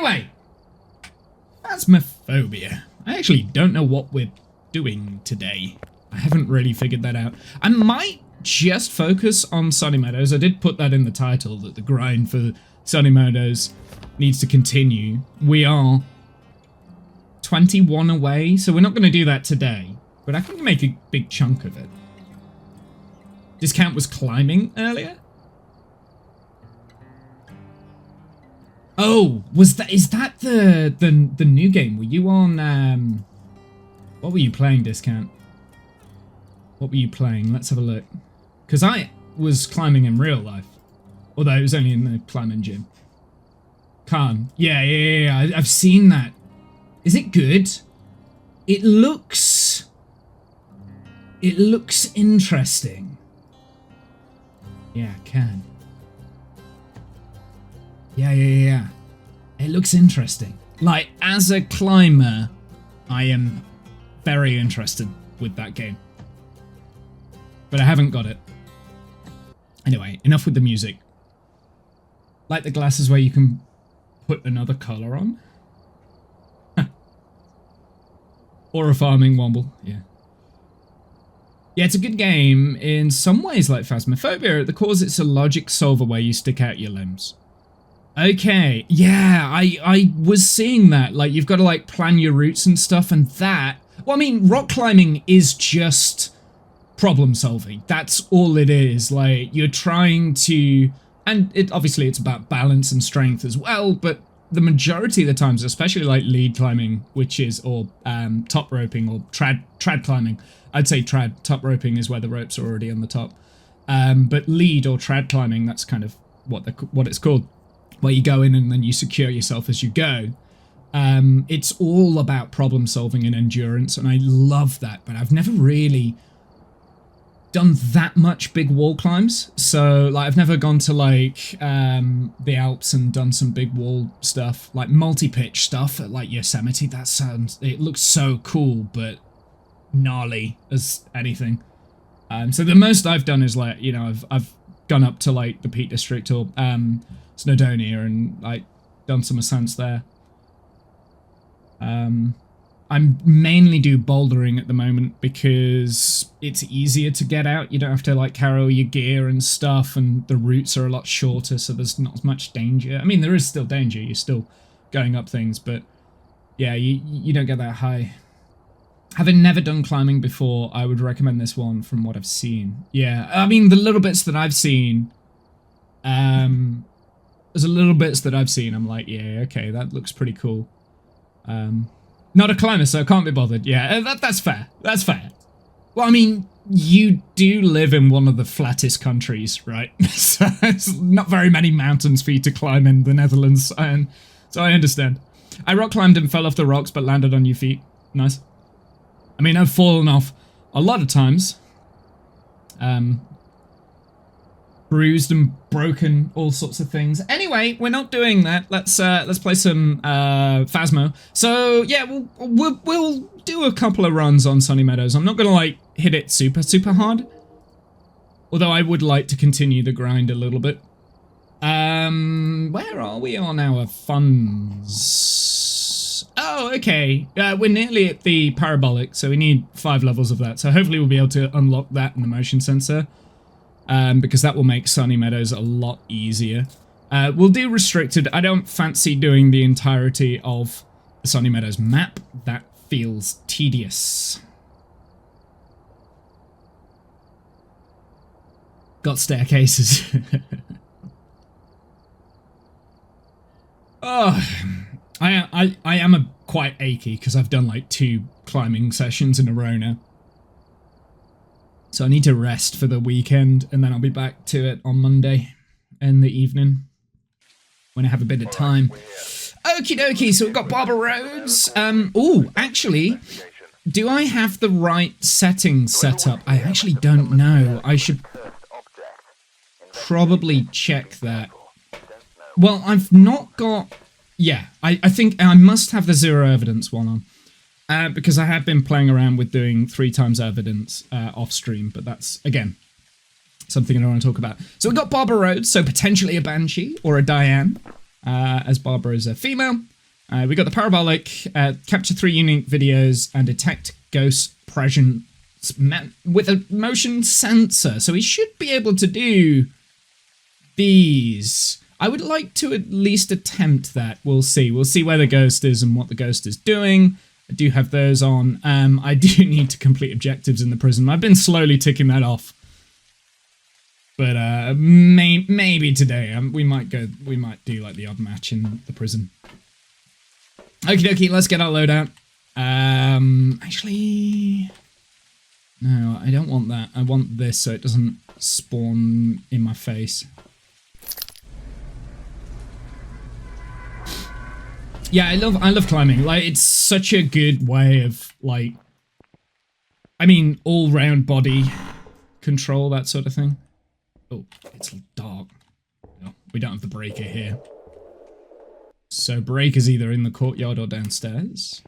Anyway, Phasmophobia. I actually don't know what we're doing today. I haven't really figured that out. I might just focus on Sunny Meadows. I did put that in the title, that the grind for Sunny Meadows needs to continue. We are 21 away, so we're not going to do that today, but I can make a big chunk of it. Discount was climbing earlier? Oh, is that the new game? Were you on what were you playing, Discount? What were you playing? Let's have a look. Because I was climbing in real life. Although it was only in the climbing gym. Khan. Yeah. I've seen that. Is it good? It looks interesting. Yeah, Khan. Yeah. It looks interesting. Like, as a climber, I am very interested with that game. But I haven't got it. Anyway, enough with the music. Like the glasses where you can put another colour on. Or a farming womble, yeah. Yeah, it's a good game in some ways like Phasmophobia. At the core, it's a logic solver where you stick out your limbs. Okay, yeah, I was seeing that. Like, you've got to, like, plan your routes and stuff, and that... Well, I mean, rock climbing is just problem solving. That's all it is. Like, you're trying to... And obviously it's about balance and strength as well, but the majority of the times, especially like lead climbing, which is, or top roping or trad climbing, I'd say top roping is where the ropes are already on the top. But lead or trad climbing, that's kind of what it's called, where you go in and then you secure yourself as you go. It's all about problem solving and endurance, and I love that, but I've never really done that much big wall climbs. So, like, I've never gone to, like, the Alps and done some big wall stuff, like multi-pitch stuff at, like, Yosemite. It looks so cool, but gnarly as anything. So the most I've done is, like, you know, I've gone up to, like, the Peak District or Snowdonia and, like, done some ascents there. I mainly do bouldering at the moment because it's easier to get out. You don't have to, like, carry all your gear and stuff, and the routes are a lot shorter, so there's not as much danger. I mean, there is still danger. You're still going up things, but yeah, you don't get that high. Having never done climbing before, I would recommend this one from what I've seen. Yeah, I mean, the little bits that I've seen, there's a little bits that I've seen, I'm like, yeah, okay, that looks pretty cool. Not a climber, so I can't be bothered. Yeah, that's fair. That's fair. Well, I mean, you do live in one of the flattest countries, right? So it's not very many mountains for you to climb in the Netherlands, and so I understand. I rock climbed and fell off the rocks, but landed on your feet. Nice. I mean, I've fallen off a lot of times. Bruised and broken all sorts of things. Anyway, we're not doing that. Let's play some Phasmo. So yeah, we'll do a couple of runs on Sunny Meadows. I'm not gonna, like, hit it super hard, although I would like to continue the grind a little bit. Where are we on our funds? Oh, okay. We're nearly at the parabolic, so we need 5 levels of that. So hopefully we'll be able to unlock that in the motion sensor. Because that will make Sunny Meadows a lot easier. We'll do restricted. I don't fancy doing the entirety of the Sunny Meadows map. That feels tedious. Got staircases. Oh, I am quite achy because I've done like 2 climbing sessions in a row now. So I need to rest for the weekend, and then I'll be back to it on Monday in the evening when I have a bit of time. Okie dokie, so we've got Barbara Roads. Oh, actually, do I have the right settings set up? I actually don't know. I should probably check that. Well, I've not got... Yeah, I think I must have the 0 evidence one on. Because I have been playing around with doing 3 times evidence off stream, but that's, again, something I don't want to talk about. So we've got Barbara Rhodes, so potentially a Banshee or a Diane, as Barbara is a female. We got the parabolic, capture 3 unique videos, and detect ghost presence with a motion sensor. So we should be able to do these. I would like to at least attempt that. We'll see. We'll see where the ghost is and what the ghost is doing. I do have those on. I do need to complete objectives in the prison. I've been slowly ticking that off. But maybe today we might do like the odd match in the prison. Okie dokie, let's get our loadout. Actually, no, I don't want that. I want this so it doesn't spawn in my face. Yeah, I love climbing. Like, it's such a good way of, like, I mean, all-round body control, that sort of thing. Oh, it's dark. No, we don't have the breaker here. So breaker's either in the courtyard or downstairs.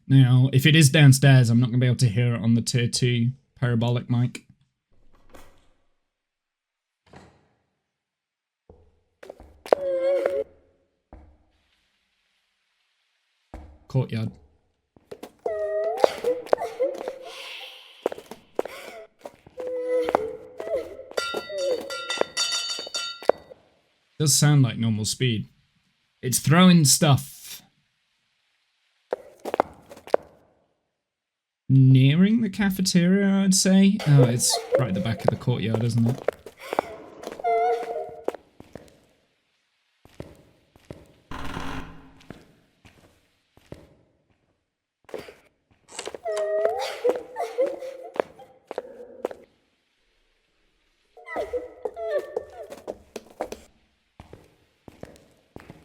Now, if it is downstairs, I'm not going to be able to hear it on the tier 2 parabolic mic. Courtyard. Does sound like normal speed. It's throwing stuff. Nearing the cafeteria, I'd say. Oh, it's right at the back of the courtyard, isn't it?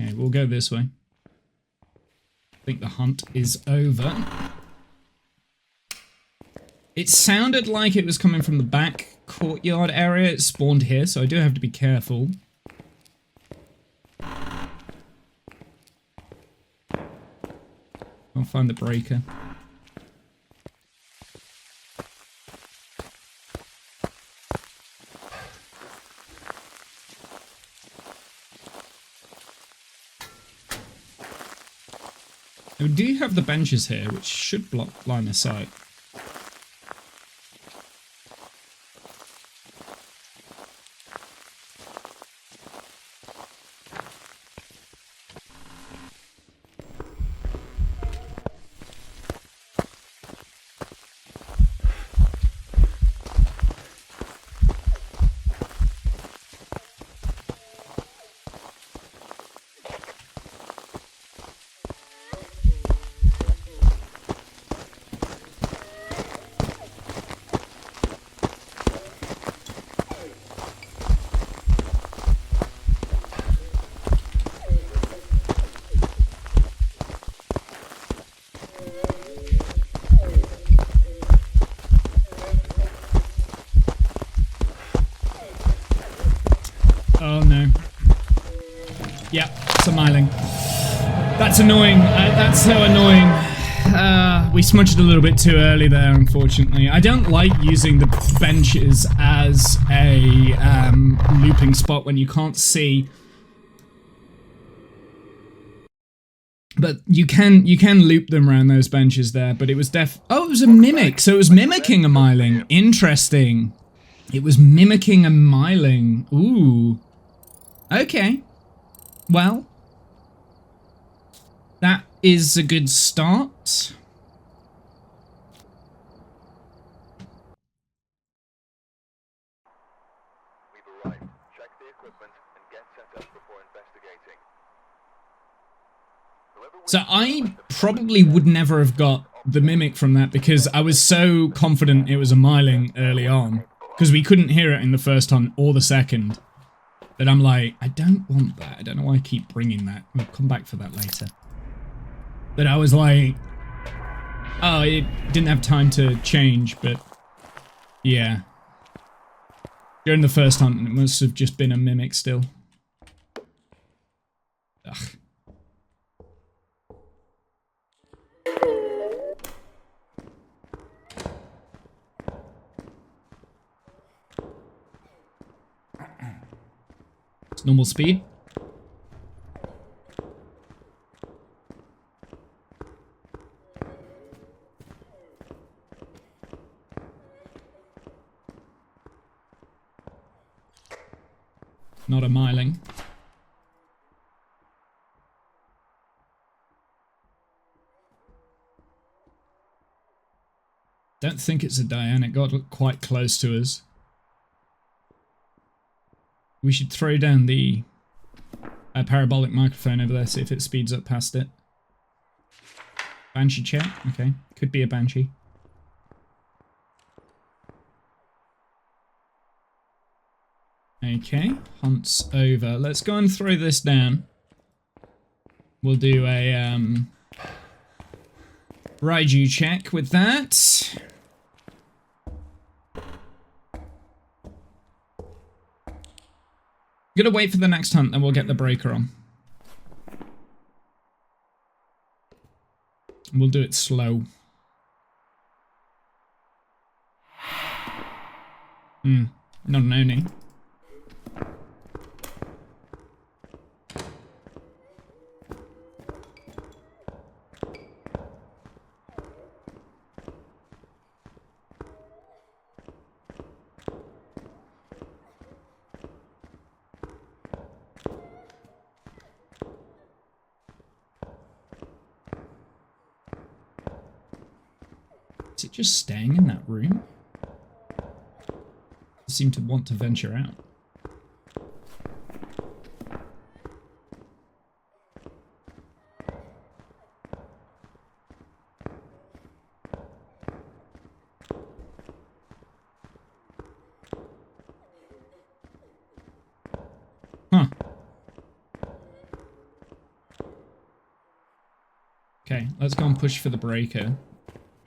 Okay, we'll go this way. I think the hunt is over. It sounded like it was coming from the back courtyard area. It spawned here, so I do have to be careful. I'll find the breaker. We do have the benches here, which should block line of sight. Oh no. Yeah, it's a miling. That's annoying. That's so annoying. We smudged a little bit too early there, unfortunately. I don't like using the benches as a looping spot when you can't see. But you can loop them around those benches there, but it was oh, it was a mimic, so it was mimicking a miling. Interesting. It was mimicking a miling. Ooh. Okay. Well, that is a good start. We've arrived. Check the equipment and get set up before investigating. So I probably would never have got the mimic from that because I was so confident it was a miling early on. Because we couldn't hear it in the first hunt or the second. That I'm like, I don't want that. I don't know why I keep bringing that. We'll come back for that later. But I was like, oh, it didn't have time to change, but yeah. During the first hunt, it must have just been a mimic still. Ugh. It's normal speed. miling. Don't think it's a Diane. It got quite close to us. We should throw down the parabolic microphone over there, see if it speeds up past it. Banshee check. Okay. Could be a Banshee. Okay. Hunt's over. Let's go and throw this down. We'll do a Raiju check with that. I'm gonna wait for the next hunt, then we'll get the breaker on. We'll do it slow. Not an Oni. Is it just staying in that room? It seemed to want to venture out. Huh. Okay, let's go and push for the breaker.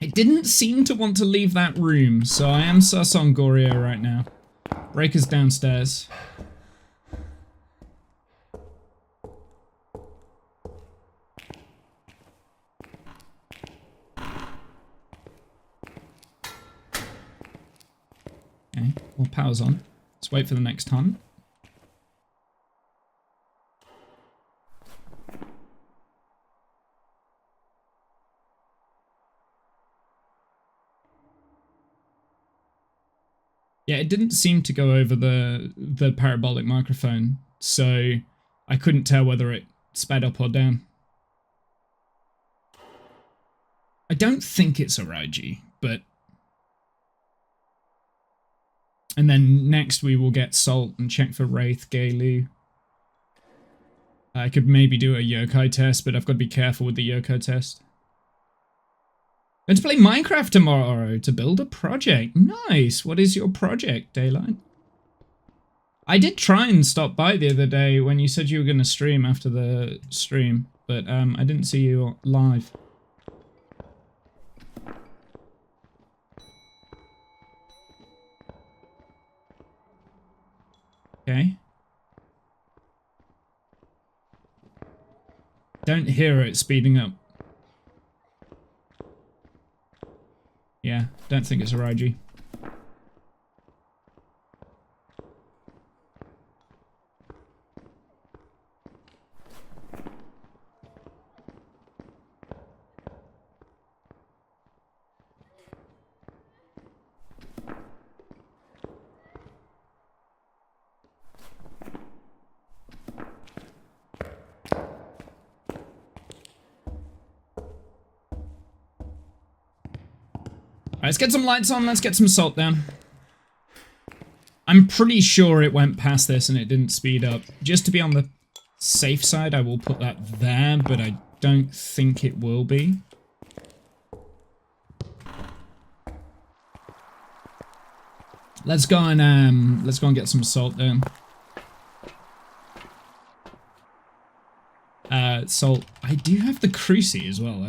It didn't seem to want to leave that room, so I am sus on Goryo right now. Breaker's downstairs. Okay, well, power's on. Let's wait for the next hunt. Yeah, it didn't seem to go over the parabolic microphone, so I couldn't tell whether it sped up or down. I don't think it's a Raiji, but... And then next we will get Salt and check for Wraith, Gaelu. I could maybe do a yokai test, but I've got to be careful with the yokai test. Going to play Minecraft tomorrow to build a project. Nice. What is your project, Daylight? I did try and stop by the other day when you said you were going to stream after the stream, but I didn't see you live. Okay. Don't hear it speeding up. Yeah, don't think it's a Raiji. Let's get some lights on, let's get some salt down. I'm pretty sure it went past this and it didn't speed up. Just to be on the safe side, I will put that there, but I don't think it will be. Let's go and get some salt down. Salt. I do have the Cruci as well.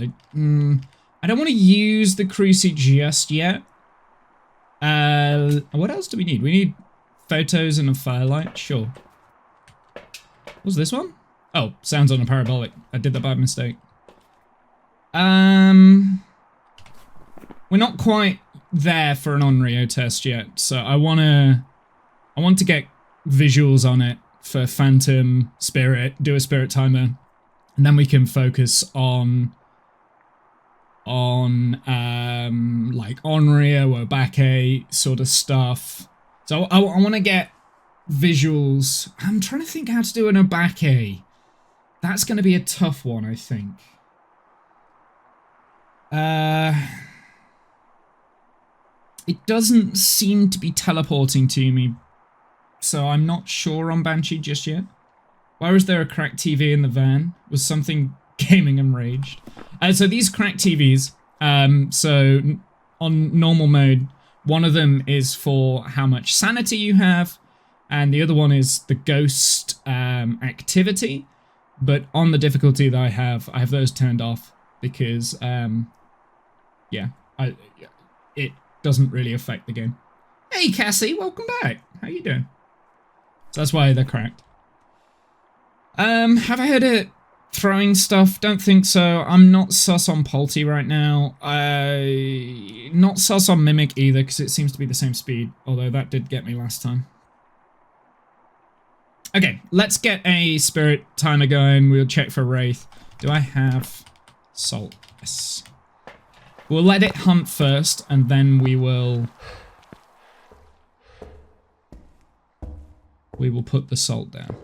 I don't want to use the Cruci just yet. What else do we need? We need photos and a firelight. Sure. What was this one? Oh, sounds on a parabolic. I did that by mistake. We're not quite there for an Onryo test yet, so I want to get visuals on it for Phantom, Spirit, do a Spirit timer, and then we can focus on like Onryo or Obake sort of stuff. So I want to get visuals. I'm trying to think how to do an obake. That's going to be a tough one, I think. It doesn't seem to be teleporting to me, so I'm not sure on Banshee just yet. Why was there a cracked TV in the van? Was something gaming enraged? So these cracked TVs, so on normal mode, one of them is for how much sanity you have, and the other one is the ghost activity. But on the difficulty that I have those turned off because, yeah, it doesn't really affect the game. Hey Cassie, welcome back. How you doing? So that's why they're cracked. Have I heard it throwing stuff? Don't think so. I'm not sus on Polty right now. Not sus on Mimic either, because it seems to be the same speed, although that did get me last time. Okay, let's get a spirit timer going. We'll check for Wraith. Do I have salt? Yes. We'll let it hunt first, and then we will put the salt down.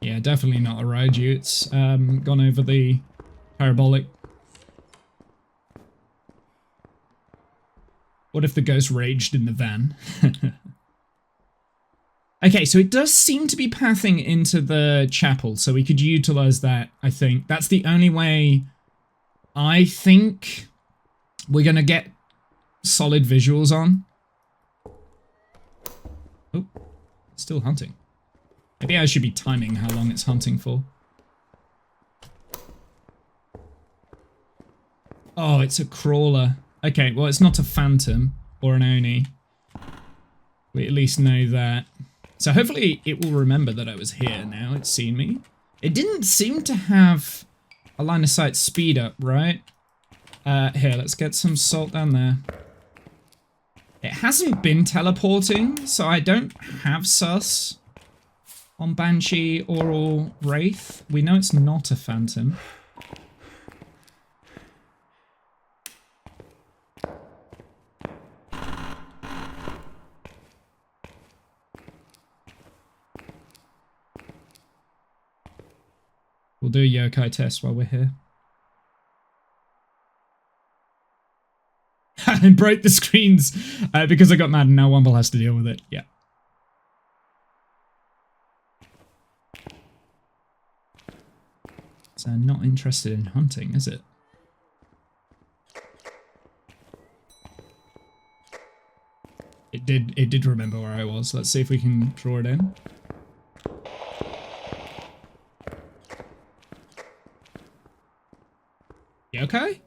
Yeah, definitely not a Raiju. It's gone over the parabolic. What if the ghost raged in the van? Okay, so it does seem to be pathing into the chapel, so we could utilize that, I think. That's the only way I think we're going to get solid visuals on. Oh, it's still hunting. Maybe I should be timing how long it's hunting for. Oh, it's a crawler. Okay, well, it's not a phantom or an Oni. We at least know that. So hopefully it will remember that I was here now. It's seen me. It didn't seem to have a line of sight speed up, right? Here, let's get some salt down there. It hasn't been teleporting, so I don't have sus on Banshee or Wraith. We know it's not a phantom. We'll do a yokai test while we're here. And broke the screens because I got mad and now Wumble has to deal with it. Yeah. So not interested in hunting, is it? It did remember where I was. Let's see if we can draw it in. Yokai?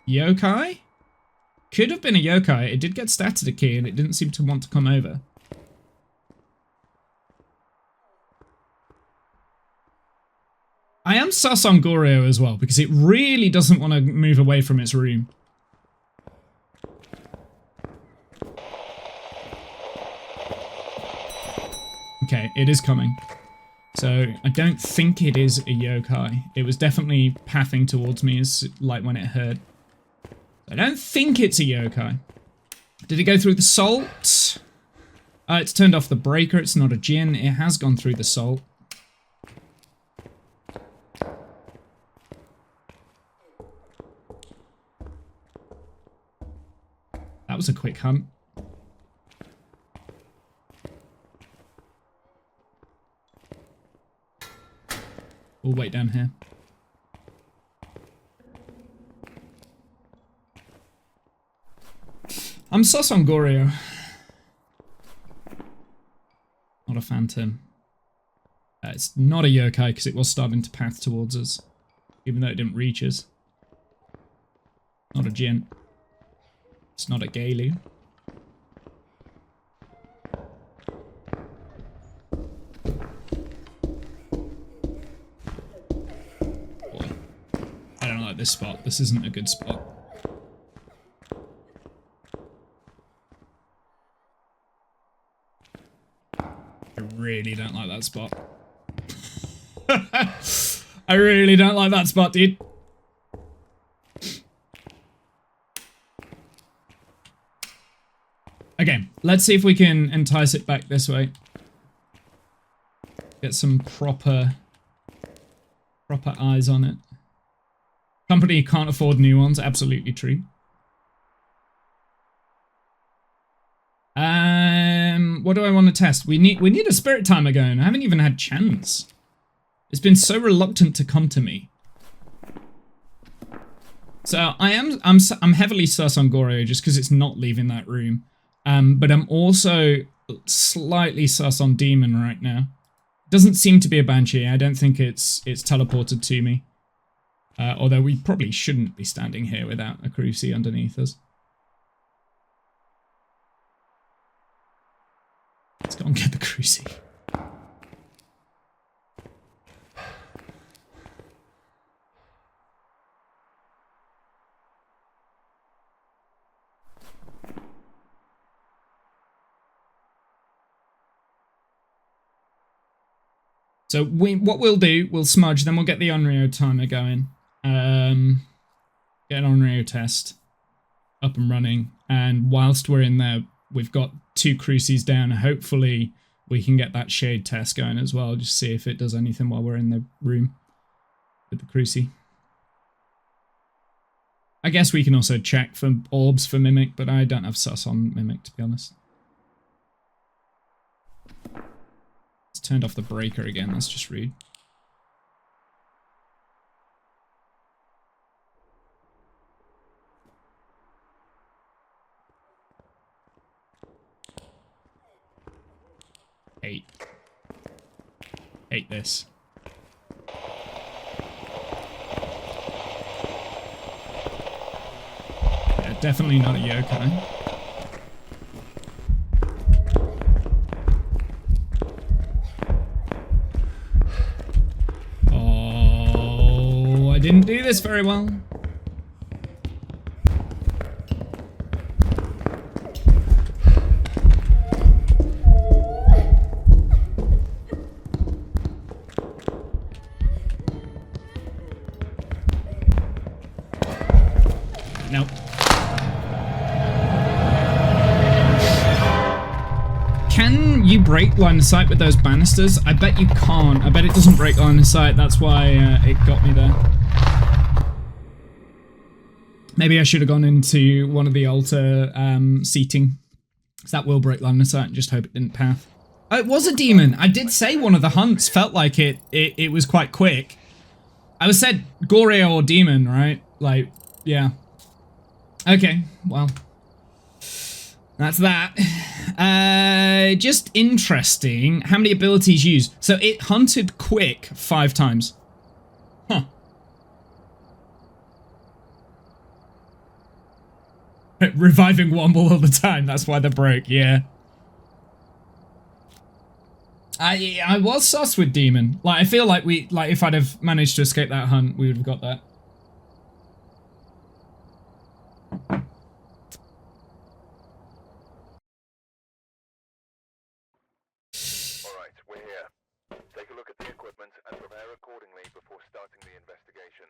Yokai? Could have been a yokai. It did get static a key and it didn't seem to want to come over. I am sus on Goryo as well because it really doesn't want to move away from its room. Okay, it is coming. So I don't think it is a yokai. It was definitely pathing towards me as like when it heard. I don't think it's a yokai. Did it go through the salt? It's turned off the breaker. It's not a Jinn. It has gone through the salt. That was a quick hunt. We'll wait down here. I'm sus on Goryo. Not a phantom. It's not a yokai because it was starting to path towards us, even though it didn't reach us. Not a Jinn. It's not a Gaelu. Boy, I don't like this spot. This isn't a good spot. really don't like that spot. I really don't like that spot, dude. Okay, let's see if we can entice it back this way. Get some proper eyes on it. Company can't afford new ones, absolutely true. What do I want to test? We need a spirit timer going. I haven't even had chance. It's been so reluctant to come to me. So I'm heavily sus on Goreo just because it's not leaving that room. But I'm also slightly sus on Demon right now. Doesn't seem to be a Banshee. I don't think it's teleported to me. Although we probably shouldn't be standing here without a Cruci underneath us. Let's go and get the Cruci. So what we'll do, we'll smudge, then we'll get the Onryo timer going. Get an Onryo test up and running. And whilst we're in there, we've got 2 Crucis down. Hopefully we can get that shade test going as well. Just see if it does anything while we're in the room with the Cruci. I guess we can also check for orbs for Mimic, but I don't have sus on Mimic, to be honest. It's turned off the breaker again, that's just rude. Hate this. Yeah, definitely not a yokai. Oh, I didn't do this very well. Nope. Can you break line of sight with those banisters? I bet you can't. I bet it doesn't break line of sight. That's why it got me there. Maybe I should have gone into one of the altar seating. Because that will break line of sight and just hope it didn't path. Oh, it was a demon. I did say one of the hunts felt like it was quite quick. I was said Goreo or demon, right? Like, yeah. Okay, well, that's that. Just interesting. How many abilities used? So it hunted quick 5 times. Huh. Reviving Womble all the time. That's why they broke. Yeah. I was sus with Demon. Like, I feel like if I'd have managed to escape that hunt, we would have got that. Alright, we're here. Take a look at the equipment and prepare accordingly before starting the investigation.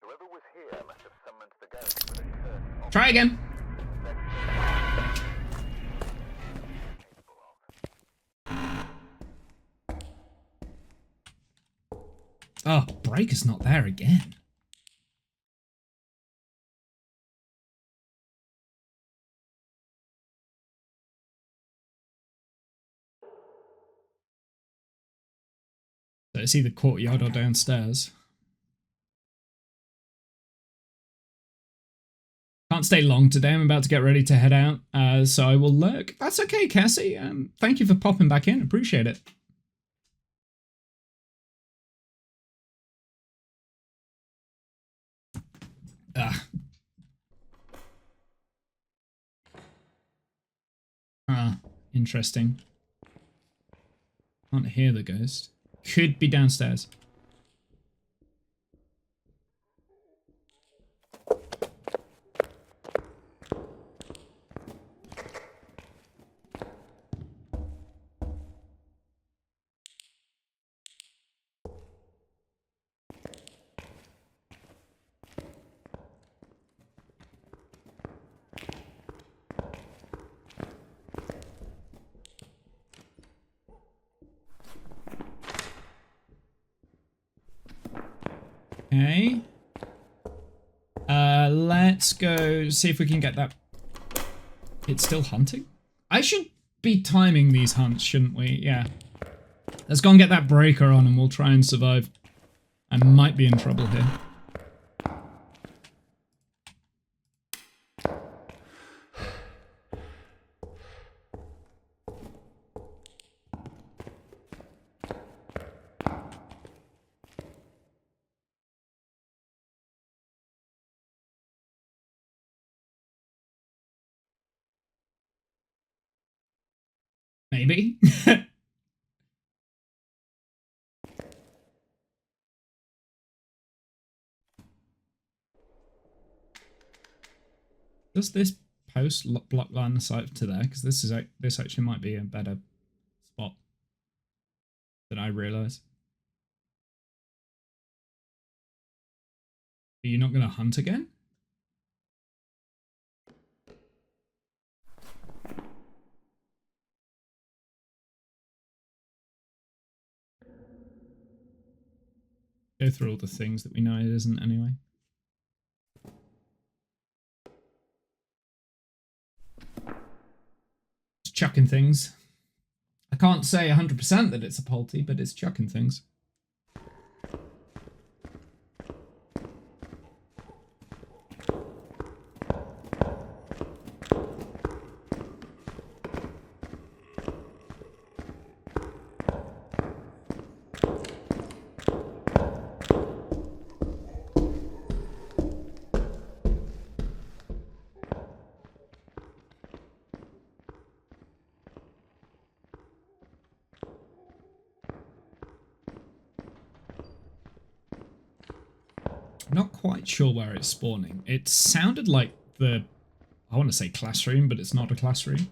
Whoever was here must have summoned the ghost with a curse. Try again. Oh, Breaker's not there again. So it's either courtyard or downstairs. Can't stay long today. I'm about to get ready to head out, so I will lurk. That's okay, Cassie. Thank you for popping back in. Appreciate it. Interesting. Can't hear the ghost. Could be downstairs. Okay. Let's go see if we can get that. It's still hunting? I should be timing these hunts, shouldn't we? Yeah. Let's go and get that breaker on and we'll try and survive. I might be in trouble here. Maybe. Does this post block line of sight to there? Because this actually might be a better spot than I realise. Are you not going to hunt again? Go through all the things that we know it isn't anyway. Just chucking things. I can't say 100% that it's a polty, but it's chucking things. Not quite sure where it's spawning. It sounded like the, I want to say classroom, but it's not a classroom.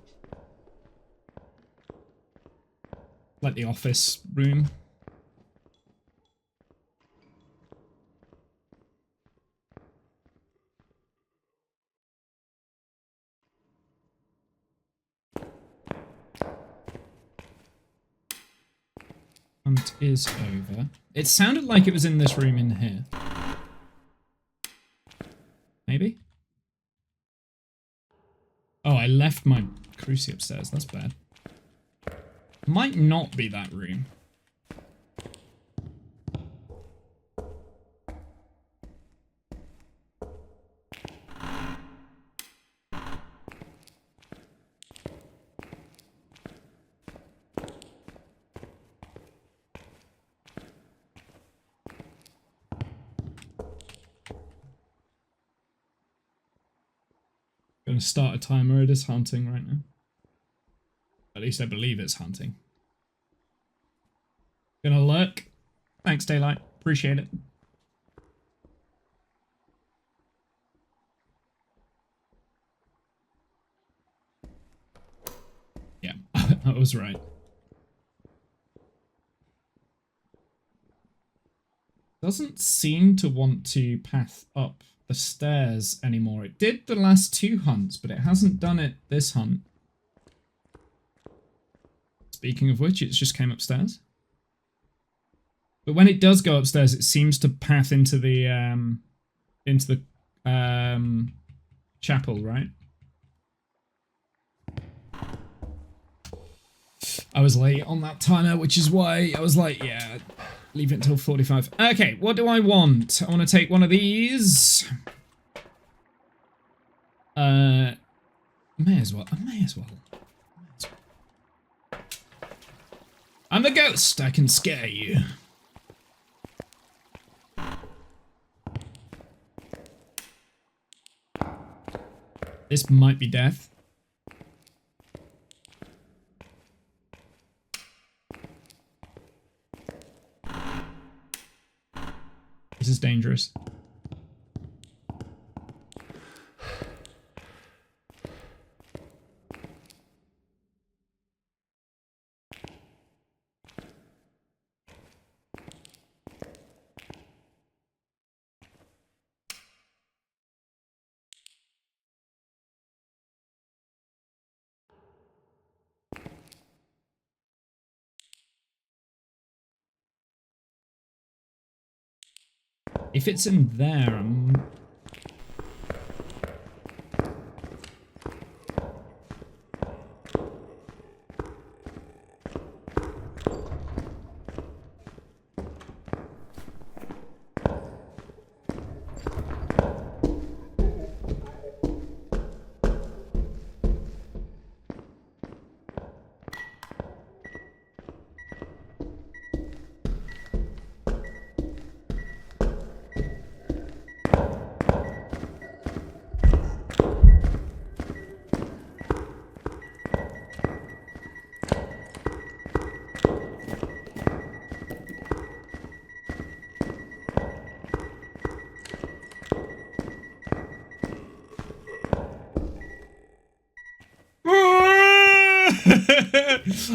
Like the office room. Hunt is over. It sounded like it was in this room in here. Maybe? Oh, I left my cruci upstairs. That's bad. Might not be that room. Gonna start a timer. It is hunting right now. At least I believe it's hunting. Gonna lurk. Thanks, Daylight. Appreciate it. Yeah, I was right. Doesn't seem to want to path up the stairs anymore. It did the last two hunts, but it hasn't done it this hunt. Speaking of which, it just came upstairs. But when it does go upstairs, it seems to path into the chapel, right? I was late on that timer, which is why I was like, yeah, leave it until 45. Okay, what do I want? I want to take one of these. May as well. I may as well. I'm the ghost. I can scare you. This might be death. This is dangerous. If it's in there, I'm...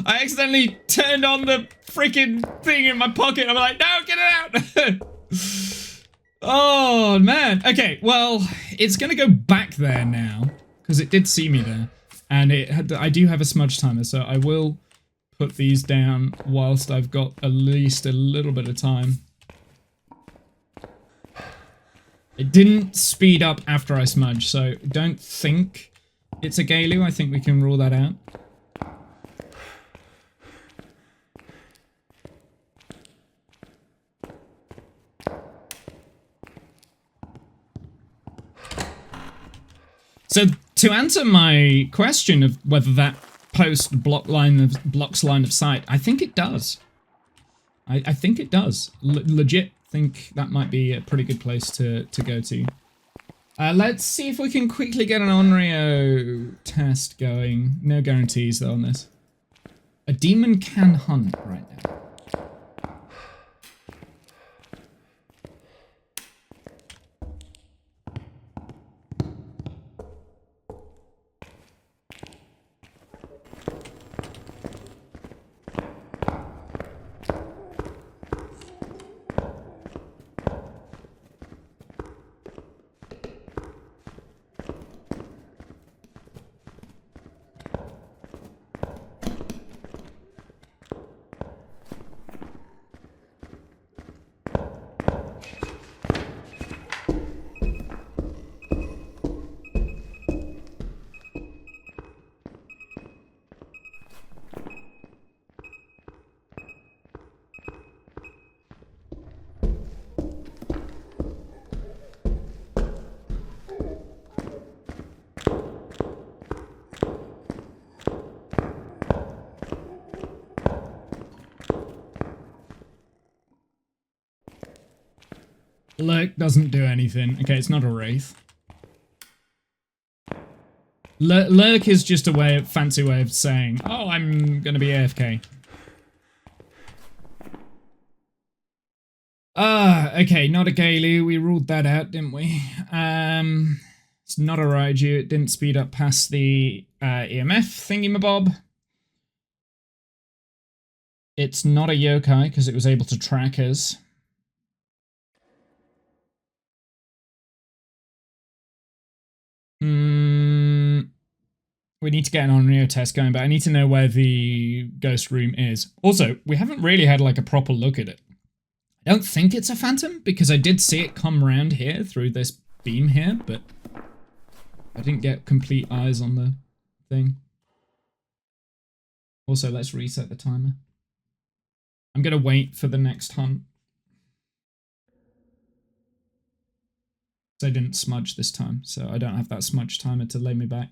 I accidentally turned on the freaking thing in my pocket. I'm like, no, get it out. Oh, man. Okay, well, it's going to go back there now because it did see me there. And I do have a smudge timer, so I will put these down whilst I've got at least a little bit of time. It didn't speed up after I smudged, so don't think it's a Galu. I think we can rule that out. So to answer my question of whether that post blocks line of sight, I think it does. I think it does. Legit think that might be a pretty good place to go to. Let's see if we can quickly get an Onryo test going. No guarantees though on this. A demon can hunt right now. Lurk doesn't do anything. Okay, it's not a wraith. Lurk is just a fancy way of saying, oh, I'm gonna be AFK. Okay, not a Galu. We ruled that out, didn't we? It's not a Raiju. It didn't speed up past the EMF thingy-mabob. It's not a yokai because it was able to track us. We need to get an Onryo test going, but I need to know where the ghost room is. Also, we haven't really had like a proper look at it. I don't think it's a phantom because I did see it come around here through this beam here, but I didn't get complete eyes on the thing. Also, let's reset the timer. I'm going to wait for the next hunt. I didn't smudge this time, so I don't have that smudge timer to lay me back.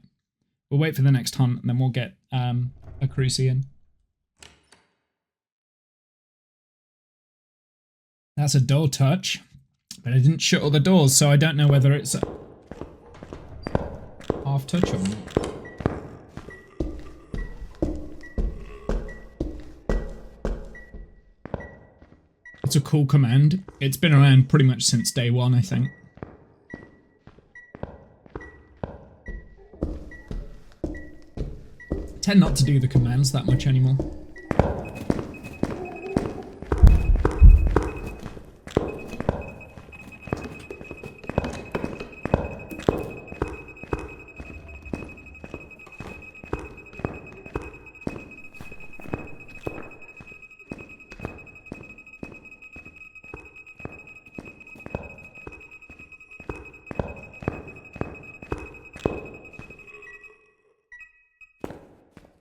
We'll wait for the next hunt, and then we'll get a crucie in. That's a door touch, but I didn't shut all the doors, so I don't know whether it's a half touch or not. It's a cool command. It's been around pretty much since day one, I think. I tend not to do the commands that much anymore.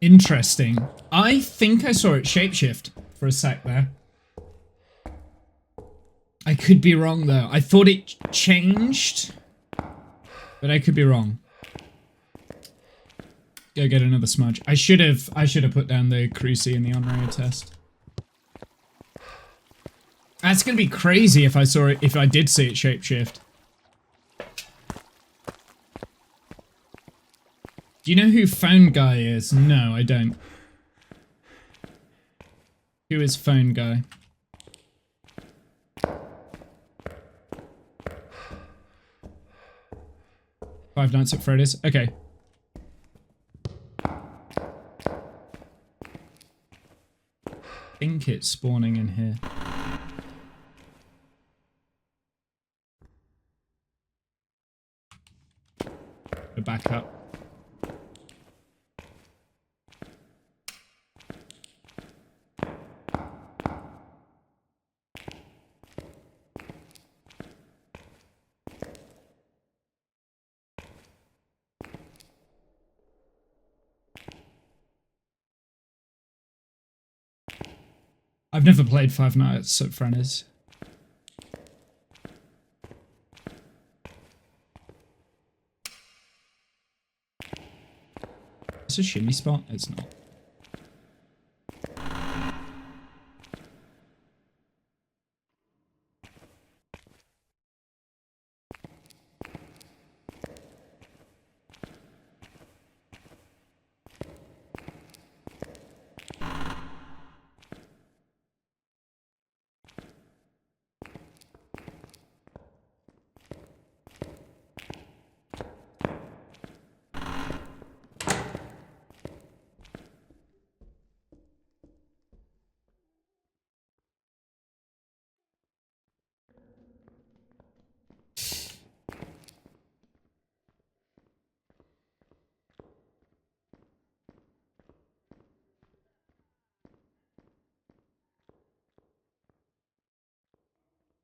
Interesting. I think I saw it shapeshift for a sec there. I could be wrong though. I thought it changed, but I could be wrong. Go get another smudge. I should have put down the Cruci in the on-radio test. That's gonna be crazy if I did see it shapeshift. Do you know who Phone Guy is? No, I don't. Who is Phone Guy? Five Nights at Freddy's. Okay. I think it's spawning in here. Go back up. I've never played Five Nights at Freddy's. It's a shimmy spot? It's not.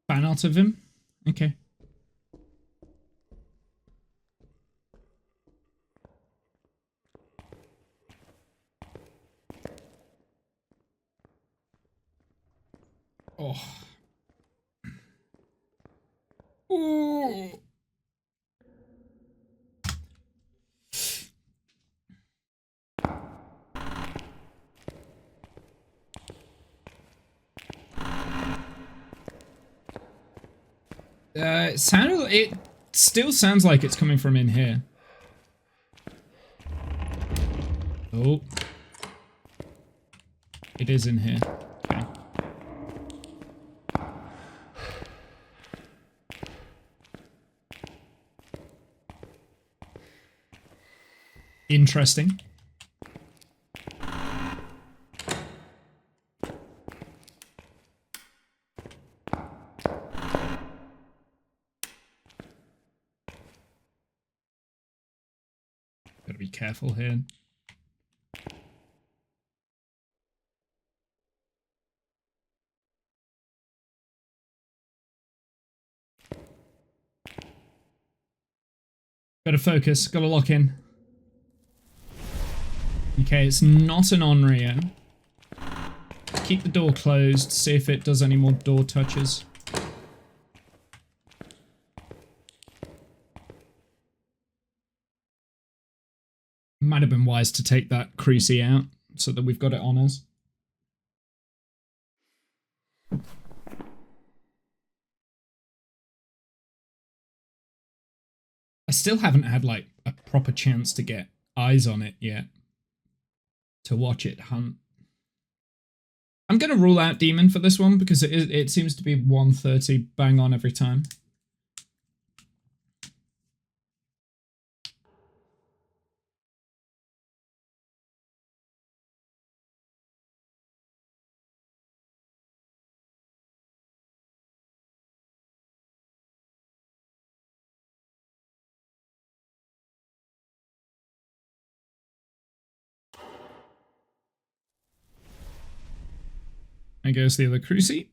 Fan out of him? Okay. Oh. Ooh. It still sounds like it's coming from in here. Oh. It is in here. Okay. Interesting. Gotta be careful here. Gotta focus, gotta lock in. Okay, it's not an Onryo. Keep the door closed, see if it does any more door touches. Might have been wise to take that Cruci out so that we've got it on us. I still haven't had like a proper chance to get eyes on it yet. To watch it hunt. I'm going to rule out Demon for this one because it seems to be 130 bang on every time. There goes the other Cruci.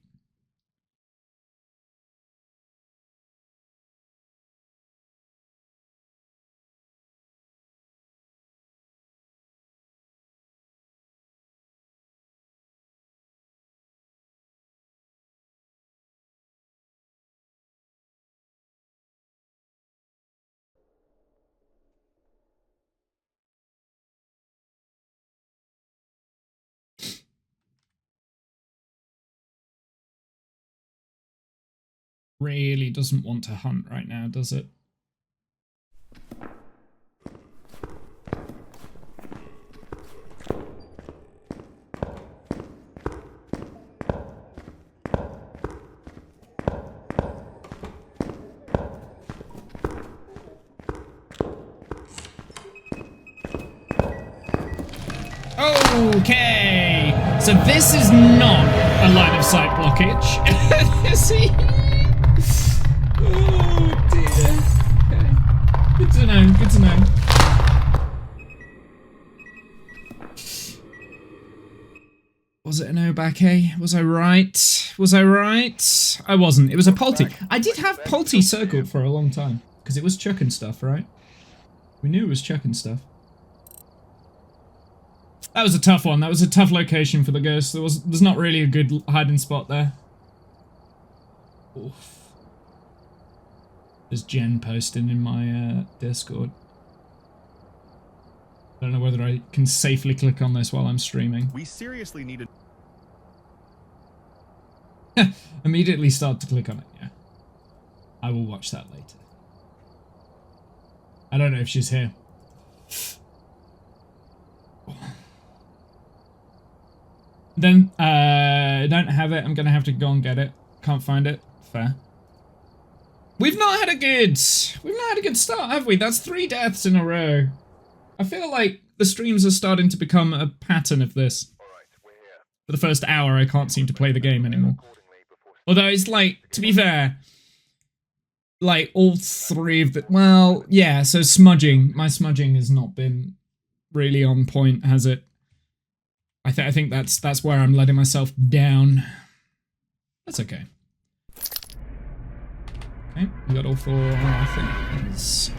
really doesn't want to hunt right now, does it? Okay, so this is not a line of sight blockage. See? Oh dear. Okay. Good to know, good to know. Was it an Obake? Was I right? Was I right? I wasn't. It was a Polty. I did have Polty circled for a long time because it was chucking stuff, right? We knew it was chucking stuff. That was a tough one. That was a tough location for the ghost. There's not really a good hiding spot there. Oof. There's Jen posting in my Discord. I don't know whether I can safely click on this while I'm streaming. We seriously need to immediately start to click on it. Yeah, I will watch that later. I don't know if she's here. Then, I don't have it. I'm gonna have to go and get it. Can't find it. Fair. We've not had a good start, have we? That's 3 deaths in a row. I feel like the streams are starting to become a pattern of this. For the first hour, I can't seem to play the game anymore. Although it's like, to be fair, like all 3 of the, well, yeah. So smudging, my smudging has not been really on point, has it? I think that's where I'm letting myself down. That's okay. Okay, we got all 4 things.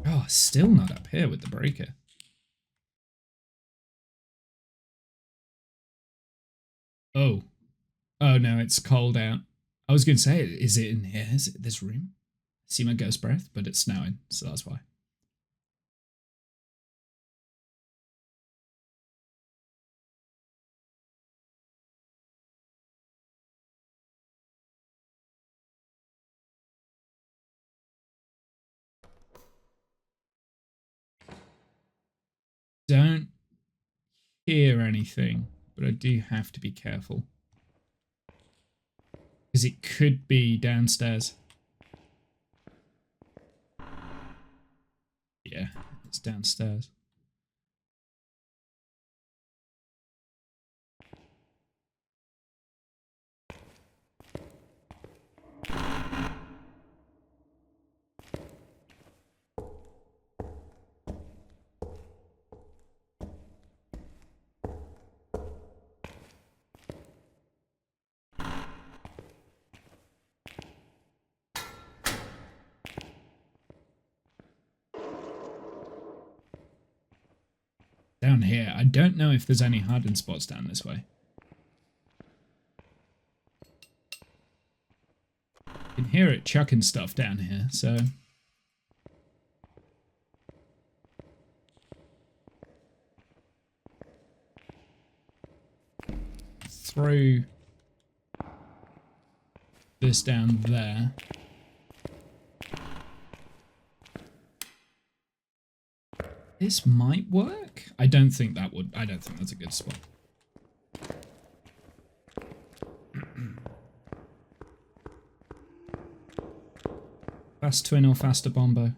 Oh, still not up here with the breaker. Oh. Oh no, it's cold out. I was going to say, is it in here? Is it this room? See my ghost breath, but it's snowing, so that's why. Don't hear anything, but I do have to be careful. Because it could be downstairs. Yeah, it's downstairs. Down here, I don't know if there's any hiding spots down this way. You can hear it chucking stuff down here, so... Throw this down there. This might work. I don't think that would. I don't think that's a good spot. Fast twin or faster bombo.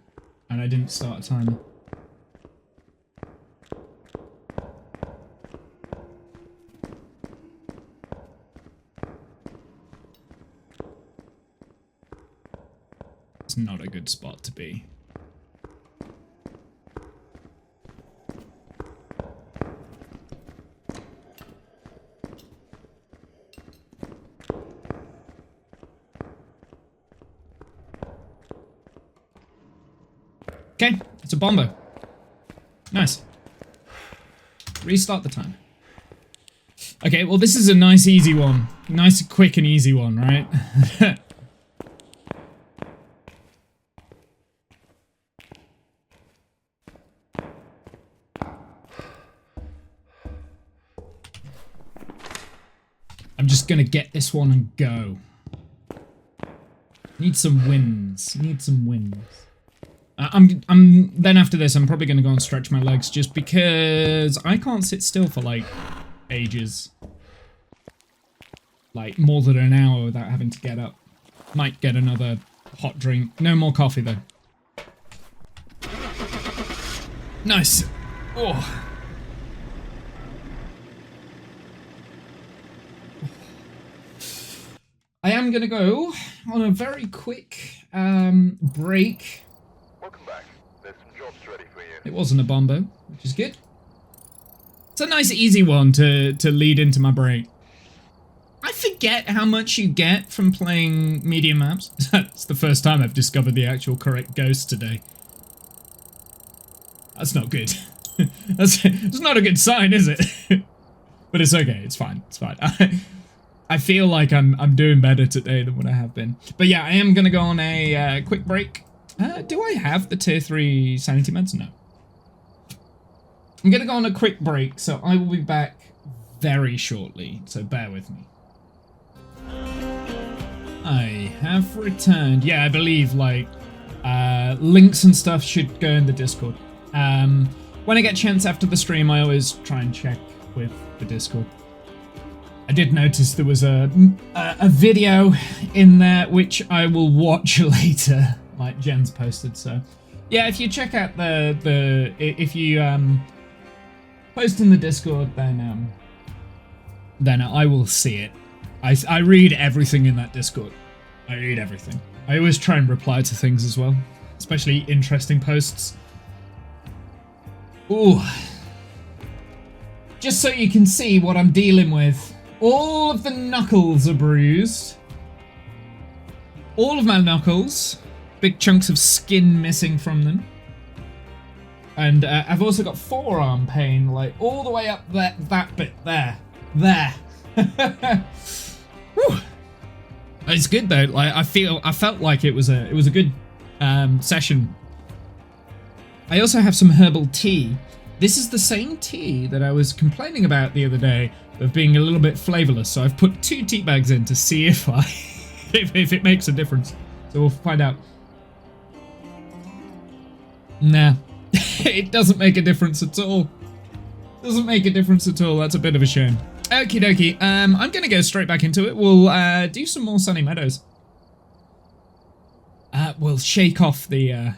And I didn't start a timer. It's not a good spot to be. Okay, it's a bombo. Nice. Restart the timer. Okay, well this is a nice easy one. Nice, quick and easy one, right? I'm just gonna get this one and go. Need some wins. Need some wins. Then after this, I'm probably gonna go and stretch my legs just because I can't sit still for like ages. Like more than an hour without having to get up. Might get another hot drink. No more coffee though. Nice. Oh. I am gonna go on a very quick break. Welcome back. There's some jobs ready for you. It wasn't a bombo, which is good. It's a nice easy one to lead into my break. I forget how much you get from playing medium maps. That's the first time I've discovered the actual correct ghost today. That's not good. That's not a good sign, is it? But it's okay. It's fine. It's fine. I feel like I'm doing better today than what I have been. But yeah, I am gonna go on a quick break. Do I have the tier 3 sanity meds? No. I'm gonna go on a quick break, so I will be back very shortly. So bear with me. I have returned. Yeah, I believe like links and stuff should go in the Discord. When I get a chance after the stream, I always try and check with the Discord. I did notice there was a video in there which I will watch later, like Jen's posted. So yeah, if you check out if you post in the Discord, then I will see it. I read everything in that Discord. I read everything. I always try and reply to things as well, especially interesting posts. Ooh. Just so you can see what I'm dealing with. All of the knuckles are bruised. All of my knuckles. Big chunks of skin missing from them. And I've also got forearm pain, like all the way up that bit there. There. Whew. It's good though. Like I felt like it was a good session. I also have some herbal tea. This is the same tea that I was complaining about the other day of being a little bit flavorless. So I've put 2 tea bags in to see if if it makes a difference. So we'll find out. Nah, it doesn't make a difference at all. Doesn't make a difference at all. That's a bit of a shame. Okie dokie. I'm gonna go straight back into it. We'll do some more Sunny Meadows. We'll shake off the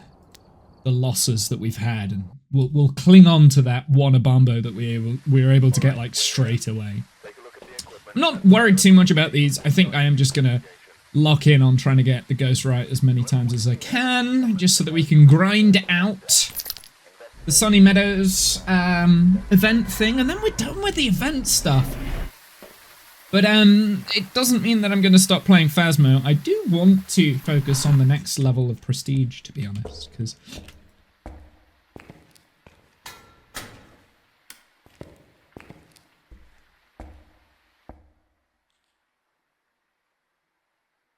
losses that we've had, and we'll cling on to that one Abambo that we were able to get like straight away. I'm not worried too much about these. I think I am just gonna lock in on trying to get the ghost right as many times as I can, just so that we can grind out the Sunny Meadows event thing, and then we're done with the event stuff. But it doesn't mean that I'm going to stop playing Phasmo. I do want to focus on the next level of prestige, to be honest, because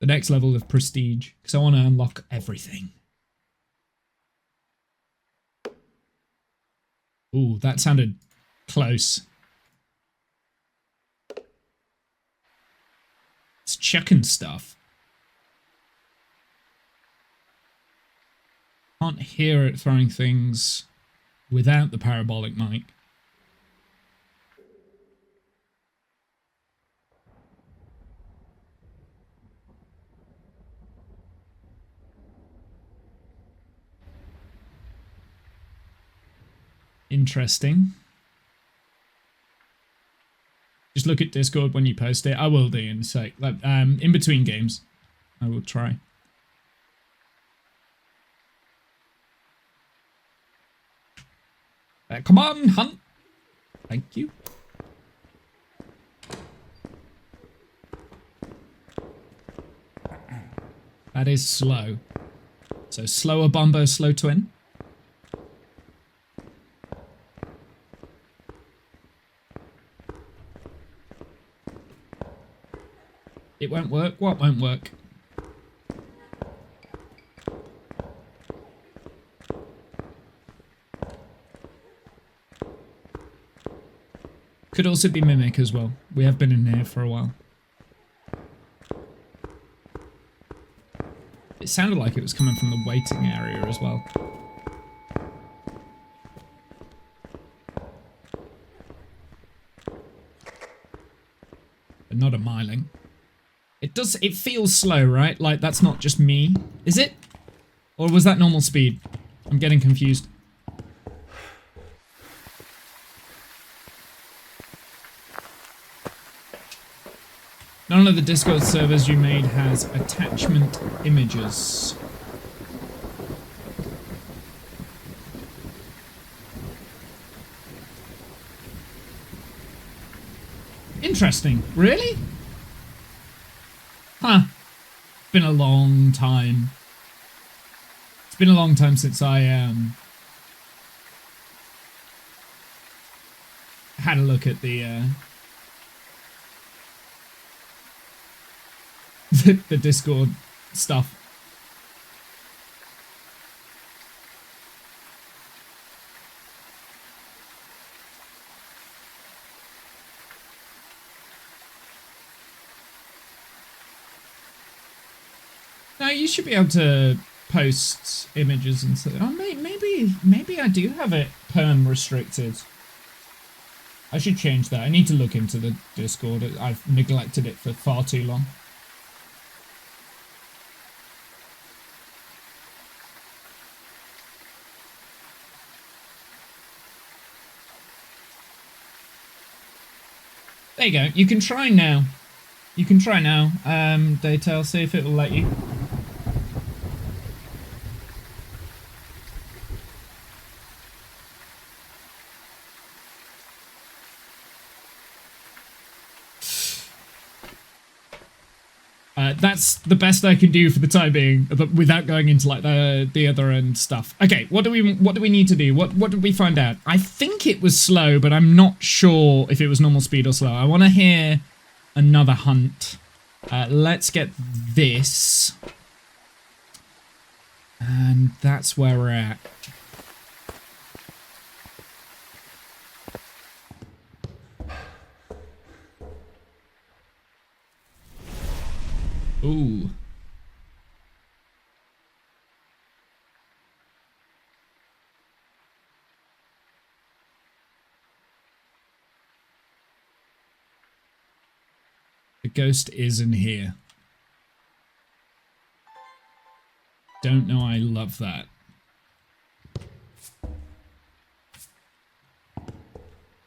the next level of prestige, because I want to unlock everything. Ooh, that sounded close. It's chucking stuff. Can't hear it throwing things without the parabolic mic. Interesting. Just look at Discord when you post it. I will do in a sec. In between games, I will try. Come on, hunt. Thank you. That is slow. So slower Bombo, slow twin. It won't work. What won't work? Could also be Mimic as well. We have been in here for a while. It sounded like it was coming from the waiting area as well. But not a miling. It feels slow, right? Like, that's not just me. Is it? Or was that normal speed? I'm getting confused. None of the Discord servers you made has attachment images. Interesting. Really? Huh. It's been a long time. It's been a long time since I had a look at the the Discord stuff. No, you should be able to post images and stuff. Oh, maybe I do have it perm restricted. I should change that. I need to look into the Discord. I've neglected it for far too long. There you go. You can try now. You can try now. Daytail, see if it will let you. That's the best I can do for the time being, but without going into like the other end stuff. Okay, what do we need to do? What did we find out? I think it was slow, but I'm not sure if it was normal speed or slow. I want to hear another hunt. Let's get this, and that's where we're at. Ooh. The ghost is in here. Don't know, I love that.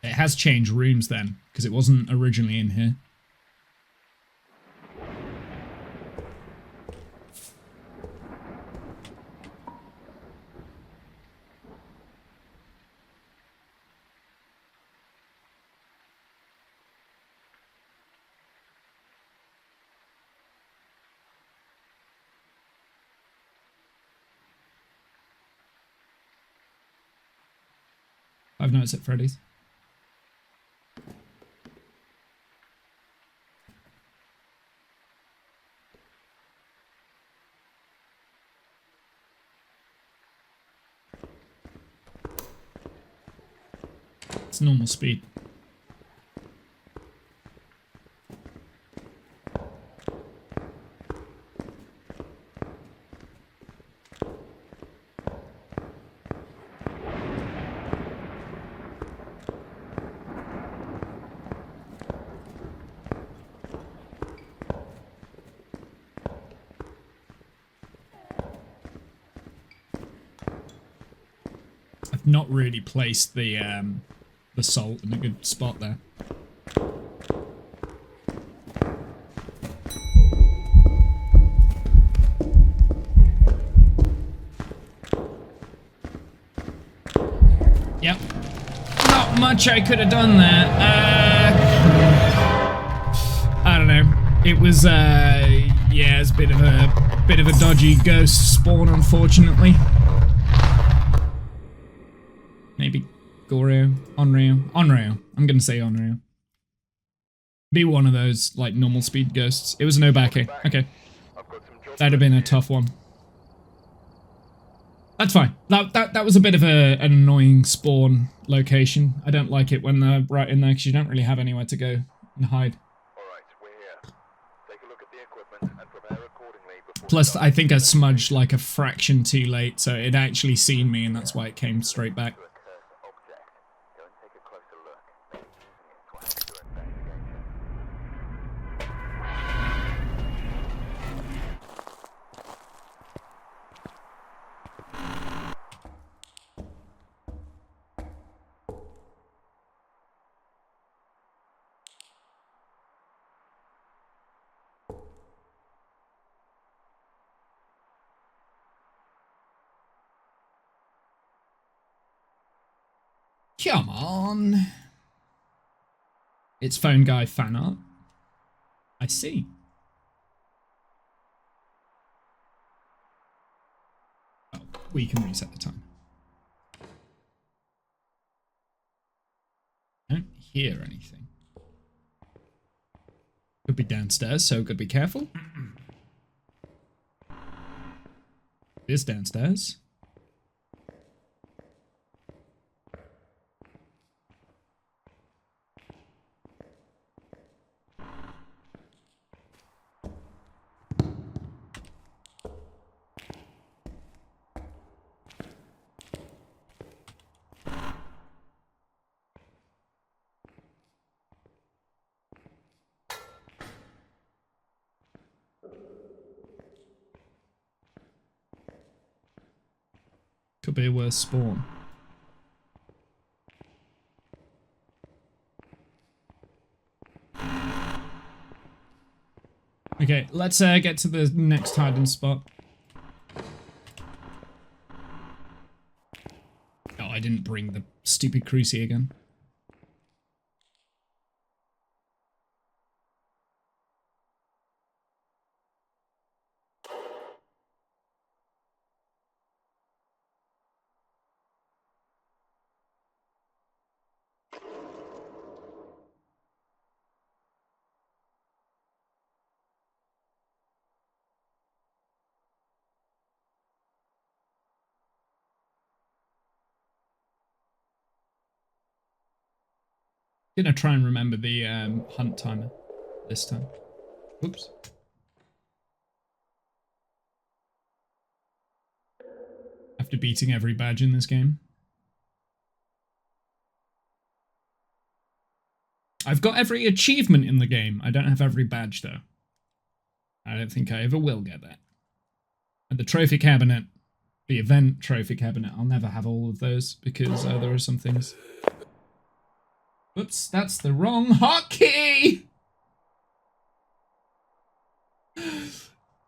It has changed rooms then, because it wasn't originally in here. I've noticed at Freddy's. It's normal speed. Not really placed the salt in a good spot there. Yep. Not much I could have done there. I don't know. It was yeah, it's a bit of a dodgy ghost spawn, unfortunately. Maybe Goreo, Onryo. I'm gonna say Onryo. Be one of those like normal speed ghosts. It was an Obake. Okay, that'd have been a tough one. That's fine. That was a bit of an annoying spawn location. I don't like it when they're right in there because you don't really have anywhere to go and hide. All right, we're here. Take a look at the equipment and prepare accordingly before Plus, I think I smudged like a fraction too late, so it actually seen me, and that's why it came straight back. To a cursed object. Go and take a closer look. They're using it to add to investigation. Come on. It's phone guy fan art. I see. Oh, we can reset the time. I don't hear anything. Could be downstairs, so gotta be careful. It is downstairs. Could be a worse spawn. Okay, let's get to the next hiding spot. Oh, I didn't bring the stupid cruci again. Gonna try and remember the hunt timer this time. Oops. After beating every badge in this game. I've got every achievement in the game. I don't have every badge though. I don't think I ever will get that. And the trophy cabinet, the event trophy cabinet, I'll never have all of those because there are some things. Whoops, that's the wrong hotkey!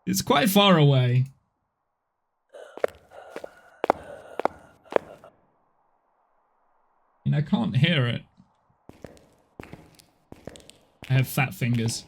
It's quite far away. And I can't hear it. I have fat fingers.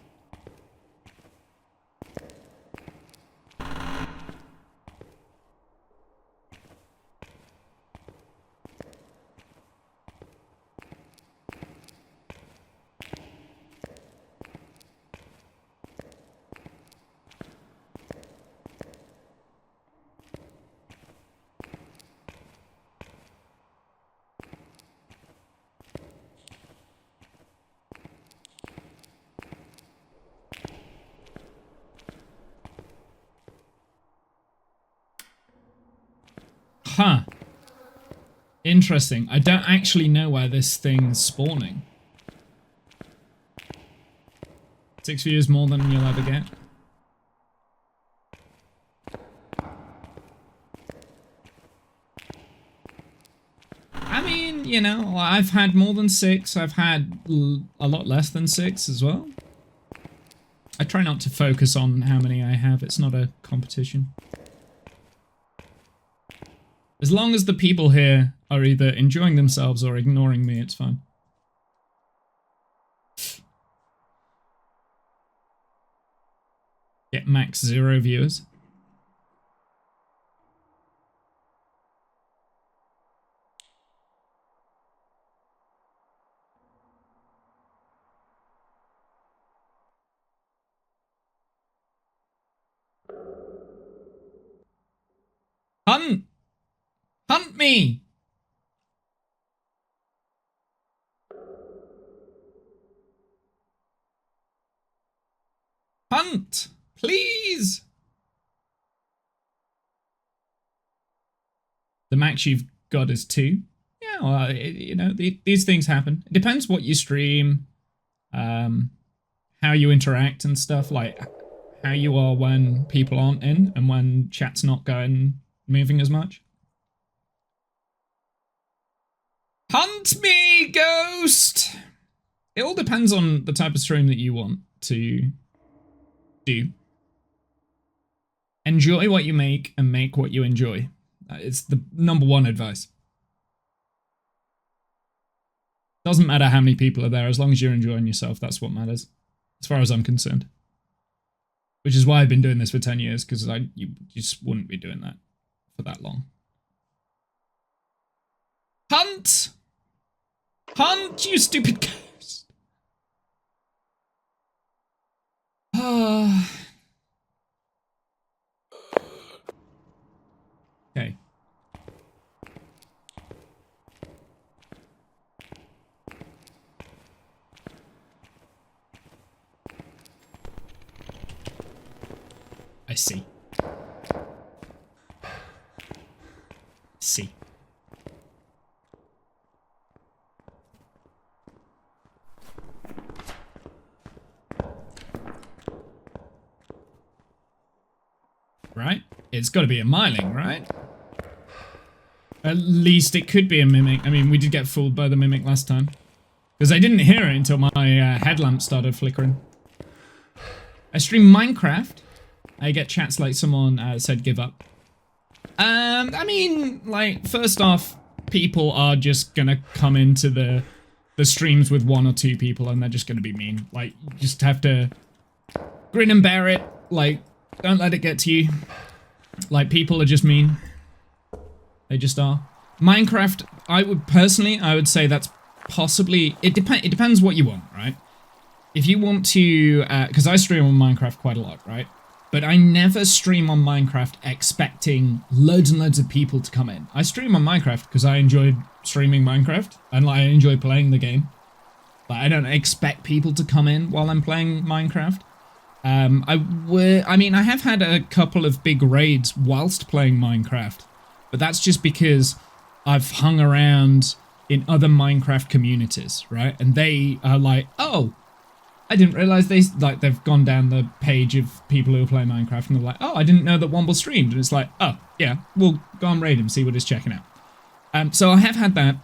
Huh. Interesting. I don't actually know where this thing's spawning. 6 views more than you'll ever get. I mean, you know, I've had more than 6. I've had a lot less than 6 as well. I try not to focus on how many I have. It's not a competition. As long as the people here are either enjoying themselves or ignoring me, it's fine. Get max 0 viewers. Hunt! Hunt me! Hunt! Please! The max you've got is 2. Yeah, well, you know, these things happen. It depends what you stream, how you interact and stuff, like how you are when people aren't in and when chat's not moving as much. Hunt me, ghost! It all depends on the type of stream that you want to do. Enjoy what you make and make what you enjoy. It's the #1 advice. Doesn't matter how many people are there, as long as you're enjoying yourself, that's what matters, as far as I'm concerned. Which is why I've been doing this for 10 years, because you just wouldn't be doing that for that long. Hunt! Hunt, you stupid ghost! Okay. I see. See. Right? It's got to be a myling, right? At least it could be a mimic. I mean, we did get fooled by the mimic last time. Because I didn't hear it until my headlamp started flickering. I stream Minecraft. I get chats like someone said give up. I mean, like, first off, people are just gonna come into the streams with 1 or 2 people and they're just gonna be mean. Like, you just have to grin and bear it. Like, don't let it get to you. Like, people are just mean. They just are. Minecraft, I would say that's possibly, it depends what you want, right? If you want to, because I stream on Minecraft quite a lot, right? But I never stream on Minecraft expecting loads and loads of people to come in. I stream on Minecraft because I enjoy streaming Minecraft and like I enjoy playing the game. But I don't expect people to come in while I'm playing Minecraft. I mean, I have had a couple of big raids whilst playing Minecraft, but that's just because I've hung around in other Minecraft communities, right? And they are like, oh, I didn't realize they've gone down the page of people who are playing Minecraft and they're like, oh, I didn't know that Womble streamed. And it's like, oh, yeah, we'll go and raid him, see what he's checking out. So I have had that.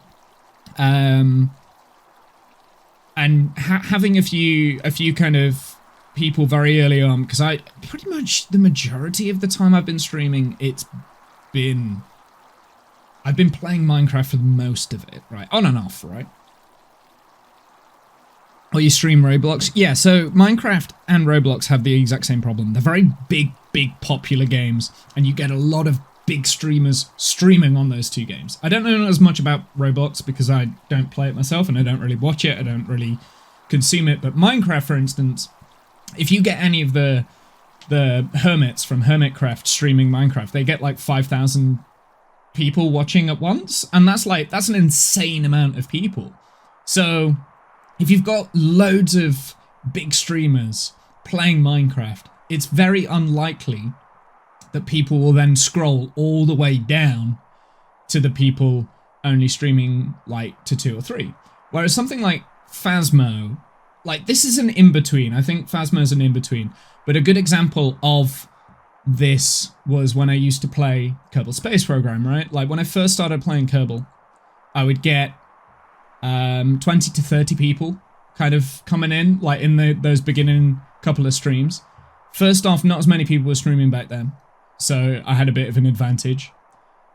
And having a few kind of people very early on, because I pretty much the majority of the time I've been streaming, I've been playing Minecraft for most of it, right? On and off, right? Or you stream Roblox. Yeah, so Minecraft and Roblox have the exact same problem. They're very big popular games, and you get a lot of big streamers streaming on those 2 games. I don't know as much about Roblox because I don't play it myself and I don't really watch it, I don't really consume it, but Minecraft, for instance, if you get any of the hermits from Hermitcraft streaming Minecraft, they get like 5,000 people watching at once, and that's an insane amount of people. So if you've got loads of big streamers playing Minecraft, it's very unlikely that people will then scroll all the way down to the people only streaming like to 2 or 3. Whereas something like Phasmo, like this is an in-between. I think Phasmo's an in-between. But a good example of this was when I used to play Kerbal Space Program, right? Like when I first started playing Kerbal, I would get 20 to 30 people kind of coming in, like in those beginning couple of streams. First off, not as many people were streaming back then, so I had a bit of an advantage.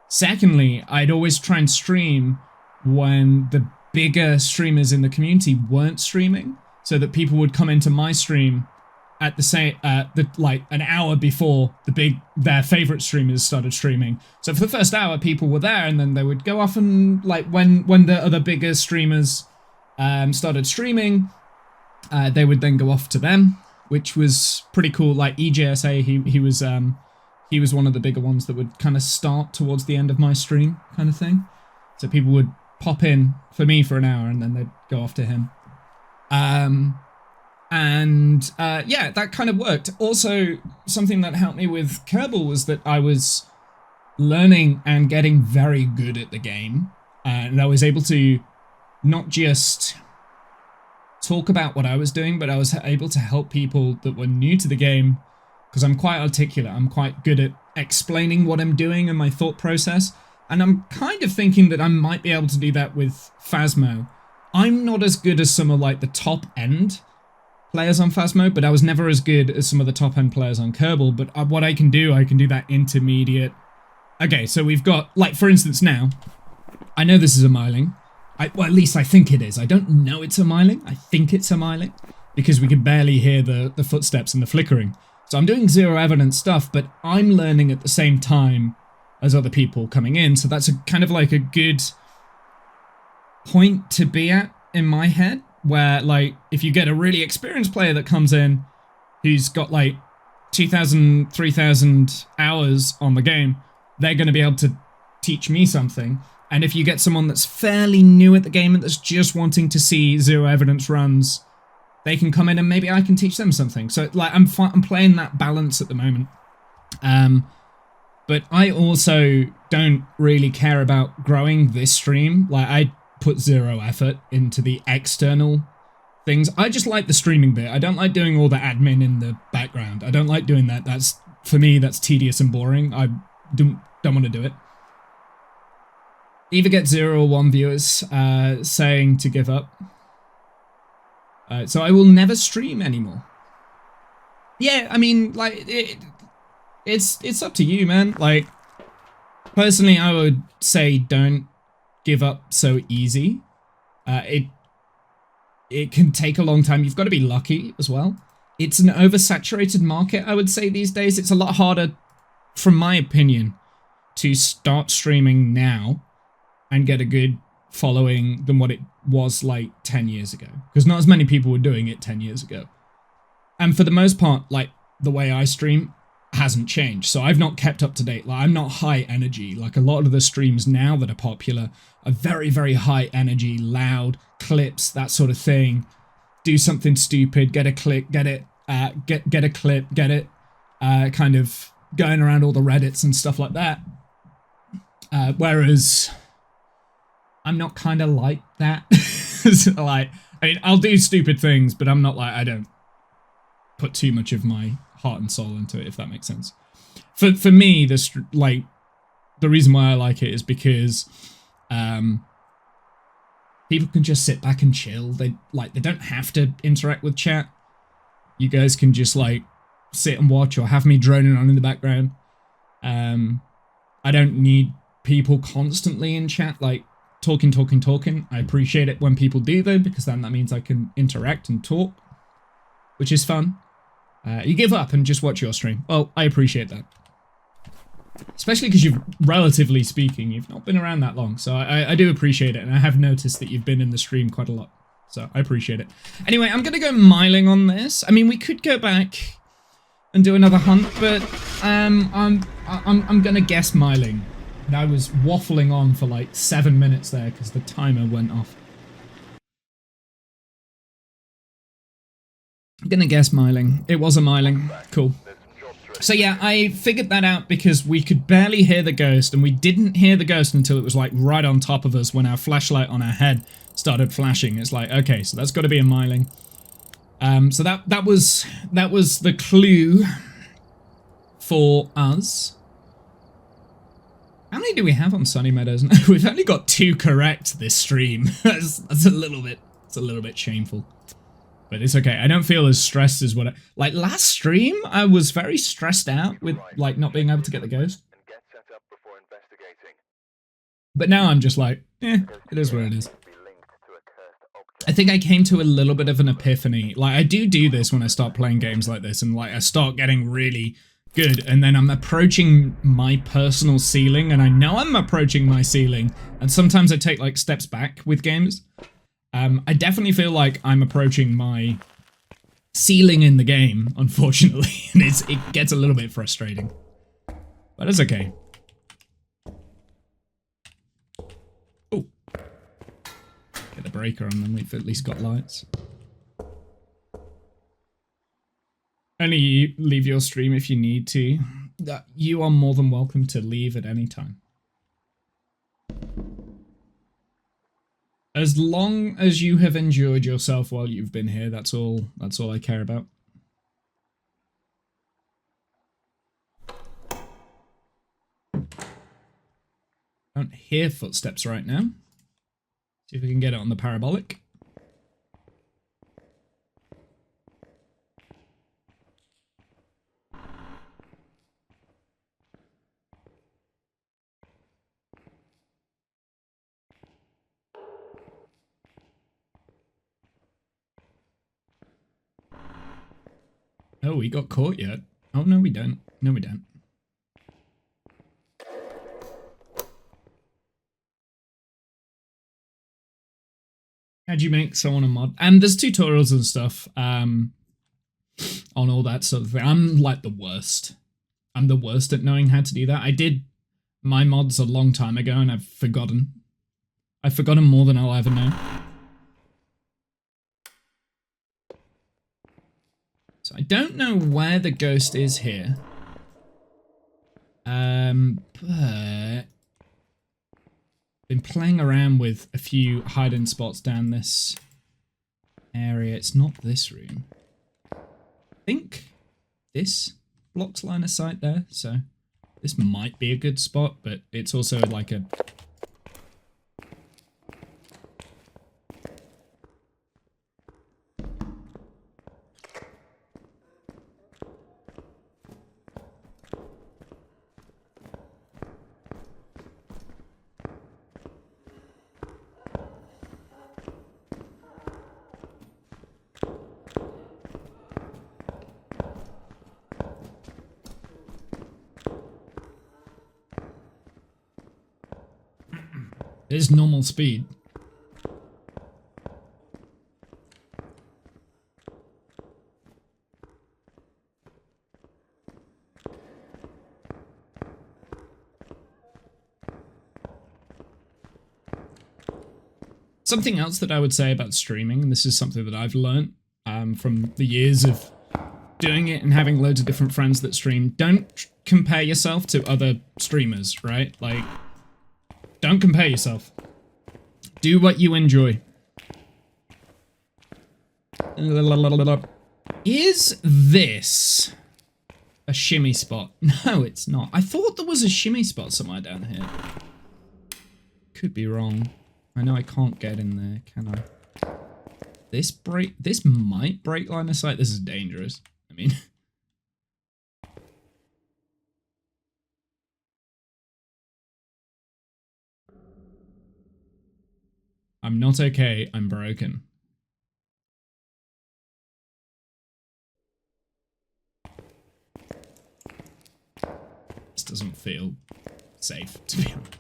Secondly, I'd always try and stream when the bigger streamers in the community weren't streaming, so that people would come into my stream at the same like an hour before their favorite streamers started streaming. So for the first hour, people were there, and then they would go off and like when the other bigger streamers started streaming, they would then go off to them, which was pretty cool. Like EJSA, he was one of the bigger ones that would kind of start towards the end of my stream, kind of thing. So people would pop in for me for an hour, and then they'd go off to him. Yeah, that kind of worked. Also, something that helped me with Kerbal was that I was learning and getting very good at the game. And I was able to not just talk about what I was doing, but I was able to help people that were new to the game, because I'm quite articulate. I'm quite good at explaining what I'm doing and my thought process. And I'm kind of thinking that I might be able to do that with Phasmo. I'm not as good as some of like the top end players on Phasmo, but I was never as good as some of the top end players on Kerbal. But what I can do that intermediate. Okay, so we've got, like, for instance now, I know this is a myling. Well, at least I think it is. I don't know it's a myling. I think it's a myling because we can barely hear the footsteps and the flickering. So I'm doing zero evidence stuff, but I'm learning at the same time as other people coming in. So that's kind of like a good point to be at in my head, where like if you get a really experienced player that comes in who's got like 2,000, 3,000 hours on the game, they're going to be able to teach me something. And if you get someone that's fairly new at the game and that's just wanting to see zero evidence runs, they can come in and maybe I can teach them something. So like I'm playing that balance at the moment. But I also don't really care about growing this stream. Like I put zero effort into the external things. I just like the streaming bit. I don't like doing all the admin in the background. I don't like doing that. That's, for me, that's tedious and boring. I don't want to do it. Either get 0 or 1 viewers saying to give up. So I will never stream anymore. Yeah, I mean, like, it's up to you, man. Like, personally, I would say don't give up so easy. It can take a long time. You've got to be lucky as well. It's an oversaturated market, I would say, these days. It's a lot harder, from my opinion, to start streaming now and get a good following than what it was like 10 years ago. Because not as many people were doing it 10 years ago. And for the most part, like, the way I stream hasn't changed. So I've not kept up to date. Like, I'm not high energy. Like, a lot of the streams now that are popular are very, very high energy, loud, clips, that sort of thing. Do something stupid, get a click, get it, get a clip, get it, kind of going around all the Reddits and stuff like that. Whereas I'm not kind of like that. Like, I mean, I'll do stupid things, but I'm not like, I don't put too much of my heart and soul into it, if that makes sense. For me, this, like, the reason why I like it is because people can just sit back and chill. They don't have to interact with chat. You guys can just like sit and watch or have me droning on in the background. I don't need people constantly in chat, like talking. I appreciate it when people do though, because then that means I can interact and talk, which is fun. You give up and just watch your stream. Well, I appreciate that. Especially because you've, relatively speaking, you've not been around that long. So I do appreciate it. And I have noticed that you've been in the stream quite a lot. So I appreciate it. Anyway, I'm going to go myling on this. I mean, we could go back and do another hunt, but I'm going to guess myling. And I was waffling on for like 7 minutes there because the timer went off. I'm going to guess myling. It was a myling. Cool. So yeah, I figured that out because we could barely hear the ghost, and we didn't hear the ghost until it was like right on top of us when our flashlight on our head started flashing. It's like, okay, so that's got to be a myling. So that was the clue for us. How many do we have on Sunny Meadows? We've only got 2 correct this stream. that's a little bit shameful. But it's okay. I don't feel as stressed as what I... Like, last stream, I was very stressed out with, like, not being able to get the ghost. But now I'm just like, it is what it is. I think I came to a little bit of an epiphany. Like, I do this when I start playing games like this, and, like, I start getting really good, and then I'm approaching my personal ceiling, and I know I'm approaching my ceiling, and sometimes I take, like, steps back with games. I definitely feel like I'm approaching my ceiling in the game, unfortunately, and it gets a little bit frustrating. But it's okay. Oh. Get the breaker on them, we've at least got lights. Only leave your stream if you need to. You are more than welcome to leave at any time. As long as you have enjoyed yourself while you've been here, that's all I care about. I don't hear footsteps right now. See if we can get it on the parabolic. Oh, we got caught yet? Oh, no, we don't. No, we don't. How'd you make someone a mod? And there's tutorials and stuff on all that sort of thing. I'm like the worst. I'm the worst at knowing how to do that. I did my mods a long time ago and I've forgotten. I've forgotten more than I'll ever know. So I don't know where the ghost is here. But been playing around with a few hiding spots down this area. It's not this room. I think this blocks line of sight there, so this might be a good spot, but it's also like a... It's normal speed. Something else that I would say about streaming, and this is something that I've learned from the years of doing it and having loads of different friends that stream, don't compare yourself to other streamers, right? Like, don't compare yourself. Do what you enjoy. Is this a shimmy spot? No, it's not. I thought there was a shimmy spot somewhere down here. Could be wrong. I know I can't get in there, can I? This might break line of sight. This is dangerous. I mean... I'm not okay, I'm broken. This doesn't feel safe, to be honest.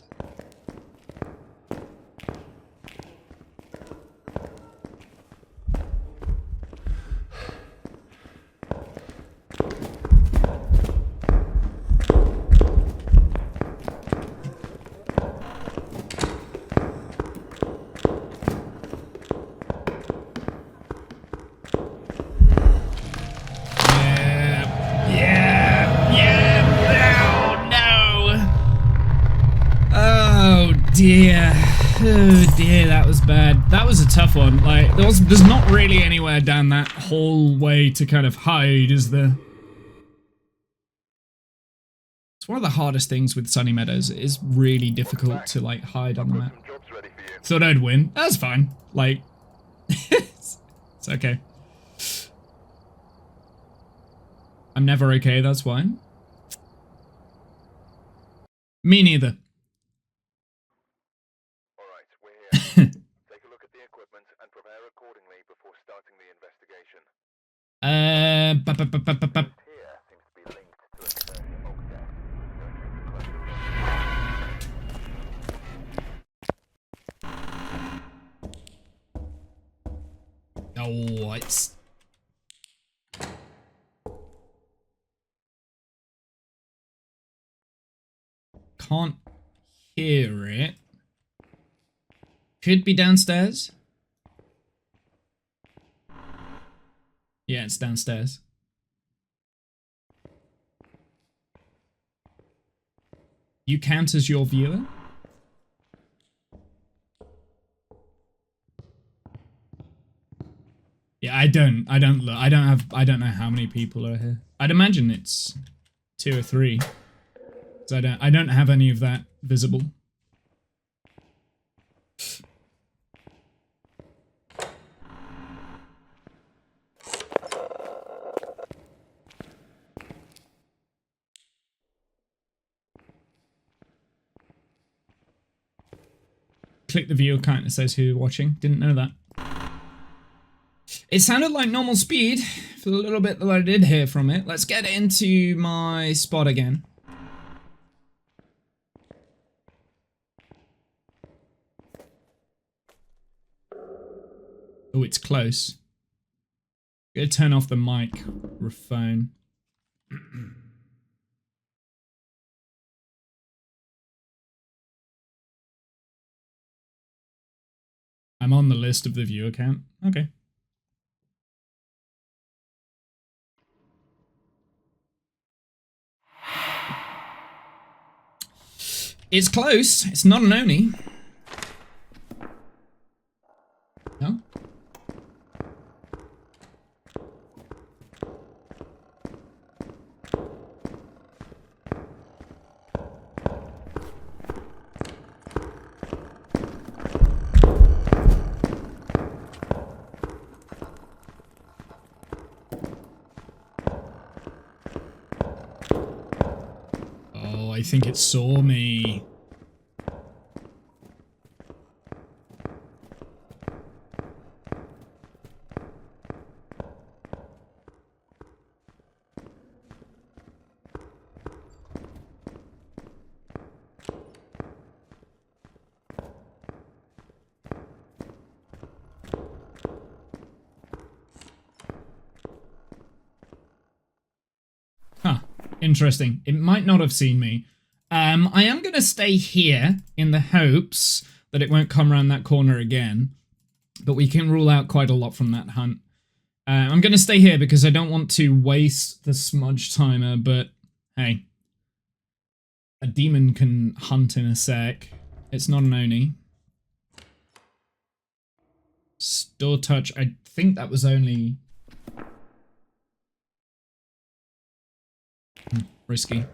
Dear. Oh dear, that was bad. That was a tough one. Like, there's not really anywhere down that whole way to kind of hide, is there? It's one of the hardest things with Sunny Meadows. It is really difficult to, like, hide on the map. Thought I'd win. That's fine. Like, it's okay. I'm never okay, that's why. Me neither. Take a look at the equipment and prepare accordingly before starting the investigation. Here seems to be linked to a certain object. Oh, it's... Can't hear it. Could be downstairs. Yeah, it's downstairs. You count as your viewer? Yeah, I don't know how many people are here. I'd imagine it's 2 or 3. So I don't have any of that visible. Click the viewer count, it says who you're watching. Didn't know that. It sounded like normal speed for the little bit that I did hear from it. Let's get into my spot again. Oh, it's close. I'm gonna turn off the microphone. I'm on the list of the viewer count. Okay. It's close. It's not an Oni. No? Oh, I think it saw me. Huh. Interesting. It might not have seen me. I am going to stay here in the hopes that it won't come around that corner again. But we can rule out quite a lot from that hunt. I'm going to stay here because I don't want to waste the smudge timer, but hey. A demon can hunt in a sec. It's not an Oni. Store touch. I think that was only... risky.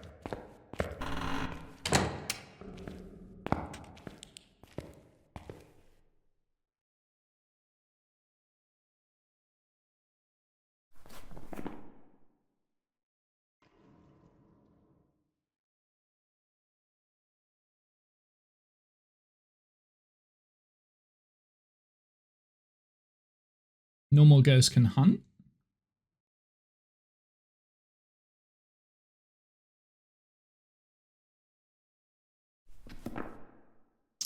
Normal ghost can hunt.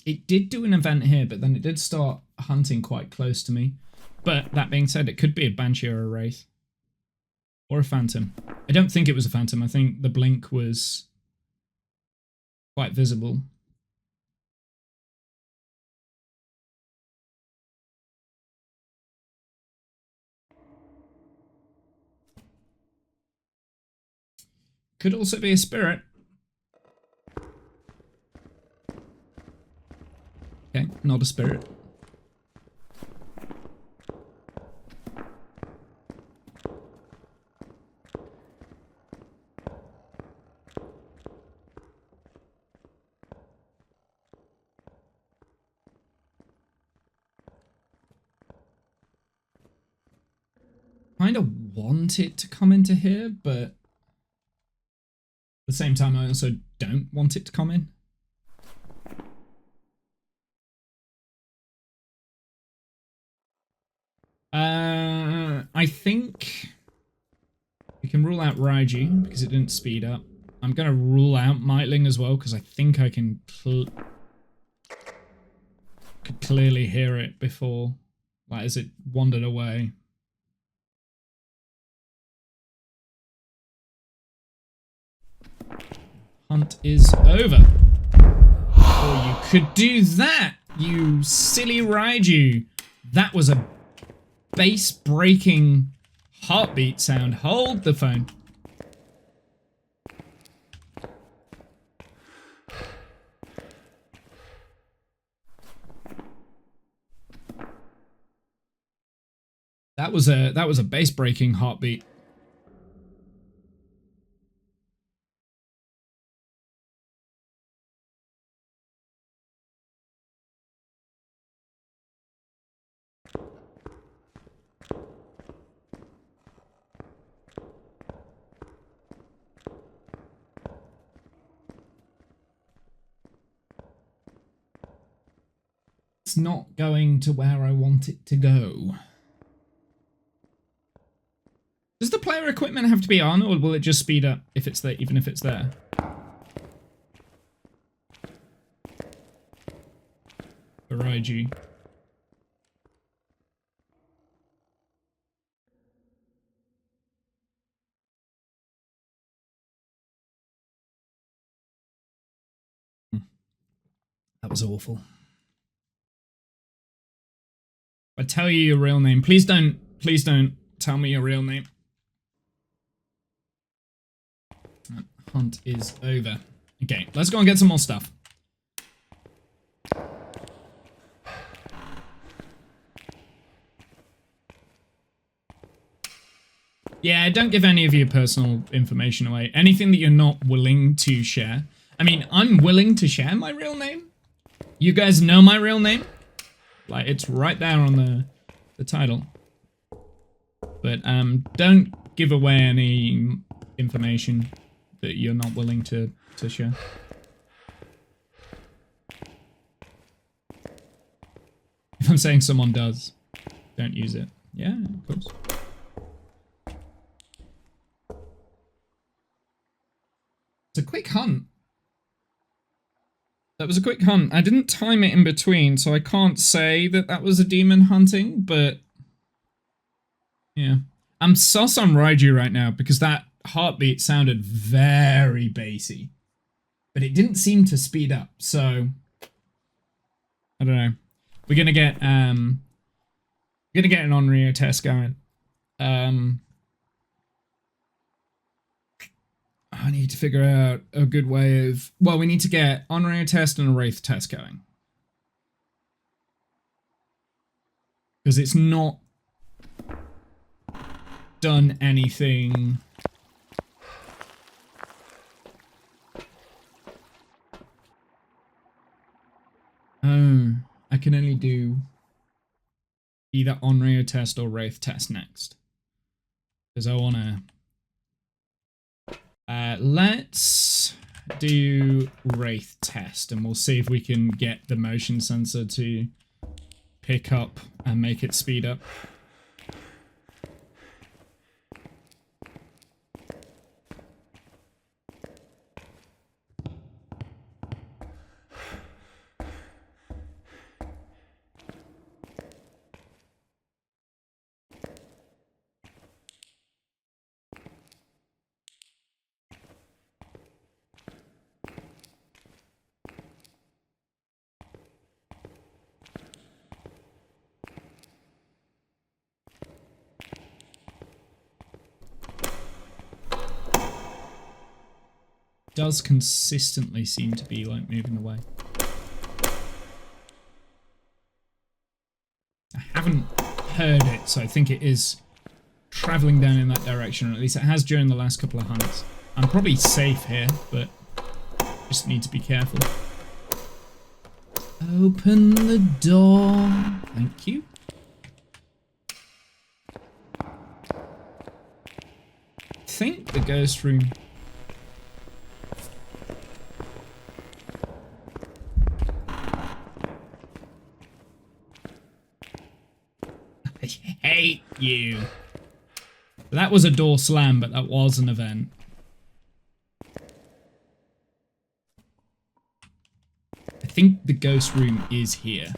It did do an event here, but then it did start hunting quite close to me. But that being said, it could be a Banshee or a Wraith. Or a Phantom. I don't think it was a Phantom. I think the blink was quite visible. Could also be a spirit. Okay, not a spirit. Kind of want it to come into here, but at the same time I also don't want it to come in. I think we can rule out Raiji because it didn't speed up. I'm going to rule out Mightling as well because I think I can could clearly hear it before, like as it wandered away. Hunt is over. Or you could do that, you silly Raiju. That was a bass-breaking heartbeat sound. Hold the phone. That was a bass-breaking heartbeat. It's not going to where I want it to go. Does the player equipment have to be on, or will it just speed up if it's there, even if it's there? Raiju. That was awful. I tell you your real name. Please don't tell me your real name. That hunt is over. Okay, let's go and get some more stuff. Yeah, don't give any of your personal information away. Anything that you're not willing to share. I mean, I'm willing to share my real name. You guys know my real name. Like, it's right there on the title. But don't give away any information that you're not willing to share. If I'm saying someone does, don't use it. Yeah, of course. It's a quick hunt. That was a quick hunt. I didn't time it in between, so I can't say that that was a demon hunting, but yeah. I'm sus on Raiju right now because that heartbeat sounded very bassy, but it didn't seem to speed up, so I don't know. We're gonna get an on-Rio test going. I need to figure out a good way of... Well, we need to get on-Rio test and a Wraith test going. Because it's not done anything... Oh, I can only do either on-Rio test or Wraith test next. Because I want to... let's do Wraith test and we'll see if we can get the motion sensor to pick up and make it speed up. Does consistently seem to be like moving away. I haven't heard it, so I think it is traveling down in that direction, or at least it has during the last couple of hunts. I'm probably safe here, but just need to be careful. Open the door. Thank you. I think the ghost room... I hate you. That was a door slam, but that was an event. I think the ghost room is here.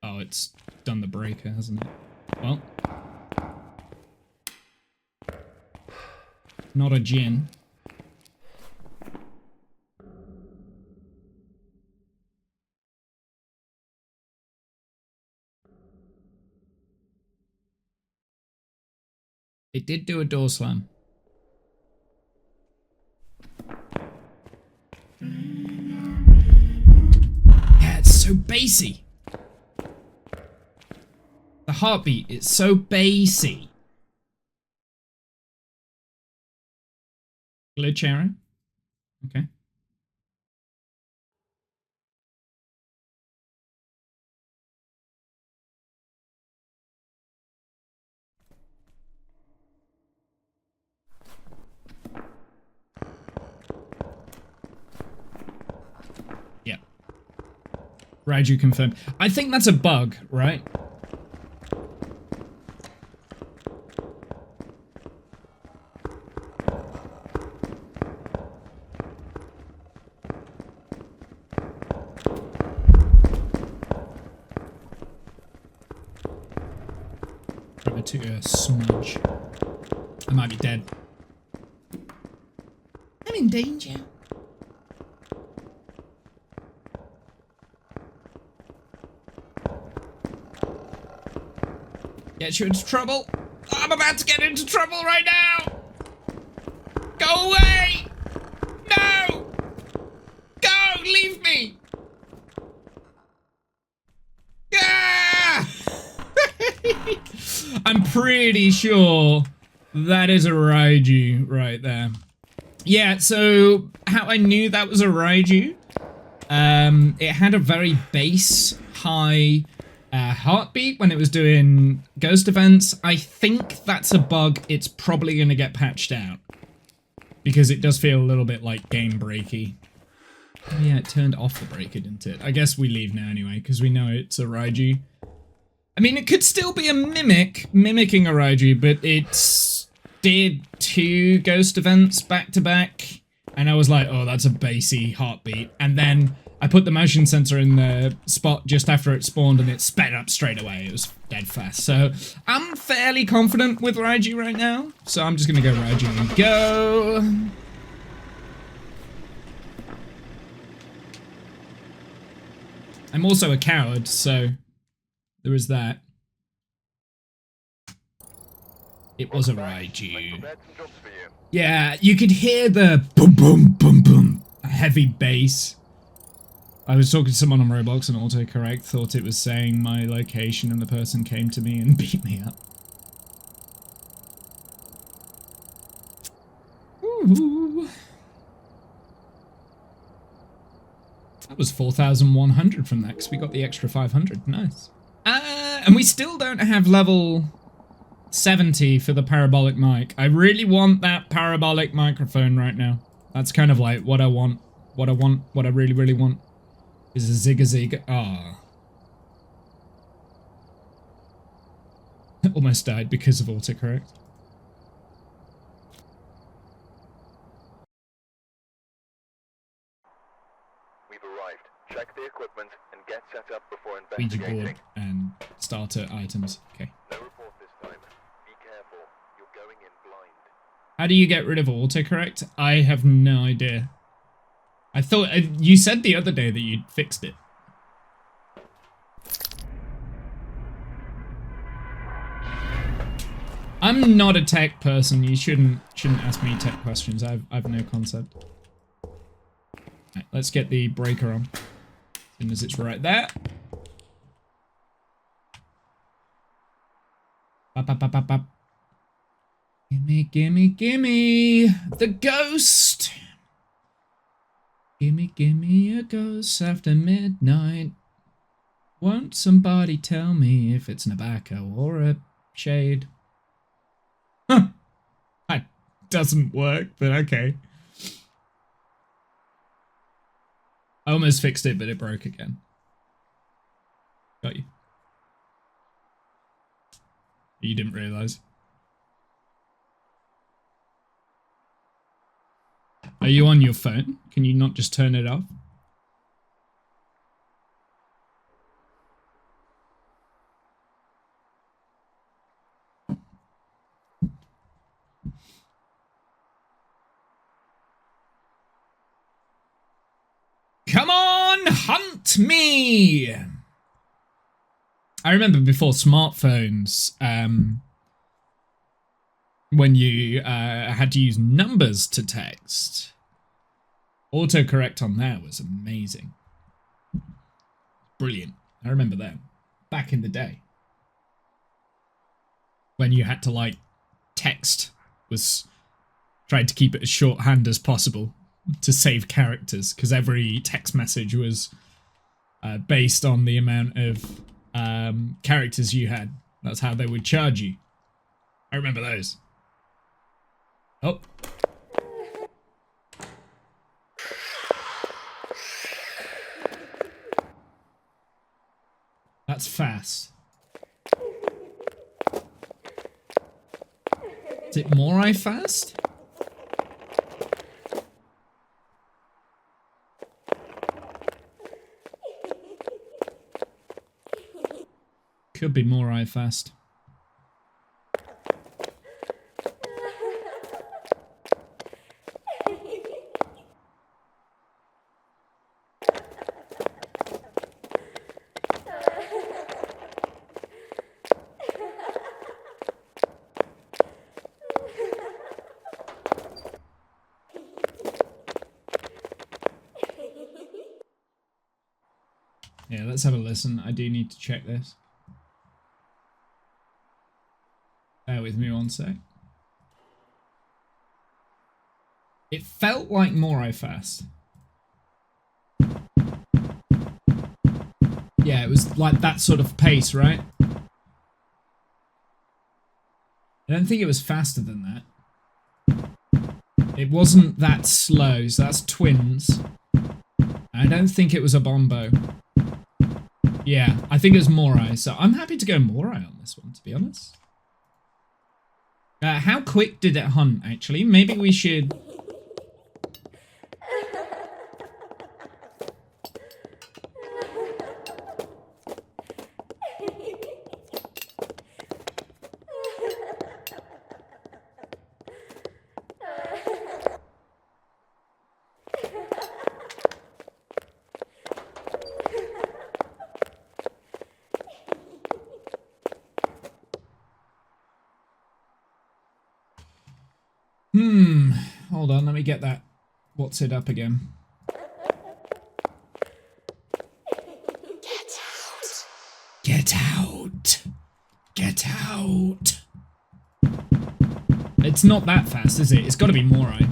Oh, it's done the breaker, hasn't it? Well. Not a gin. It did do a door slam. so bassy. The heartbeat is so bassy. Glitch arrow. Okay. Yeah. Raiju confirmed. I think that's a bug, right? Probably to a smudge. I might be dead. I'm in danger. Get you into trouble. I'm about to get into trouble right now. Go away. No. Go. Leave me. Ah! I'm pretty sure that is a Raiju right there. Yeah, so how I knew that was a Raiju, it had a very bass, high heartbeat when it was doing ghost events. I think that's a bug. It's probably going to get patched out because it does feel a little bit like game breaky. Oh, yeah, it turned off the breaker, didn't it? I guess we leave now anyway because we know it's a Raiju. I mean, it could still be a mimicking a Raiju, but it's did 2 ghost events back to back, and I was like, oh, that's a bassy heartbeat. And then I put the motion sensor in the spot just after it spawned, and it sped up straight away. It was dead fast. So I'm fairly confident with Raiju right now. So I'm just gonna go Raiju and go. I'm also a coward, so there is that. It was a Raiju. Yeah, you could hear the boom, boom, boom, boom, heavy bass. I was talking to someone on Roblox and autocorrect thought it was saying my location and the person came to me and beat me up. Ooh. That was 4,100 from that because we got the extra 500. Nice. And we still don't have level 70 for the parabolic mic. I really want that parabolic microphone right now. That's kind of like what I want. What I really, really want is a zig. Ah. Almost died because of autocorrect. We've arrived. Check the equipment and get set up before Ouija investigating. board and starter items. Okay. No report this time. Be careful. You're going in blind. How do you get rid of autocorrect? I have no idea. I thought you said the other day that you'd fixed it. I'm not a tech person. You shouldn't ask me tech questions. I've no concept. Right, let's get the breaker on. As soon as it's right there. Bop, bop, bop, bop, bop. Gimme, gimme, gimme the ghost. Gimme a ghost after midnight. Won't somebody tell me if it's Nabacco or a shade? Huh. That doesn't work, but okay. I almost fixed it, but it broke again. Got you. You didn't realize. Are you on your phone? Can you not just turn it off? Come on, hunt me! I remember before smartphones, when you had to use numbers to text. Autocorrect on there was amazing. brilliant. I remember that. Back in the day. When you had to, like, text was tried to keep it as shorthand as possible to save characters, because every text message was based on the amount of characters you had. That's how they would charge you. I remember those. Oh. That's fast. Is it Morai fast? Could be Morai fast. Yeah, let's have a listen. I do need to check this. Bear with me one sec. It felt like Morai fast. Yeah, it was like that sort of pace, right? I don't think it was faster than that. It wasn't that slow, so that's twins. I don't think it was a Bombo. Yeah, I think it was Morai, so I'm happy to go Morai on this one, to be honest. How quick did it hunt, actually? Maybe we should... Hold on, let me get that. What's it up again? Get out! Get out! Get out! It's not that fast, is it? It's got to be Morai.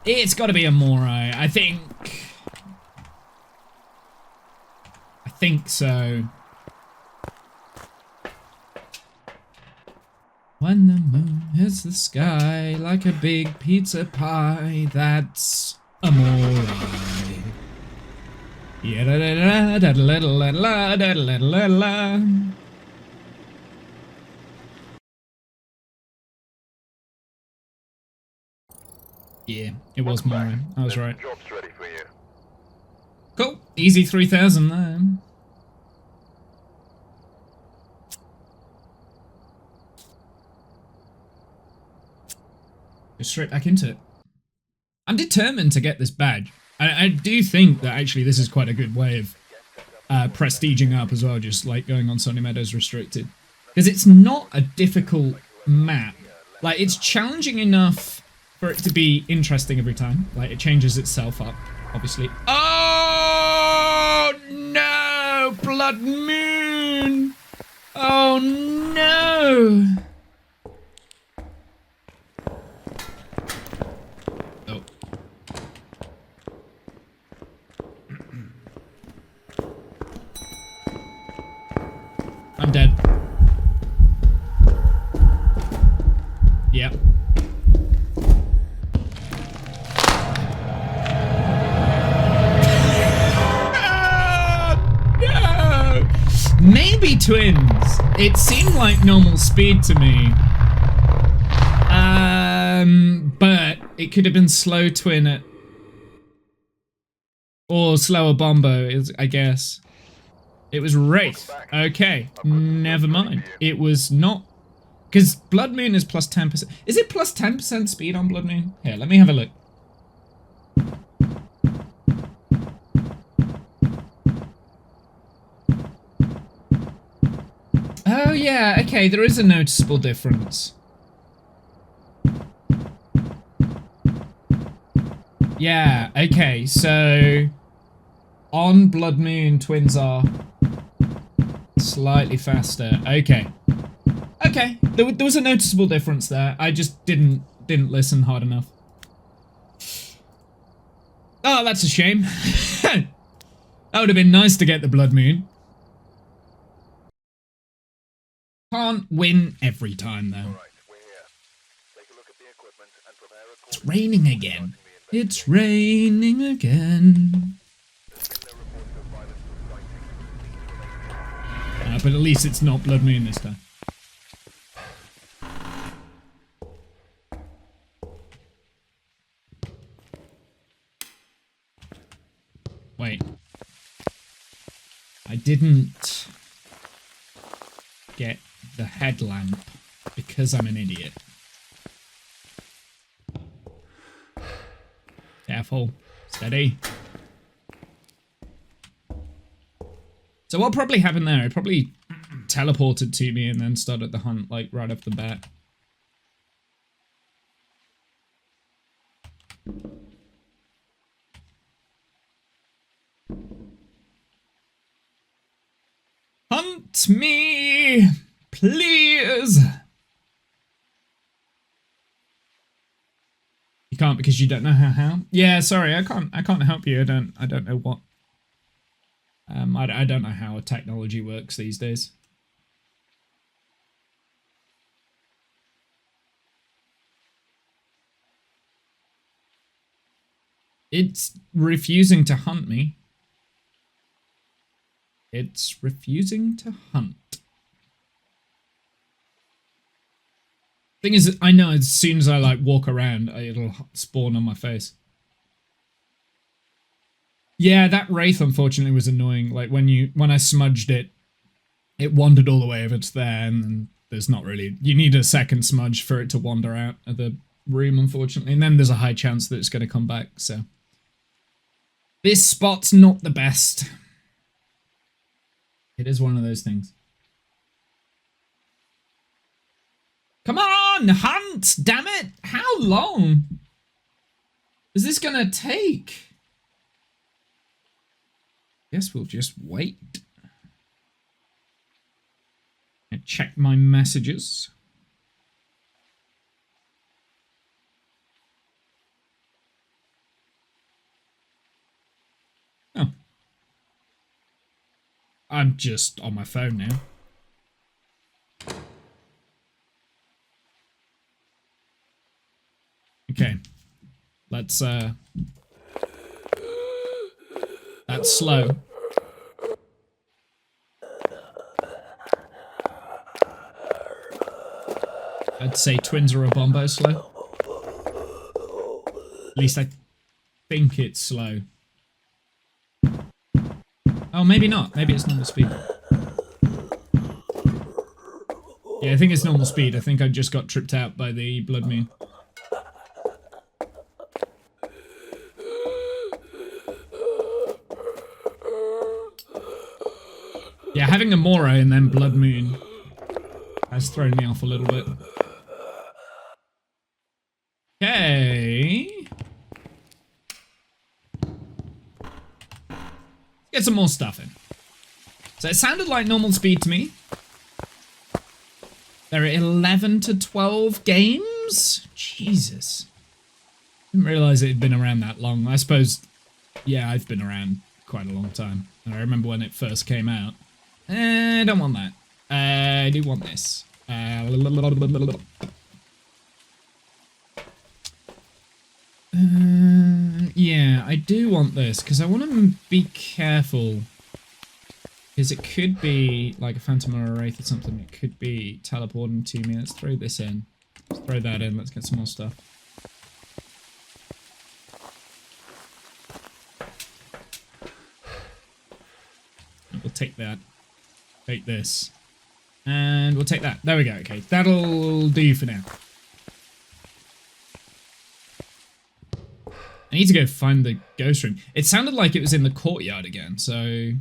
It's got to be a Morai, I think. I think so. When the moon hits the sky like a big pizza pie, that's a Morai. Yeah, da da da da da da da da da da da. Yeah, it was Morai. I was right. Job's ready for you. Cool. Easy 3,000 there. Go straight back into it. I'm determined to get this badge. I do think that actually this is quite a good way of prestiging up as well, just like going on Sunny Meadows Restricted. Because it's not a difficult map. Like, it's challenging enough for it to be interesting every time. Like, it changes itself up, obviously. Oh, no! Blood Moon! Oh, no! Oh. I'm dead. Yep. No! Maybe twins. It seemed like normal speed to me. But it could have been slow twin at... Or slower Bombo, I guess. It was Wraith. Okay, never mind. It was not... Because Blood Moon is plus 10%. Is it plus 10% speed on Blood Moon? Here, let me have a look. Oh yeah, okay, there is a noticeable difference. Yeah, okay, so... On Blood Moon, twins are slightly faster. Okay. Okay. There was a noticeable difference there. I just didn't listen hard enough. Oh, that's a shame. That would have been nice to get the Blood Moon. Can't win every time, though. It's raining again. It's raining again. But at least it's not Blood Moon this time. Wait. I didn't get the headlamp because I'm an idiot. Careful. Steady. So what probably happened there? It probably teleported to me and then started the hunt, like, right off the bat. Hunt me, please. You can't because you don't know how. Yeah, sorry, I can't help you. I don't know what. I don't know how technology works these days. It's refusing to hunt me. It's refusing to hunt. Thing is, I know as soon as I like walk around, it'll spawn on my face. Yeah, that wraith unfortunately was annoying. Like when I smudged it, it wandered all the way over to there, and then there's not really. You need a second smudge for it to wander out of the room, unfortunately, and then there's a high chance that it's going to come back. So this spot's not the best. It is one of those things. Come on, hunt! Damn it! How long is this gonna take? Guess we'll just wait. And check my messages. Oh. I'm just on my phone now. Okay. Let's, that's slow. I'd say twins are a bombo slow. At least I think it's slow. Oh, maybe not. Maybe it's normal speed. Yeah, I think it's normal speed. I think I just got tripped out by the Blood Moon. Yeah, having a Mora and then Blood Moon has thrown me off a little bit. Okay. Get some more stuff in. So it sounded like normal speed to me. There are 11 to 12 games? Jesus. Didn't realise it had been around that long. I suppose, yeah, I've been around quite a long time. And I remember when it first came out. I don't want that. I do want this. Yeah, I do want this, because I want to be careful. Because it could be like a Phantom or a Wraith or something. It could be teleporting to me. Let's throw this in. Let's throw that in. Let's get some more stuff. We'll take that. Take this. And we'll take that. There we go. Okay, that'll do for now. I need to go find the ghost room. It sounded like it was in the courtyard again, so...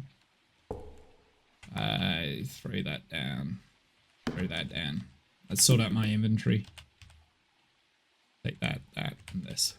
throw that down. Throw that down. Let's sort out my inventory. Take that, and this.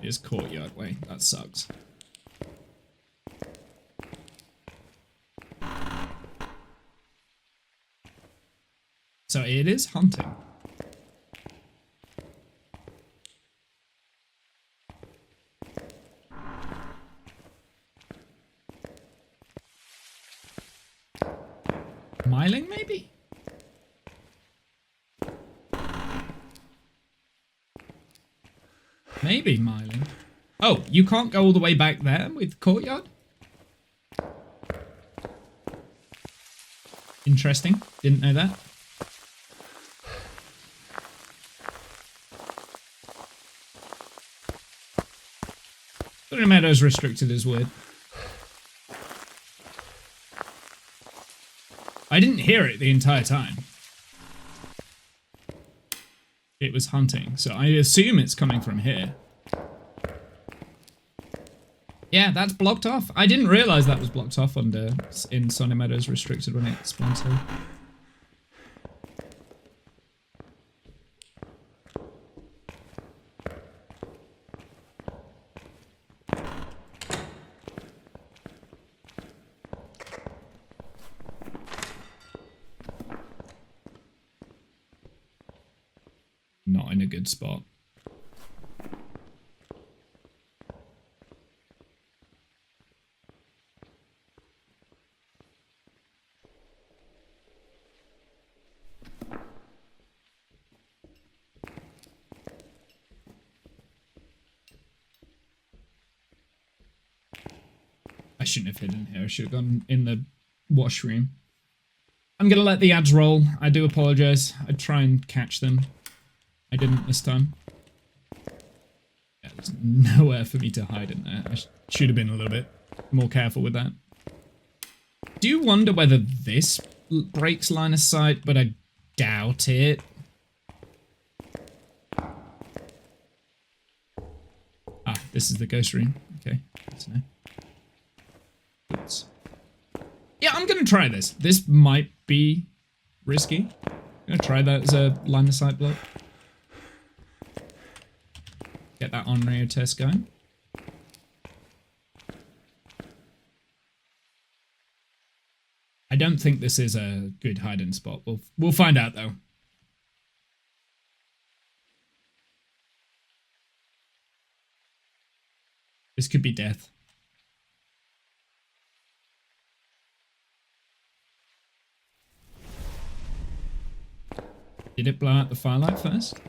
It's courtyard way. That sucks. So it is hunting. Miling, maybe? Maybe Miling. Oh, you can't go all the way back there with courtyard? Interesting. Didn't know that. Sunny Meadows restricted is weird. I didn't hear it the entire time. It was hunting, so I assume it's coming from here. Yeah, that's blocked off. I didn't realize that was blocked off in Sunny Meadows restricted when it spawned here. Not in a good spot. I shouldn't have hidden here. I should have gone in the washroom. I'm gonna let the ads roll. I do apologize. I'd try and catch them. I didn't this time. Yeah, there's nowhere for me to hide in there. I should have been a little bit more careful with that. Do you wonder whether this breaks line of sight, but I doubt it. Ah, this is the ghost room. Okay, good to know. Oops. Yeah, I'm gonna try this. This might be risky. I'm gonna try that as a line of sight block. Get that on-radio test going. I don't think this is a good hiding spot. We'll find out though. This could be death. Did it blow out the firelight first?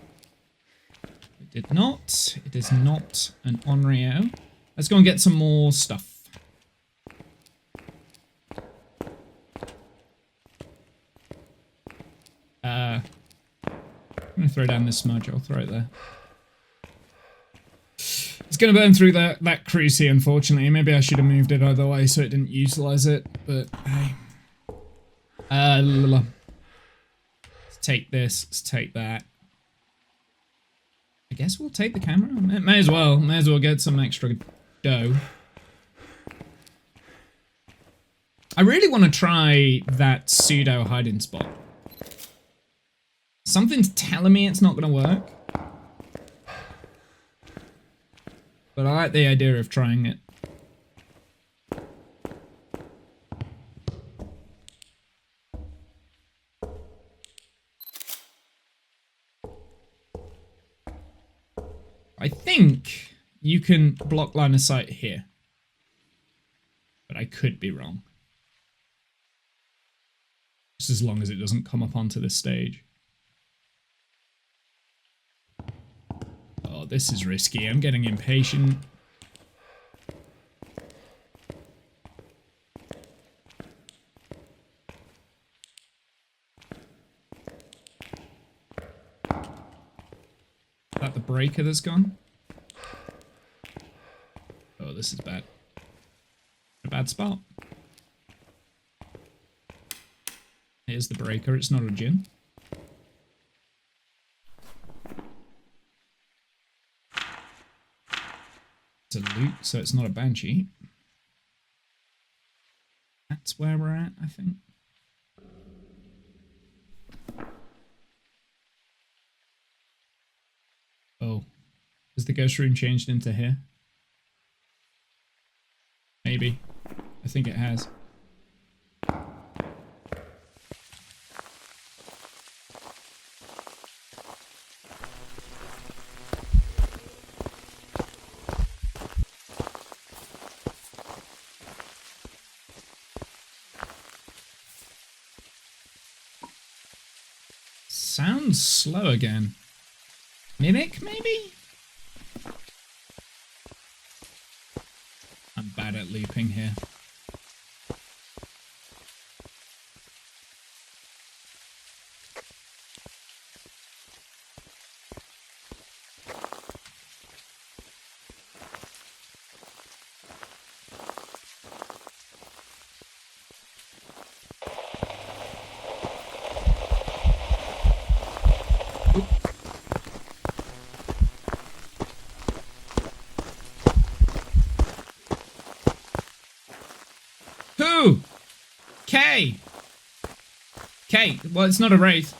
It did not. It is not an on-radio. Let's go and get some more stuff. I'm gonna throw down this smudge. I'll throw it there. It's gonna burn through that cruci, unfortunately. Maybe I should have moved it either way so it didn't utilize it, but hey. Let's take this. Let's take that. I guess we'll take the camera. May as well. May as well get some extra dough. I really want to try that pseudo hiding spot. Something's telling me it's not going to work. But I like the idea of trying it. I think you can block line of sight here. But I could be wrong. Just as long as it doesn't come up onto this stage. Oh, this is risky. I'm getting impatient. Is that the breaker that's gone? Oh, this is bad. A bad spot. Here's the breaker. It's not a gin. It's a loot, so it's not a banshee. That's where we're at, I think. the ghost room changed into here? Maybe. I think it has. Sounds slow again. Mimic, maybe? I'm bad at looping here. Who? K. K. Well, it's not a wraith.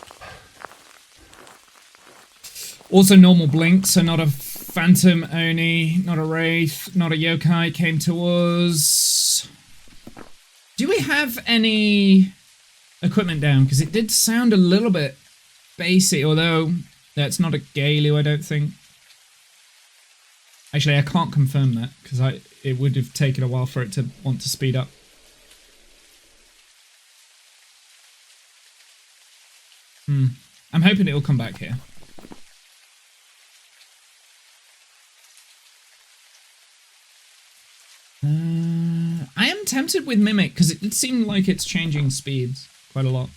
Also normal blink, so not a phantom oni, not a wraith, not a yokai came to us. Do we have any equipment down? Because it did sound a little bit bassy, although that's not a Galu, I don't think. Actually, I can't confirm that, because it would have taken a while for it to want to speed up. I'm hoping it'll come back here. I am tempted with Mimic, because it did seem like it's changing speeds quite a lot.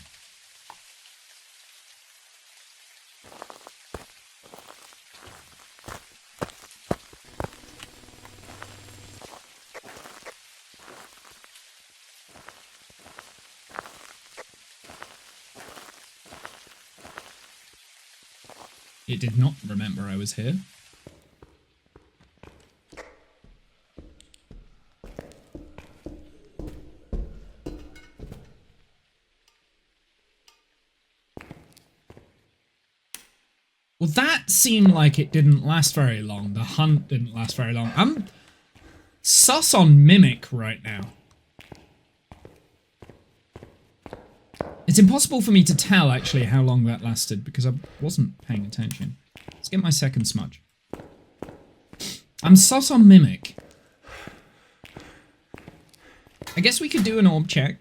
It did not remember I was here. Well, that seemed like it didn't last very long. The hunt didn't last very long. I'm sus on Mimic right now. It's impossible for me to tell, actually, how long that lasted, because I wasn't paying attention. Let's get my second smudge. I'm sus on Mimic. I guess we could do an orb check.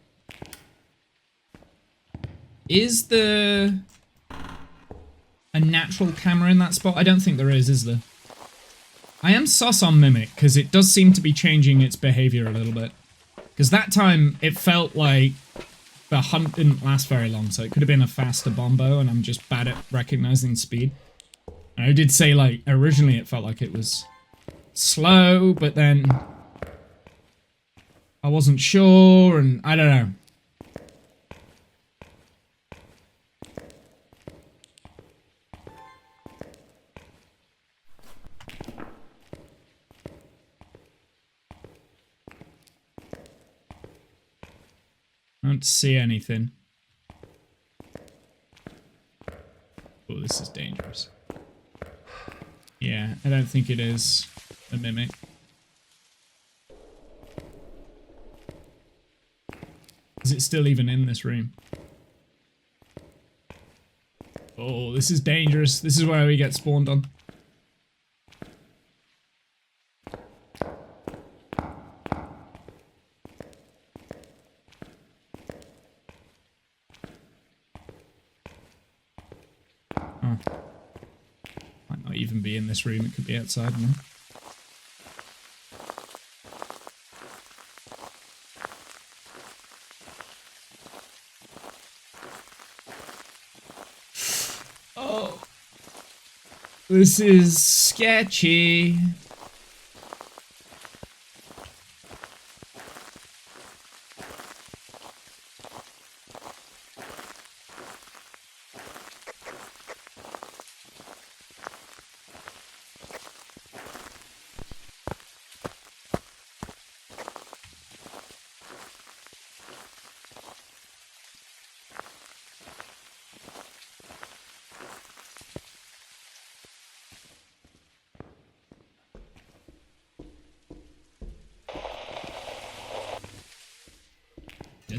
Is there a natural camera in that spot? I don't think there is there? I am sus on Mimic, because it does seem to be changing its behavior a little bit. Because that time, it felt like the hunt didn't last very long, so it could have been a faster bombo, and I'm just bad at recognizing speed. And I did say, like, originally it felt like it was slow, but then I wasn't sure, and I don't know. I don't see anything. Oh, this is dangerous. Yeah, I don't think it is a Mimic. Is it still even in this room? Oh, this is dangerous. This is where we get spawned on. Oh. Might not even be in this room. It could be outside now. Oh. This is sketchy.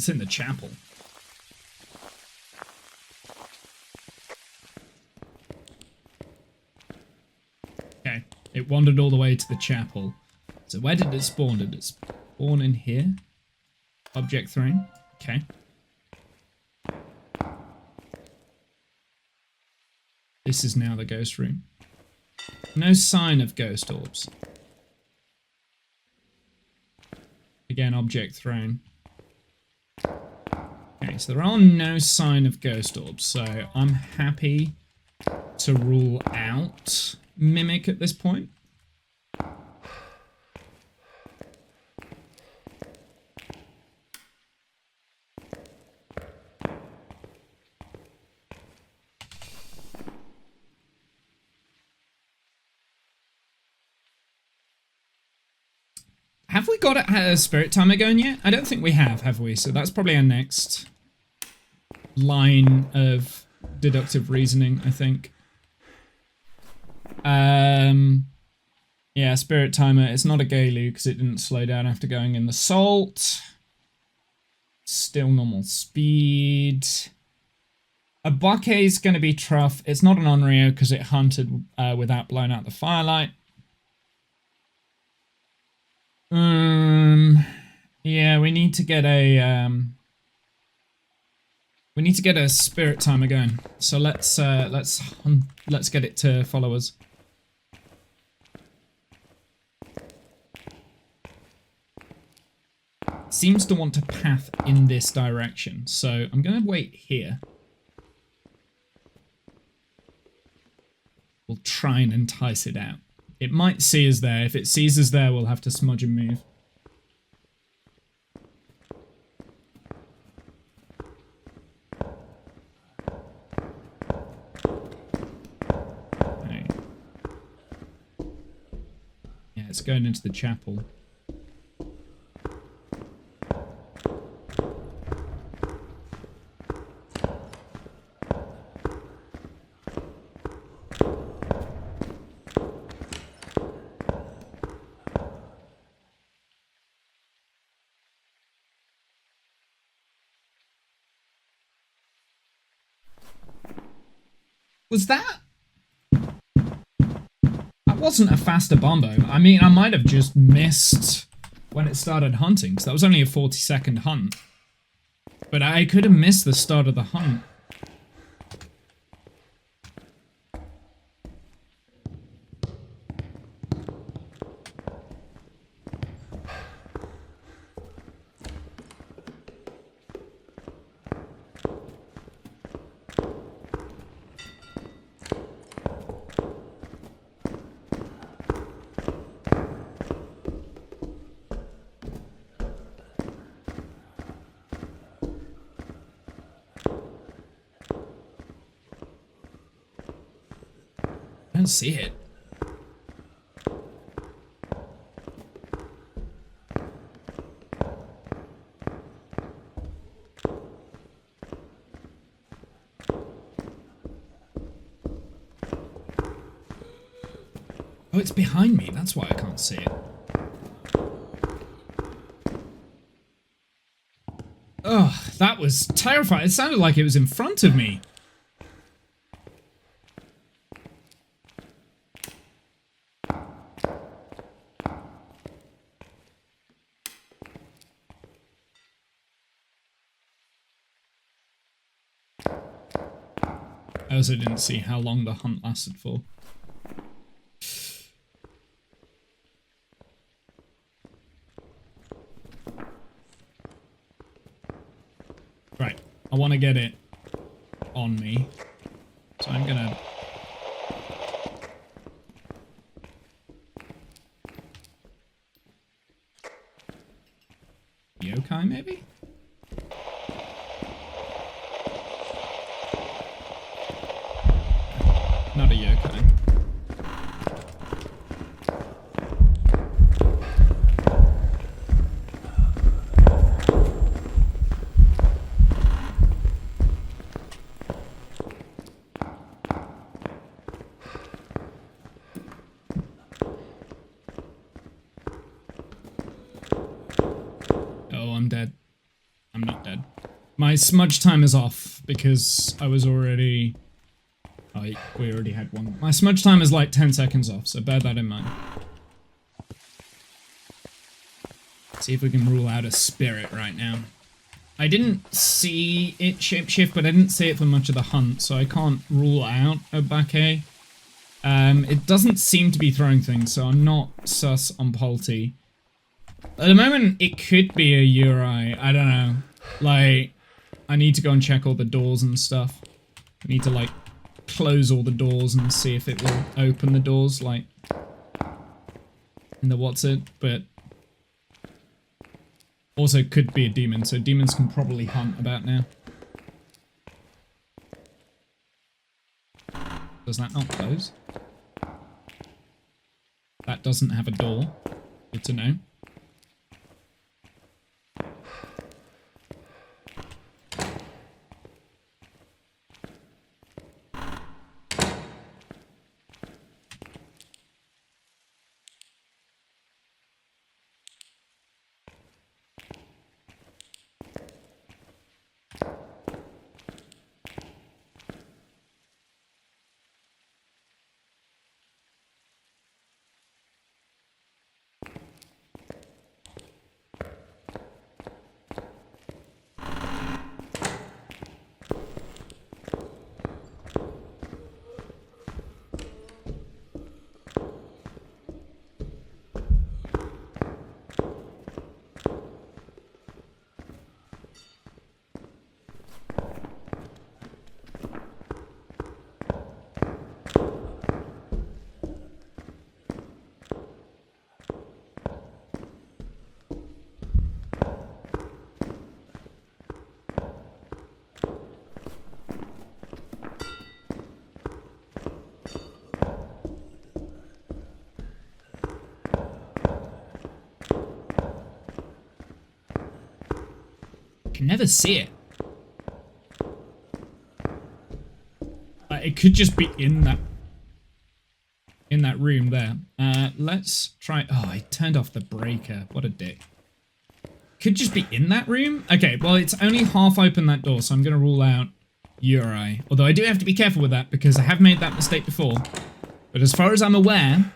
it's in the chapel. Okay, it wandered all the way to the chapel. So where did it spawn? Did it spawn in here? Object thrown. Okay. This is now the ghost room. No sign of ghost orbs. Again, object thrown. Okay, so there are no sign of ghost orbs, so I'm happy to rule out Mimic at this point. Have we got a spirit timer going yet? I don't think we have we? So that's probably our next line of deductive reasoning, I think. Yeah, spirit timer. It's not a Galu because it didn't slow down after going in the salt. Still normal speed. A Bake is going to be tough. It's not an Onryo because it hunted without blowing out the firelight. Yeah, we need to get a spirit timer going. So let's get it to follow us. Seems to want to path in this direction, so I'm going to wait here. We'll try and entice it out. It might see us there. If it sees us there, we'll have to smudge and move. Okay. Yeah, it's going into the chapel. Was that? That wasn't a faster bombo. I mean, I might have just missed when it started hunting, because that was only a 40-second hunt. But I could have missed the start of the hunt. I don't see it. Oh, it's behind me. That's why I can't see it. Oh, that was terrifying. It sounded like it was in front of me. I also didn't see how long the hunt lasted for. Right, I want to get it on me, so I'm gonna... Yokai, maybe? Not a yokai. Oh, I'm dead. I'm not dead. My smudge timer's off because I was already... Oh, we already had one. My smudge timer's like 10 seconds off, so bear that in mind. See if we can rule out a spirit right now. I didn't see it shapeshift, but I didn't see it for much of the hunt, so I can't rule out a Obake. It doesn't seem to be throwing things, so I'm not sus on Polty. At the moment, it could be a Uri. I don't know. Like, I need to go and check all the doors and stuff. I need to, like, close all the doors and see if it will open the doors, like, in the what's it, but also could be a demon, so demons can probably hunt about now. Does that not close? That doesn't have a door. Good to know. Can never see it. It could just be in that room there. Let's try. Oh, I turned off the breaker. What a dick. Could just be in that room. Okay, well, it's only half open, that door, so I'm going to rule out Uri. Although I do have to be careful with that because I have made that mistake before. But as far as I'm aware,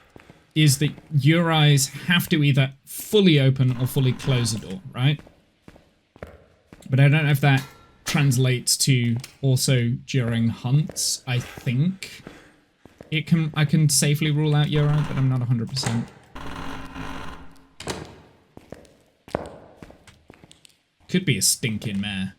is that Uris have to either fully open or fully close the door, right? But I don't know if that translates to also during hunts. I think I can safely rule out Uri, but I'm not 100%. Could be a stinking mare.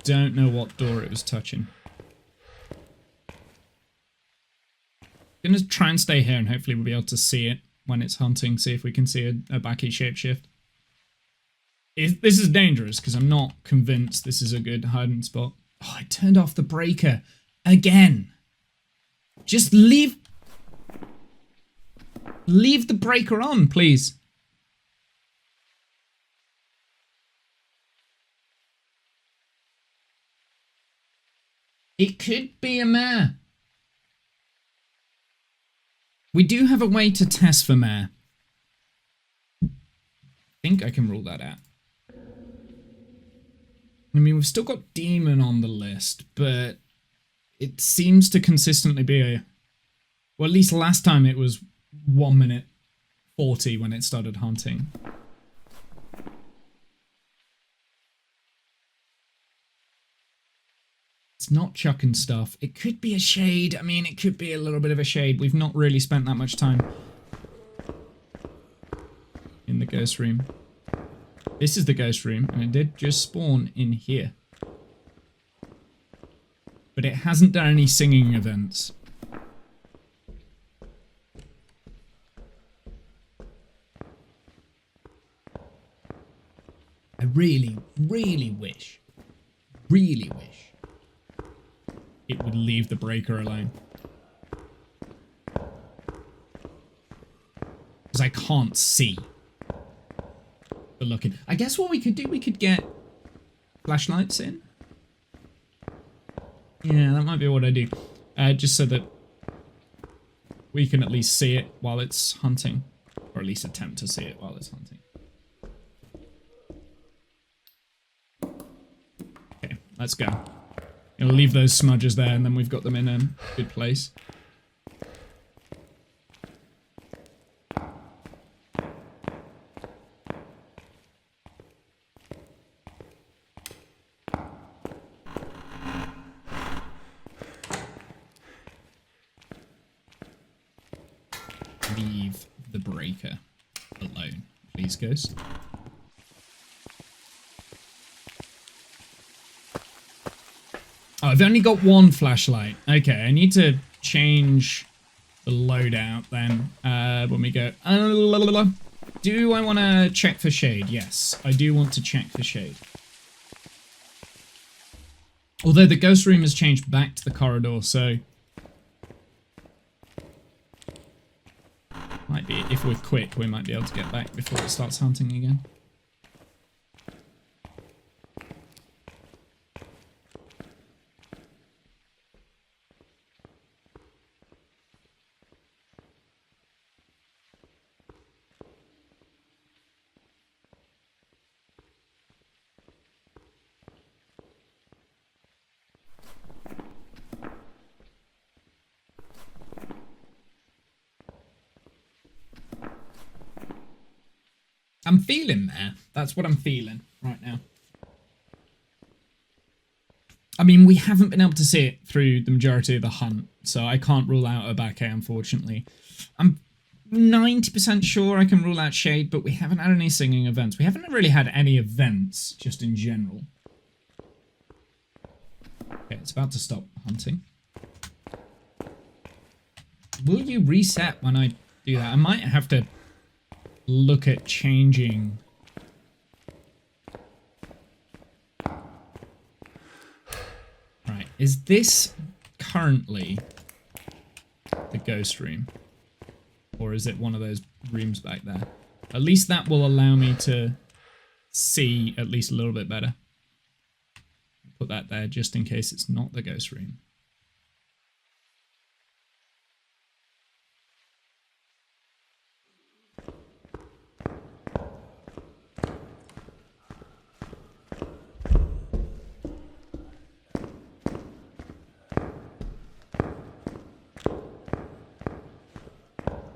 Don't know what door it was touching. Gonna try and stay here and hopefully we'll be able to see it when it's hunting, see if we can see a Baki shapeshift. This is dangerous because I'm not convinced this is a good hiding spot. Oh, I turned off the breaker again. Just leave the breaker on, please. It could be a mare. We do have a way to test for mare. I think I can rule that out. I mean, we've still got demon on the list, but it seems to consistently be a... Well, at least last time it was 1 minute 40 when it started hunting. It's not chucking stuff. It could be a shade. I mean, it could be a little bit of a shade. We've not really spent that much time in the ghost room. This is the ghost room, and it did just spawn in here. But it hasn't done any singing events. I really, really wish it would leave the breaker alone. Because I can't see. But looking. I guess what we could do, we could get flashlights in? Yeah, that might be what I do. Just so that we can at least see it while it's hunting. Or at least attempt to see it while it's hunting. Okay, let's go. Gonna leave those smudges there and then we've got them in a good place. Leave the breaker alone, please, Ghost. Oh, I've only got one flashlight. Okay, I need to change the loadout then when we go. Do I want to check for shade? Yes, I do want to check for shade. Although the ghost room has changed back to the corridor, so might be, if we're quick, we might be able to get back before it starts hunting again. I'm feeling there. That's what I'm feeling right now. I mean, we haven't been able to see it through the majority of the hunt, so I can't rule out a back A, unfortunately. I'm 90% sure I can rule out shade, but we haven't had any singing events. We haven't really had any events, just in general. Okay, it's about to stop hunting. Will you reset when I do that? I might have to look at changing. Right, is this currently the ghost room? Or is it one of those rooms back there? At least that will allow me to see at least a little bit better. Put that there just in case it's not the ghost room.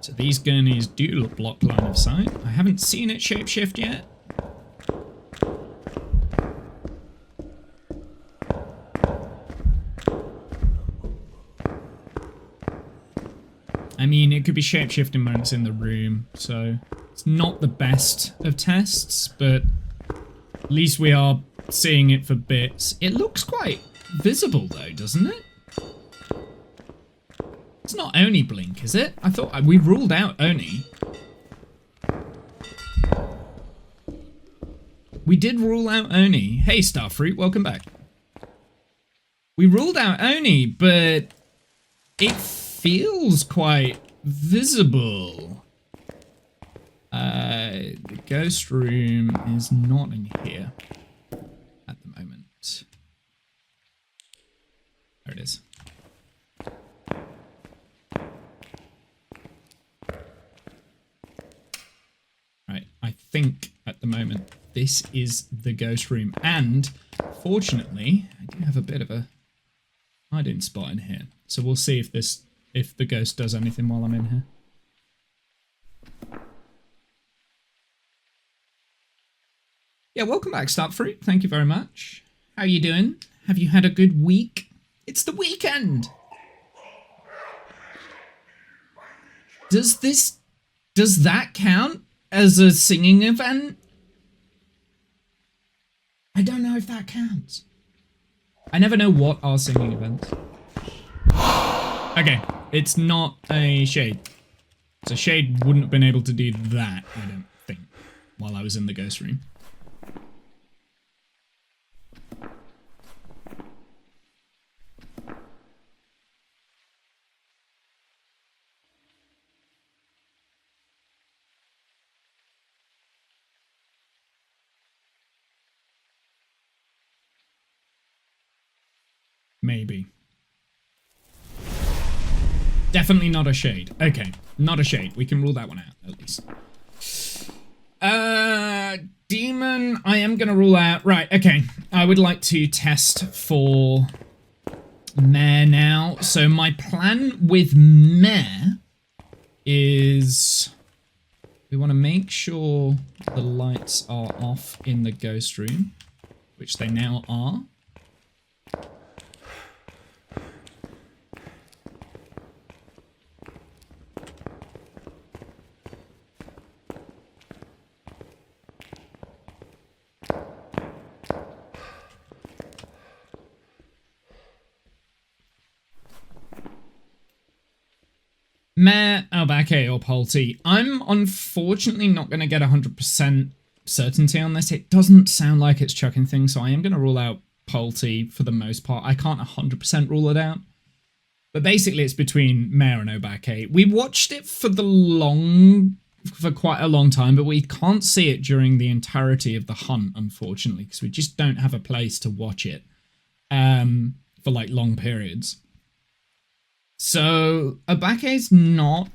So these gurneys do block line of sight. I haven't seen it shapeshift yet. I mean, it could be shapeshifting when it's in the room, so it's not the best of tests, but at least we are seeing it for bits. It looks quite visible though, doesn't it? It's not Oni blink, is it? I thought we ruled out Oni. We did rule out Oni. Hey, Starfruit, welcome back. We ruled out Oni, but it feels quite visible. The ghost room is not in here at the moment. There it is. Right, I think at the moment this is the ghost room, and fortunately I do have a bit of a hiding spot in here, so we'll see if the ghost does anything while I'm in here. Yeah, welcome back, Starfruit. Thank you very much. How you doing? Have you had a good week? It's the weekend. Does that count as a singing event? I don't know if that counts. I never know what are singing events. Okay, it's not a shade. So shade wouldn't have been able to do that, I don't think, while I was in the ghost room. Maybe. Definitely not a shade. Okay, not a shade. We can rule that one out, at least. Demon, I am going to rule out. Right, okay. I would like to test for Mare now. So my plan with Mare is we want to make sure the lights are off in the ghost room, which they now are. Mare, Albake, or Polty. I'm unfortunately not going to get 100% certainty on this. It doesn't sound like it's chucking things, so I am going to rule out Polty for the most part. I can't 100% rule it out. But basically it's between Mare and Obake. We watched it for quite a long time, but we can't see it during the entirety of the hunt, unfortunately, because we just don't have a place to watch it for like long periods. So Obake's not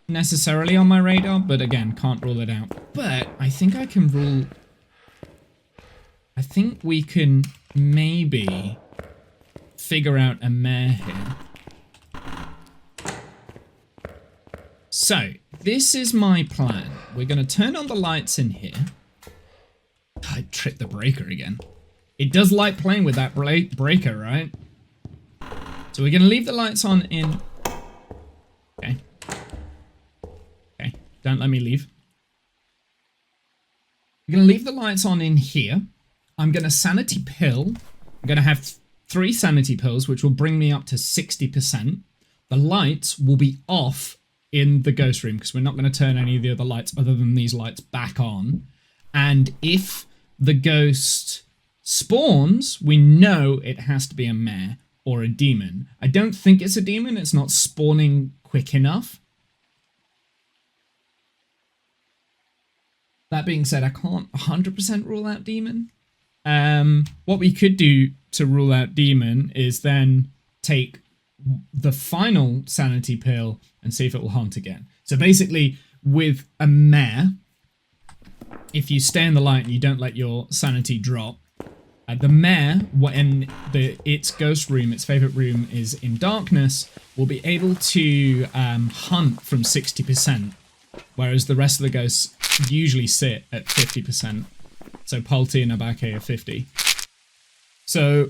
necessarily on my radar, but again, can't rule it out. But I think I can rule... I think we can maybe figure out a Mare here. So, this is my plan. We're going to turn on the lights in here. I tripped the breaker again. It does like playing with that breaker, right? So we're going to leave the lights on in... Okay. Okay, don't let me leave. We're going to leave the lights on in here. I'm going to sanity pill. I'm going to have 3 sanity pills, which will bring me up to 60%. The lights will be off in the ghost room, because we're not going to turn any of the other lights other than these lights back on. And if the ghost spawns, we know it has to be a Mare or a demon. I don't think it's a demon. It's not spawning quick enough. That being said, I can't 100% rule out demon. What we could do to rule out demon is then take the final sanity pill and see if it will haunt again. So basically, with a Mare, if you stay in the light and you don't let your sanity drop, the Mare, when its ghost room, its favorite room, is in darkness, will be able to hunt from 60%, whereas the rest of the ghosts usually sit at 50%. So Polty and Abake are 50. So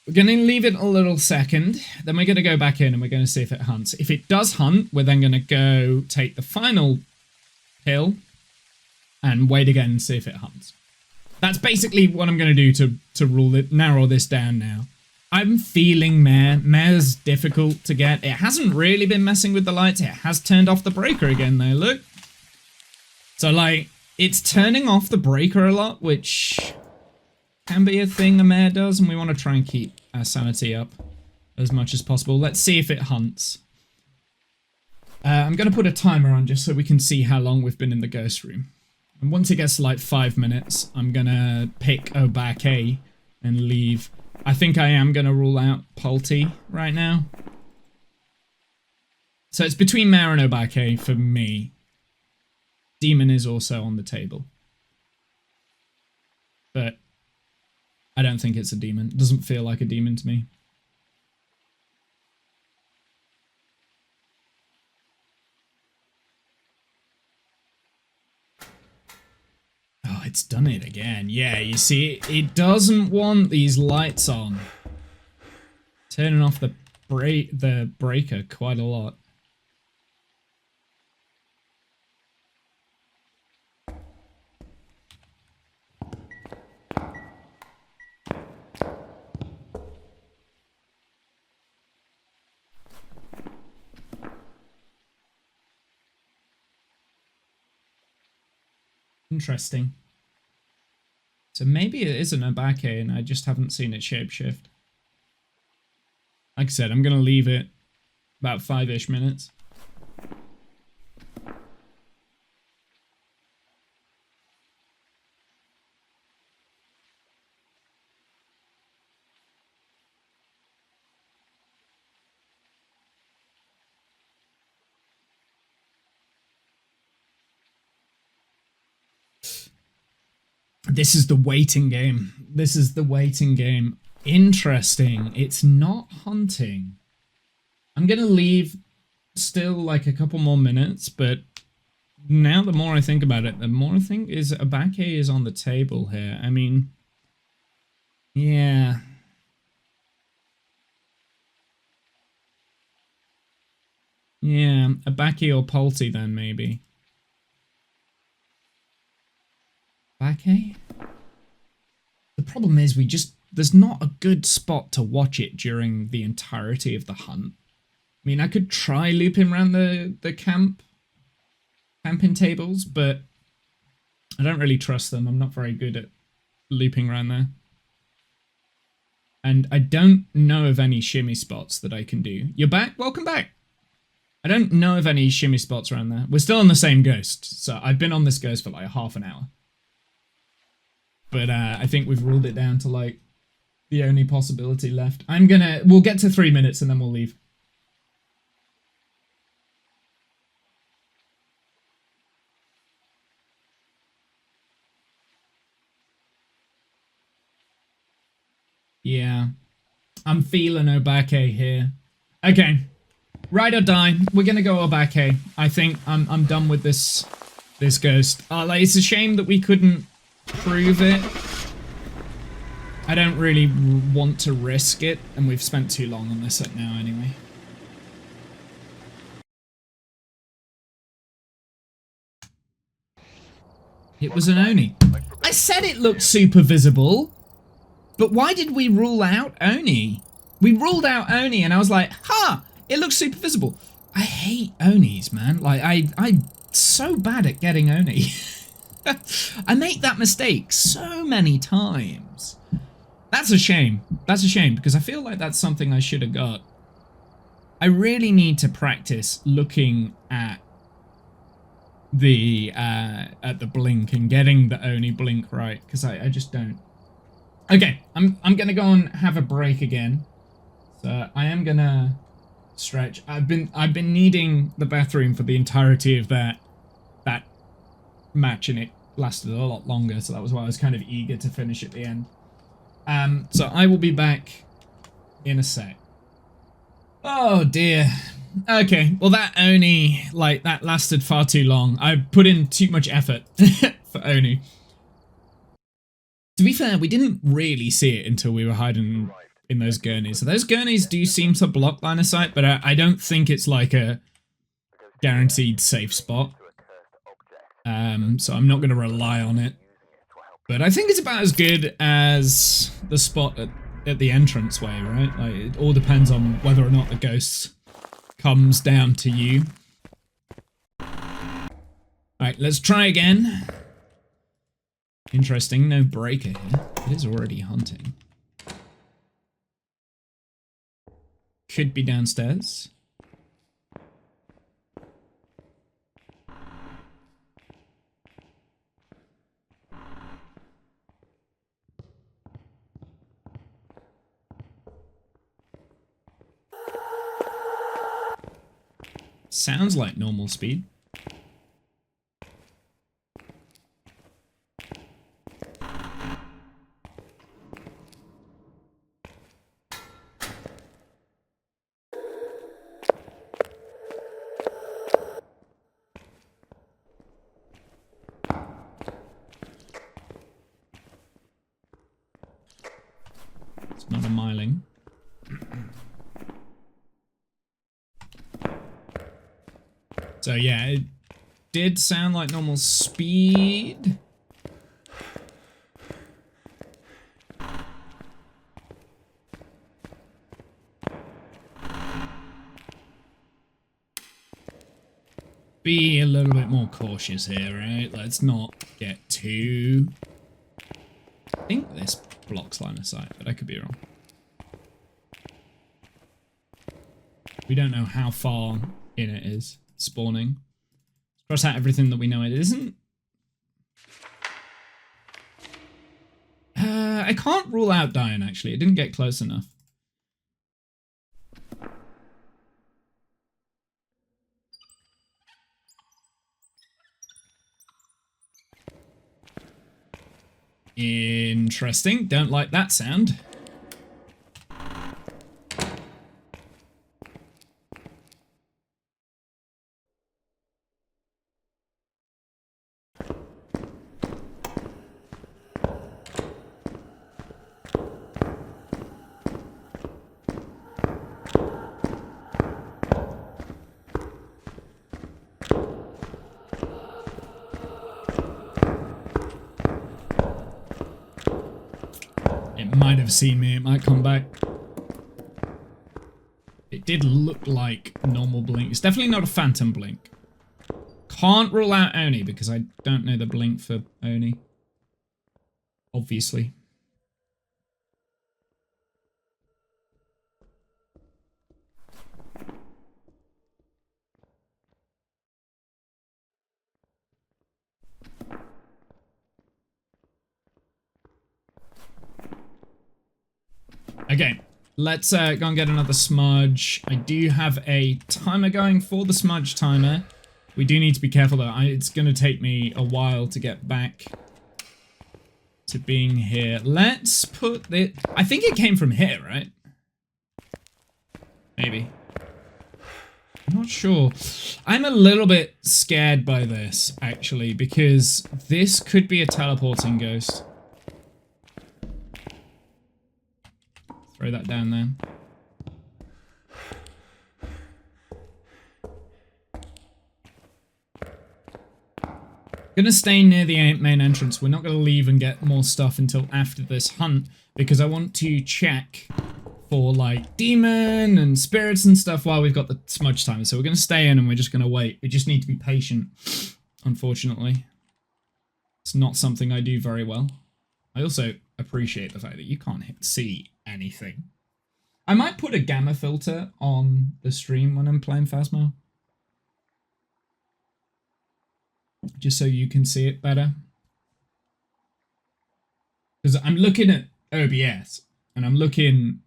we're going to leave it a little second, then we're going to go back in and we're going to see if it hunts. If it does hunt, we're then going to go take the final pill and wait again and see if it hunts. That's basically what I'm going to do to narrow this down now. I'm feeling Mare. Mare's difficult to get. It hasn't really been messing with the lights. It has turned off the breaker again though, look. So like, it's turning off the breaker a lot, which can be a thing a Mare does, and we want to try and keep our sanity up as much as possible. Let's see if it hunts. I'm going to put a timer on just so we can see how long we've been in the ghost room. And once it gets to like 5 minutes, I'm going to pick Obake and leave. I think I am going to rule out Polty right now. So it's between Mare and Obake for me. Demon is also on the table. But I don't think it's a demon. It doesn't feel like a demon to me. Oh, it's done it again. Yeah, you see, it doesn't want these lights on. Turning off the breaker quite a lot. Interesting. So maybe it is an Obake and I just haven't seen it shapeshift. Like I said, I'm going to leave it about 5-ish minutes. This is the waiting game. This is the waiting game. Interesting. It's not hunting. I'm going to leave still like a couple more minutes, but now the more I think about it, the more I think is Abake is on the table here. I mean, yeah. Yeah, Abake or Polty then maybe. Abake? The problem is there's not a good spot to watch it during the entirety of the hunt. I mean, I could try looping around the camping tables, but I don't really trust them. I'm not very good at looping around there. And I don't know of any shimmy spots that I can do. You're back? Welcome back. I don't know of any shimmy spots around there. We're still on the same ghost, so I've been on this ghost for like half an hour. But I think we've ruled it down to like the only possibility left. We'll get to 3 minutes and then we'll leave. Yeah. I'm feeling Obake here. Okay. Ride or die. We're gonna go Obake. I think I'm done with this ghost. Like, it's a shame that we couldn't prove it. I don't really want to risk it, and we've spent too long on this now anyway. It was an Oni. I said it looked super visible, but why did we rule out Oni? We ruled out Oni, and I was like, ha! It looks super visible. I hate Onis, man. Like, I'm so bad at getting Oni. I make that mistake so many times. That's a shame. That's a shame, because I feel like that's something I should have got. I really need to practice looking at the blink and getting the Oni blink right, because I just don't. Okay, I'm gonna go and have a break again. So I am gonna stretch. I've been needing the bathroom for the entirety of that match, and it lasted a lot longer, so that was why I was kind of eager to finish at the end. So I will be back in a sec. Oh dear. Okay, well that Oni, like, that lasted far too long. I put in too much effort for Oni. To be fair, we didn't really see it until we were hiding in those gurneys. So those gurneys do seem to block line of sight, but I don't think it's like a guaranteed safe spot. So I'm not going to rely on it. But I think it's about as good as the spot at the entranceway, right? Like, it all depends on whether or not the ghost comes down to you. Alright, let's try again. Interesting, no breaker here. It is already hunting. Could be downstairs. Sounds like normal speed. It's not a miling. So yeah, it did sound like normal speed. Be a little bit more cautious here, right? Let's not get too... I think this blocks line of sight, but I could be wrong. We don't know how far in it is spawning. Cross out everything that we know it isn't. I can't rule out dying, actually. It didn't get close enough. Interesting. Don't like that sound. It might have seen me. It might come back. It did look like normal blink. It's definitely not a phantom blink. Can't rule out Oni because I don't know the blink for Oni. Obviously. Okay, let's go and get another smudge. I do have a timer going for the smudge timer. We do need to be careful though. It's going to take me a while to get back to being here. Let's put it... I think it came from here, right? Maybe. I'm not sure. I'm a little bit scared by this, actually, because this could be a teleporting ghost. Throw that down there. Gonna stay near the main entrance. We're not gonna leave and get more stuff until after this hunt because I want to check for like demon and spirits and stuff while we've got the smudge timer. So we're gonna stay in and we're just gonna wait. We just need to be patient, unfortunately. It's not something I do very well. I also appreciate the fact that you can't see anything. I might put a gamma filter on the stream when I'm playing Phasmo. Just so you can see it better. Because I'm looking at OBS and I'm looking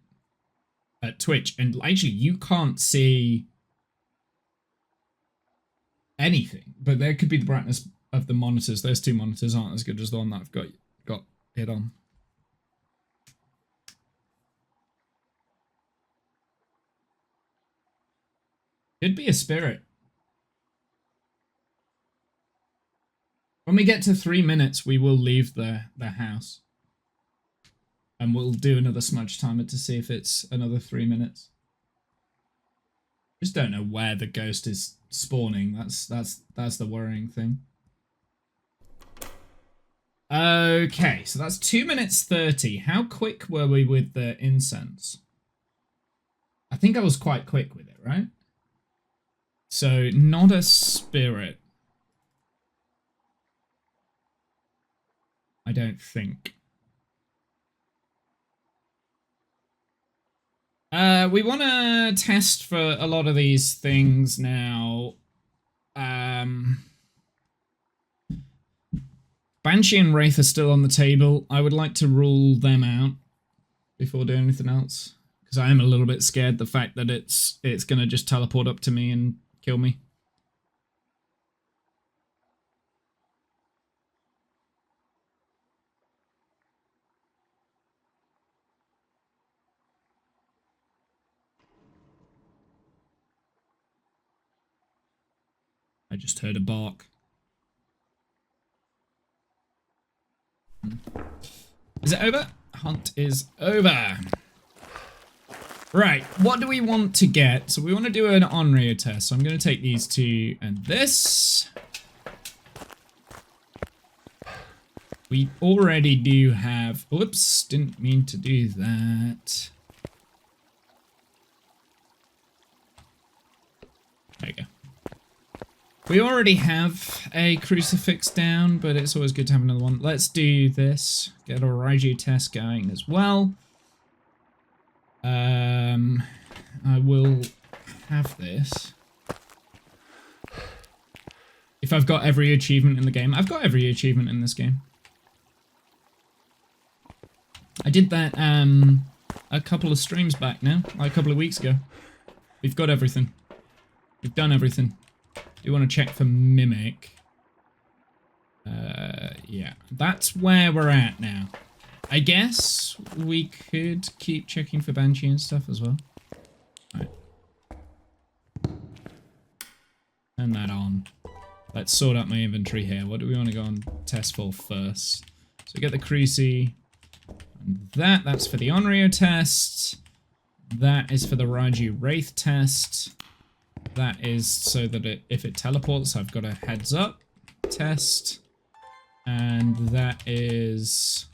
at Twitch and actually you can't see anything. But there could be the brightness of the monitors. Those two monitors aren't as good as the one that I've got it on. Could be a spirit. When we get to 3 minutes, we will leave the house. And we'll do another smudge timer to see if it's another 3 minutes. Just don't know where the ghost is spawning. That's the worrying thing. Okay, so that's 2 minutes 30. How quick were we with the incense? I think I was quite quick with it, right? So, not a spirit. I don't think. We want to test for a lot of these things now. Banshee and Wraith are still on the table. I would like to rule them out before doing anything else. Because I am a little bit scared the fact that it's going to just teleport up to me and kill me. I just heard a bark. Is it over? Hunt is over. Right, what do we want to get? So we want to do an Onryo test. So I'm going to take these two and this. We already do have... Whoops, didn't mean to do that. There you go. We already have a crucifix down, but it's always good to have another one. Let's do this. Get a Raiju test going as well. I will have this. If I've got every achievement in the game. I've got every achievement in this game. I did that a couple of streams back now, like a couple of weeks ago. We've got everything. We've done everything. Do you want to check for Mimic? Yeah, that's where we're at now. I guess we could keep checking for Banshee and stuff as well. Right. Turn that on. Let's sort out my inventory here. What do we want to go on test for first? So we get the Creasy. And that's for the Onryo test. That is for the Raiju Wraith test. That is so that if it teleports, I've got a heads up test. And that is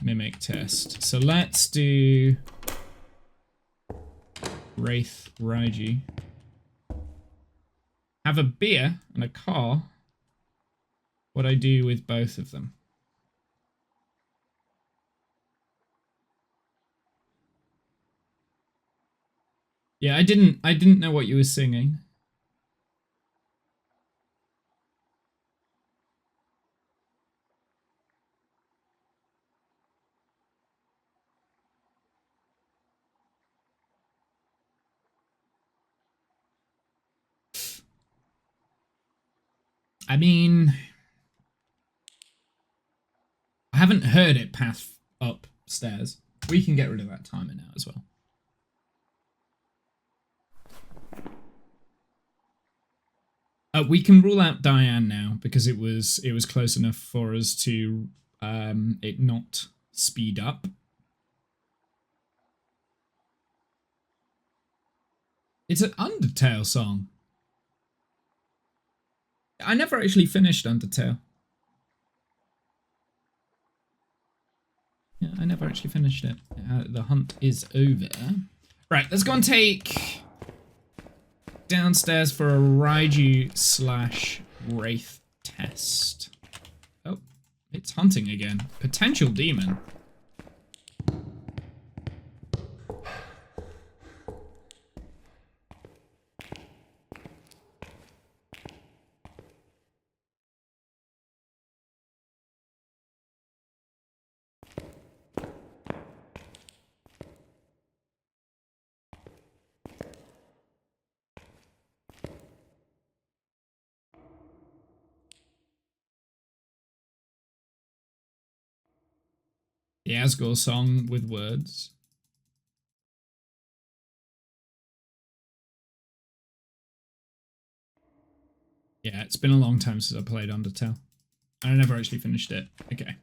Mimic test. So let's do Wraith Raiju. Have a beer and a car. What I do with both of them. Yeah, I didn't know what you were singing. I mean, I haven't heard it path upstairs. We can get rid of that timer now as well. We can rule out Diane now because it was close enough for us to it not speed up. It's an Undertale song. I never actually finished Undertale. Yeah, I never actually finished it. The hunt is over. Right, let's go and take downstairs for a Raiju/Wraith test. Oh, it's hunting again. Potential demon. The Asgore song with words. Yeah, it's been a long time since I played Undertale. I never actually finished it. Okay.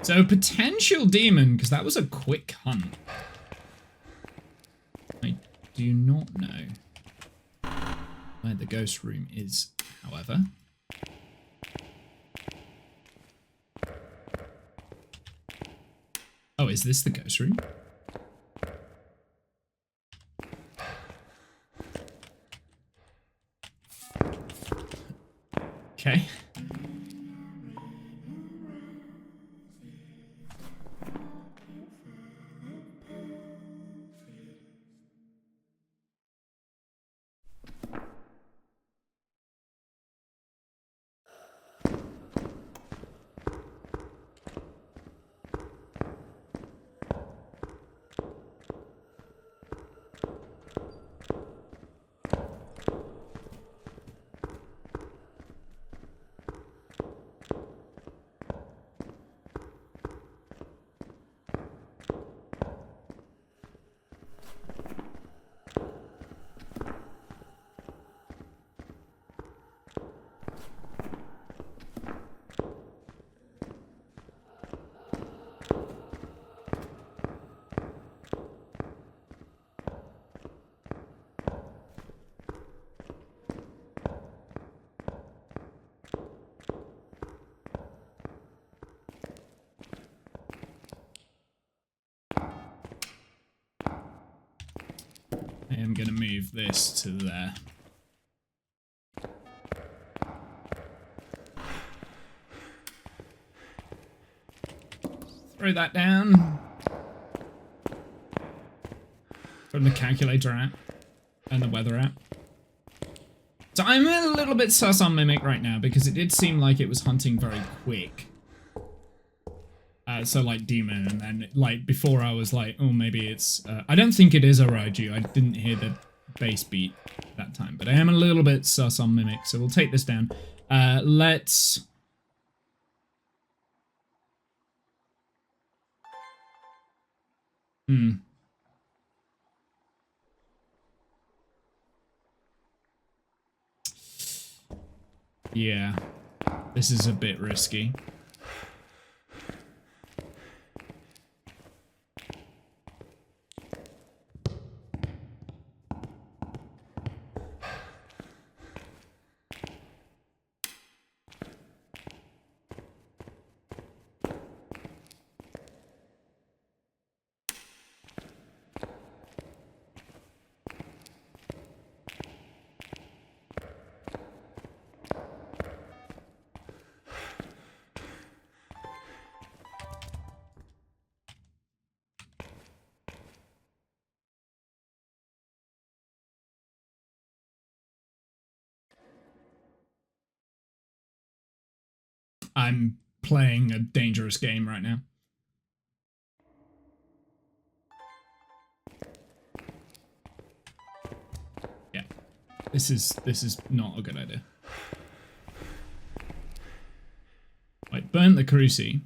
So, potential demon, because that was a quick hunt. I do not know where the ghost room is, however. Oh, is this the ghost room? Okay. I am going to move this to there. Throw that down. From the calculator app and the weather app. So I'm a little bit sus on Mimic right now because it did seem like it was hunting very quick. So like demon, and then like before I was like, oh, maybe it's I don't think it is a Raiju. I didn't hear the bass beat that time, but I am a little bit sus on Mimic, so we'll take this down. Let's... Yeah. This is a bit risky. I'm playing a dangerous game right now. Yeah. This is not a good idea. Right, burnt the cruci.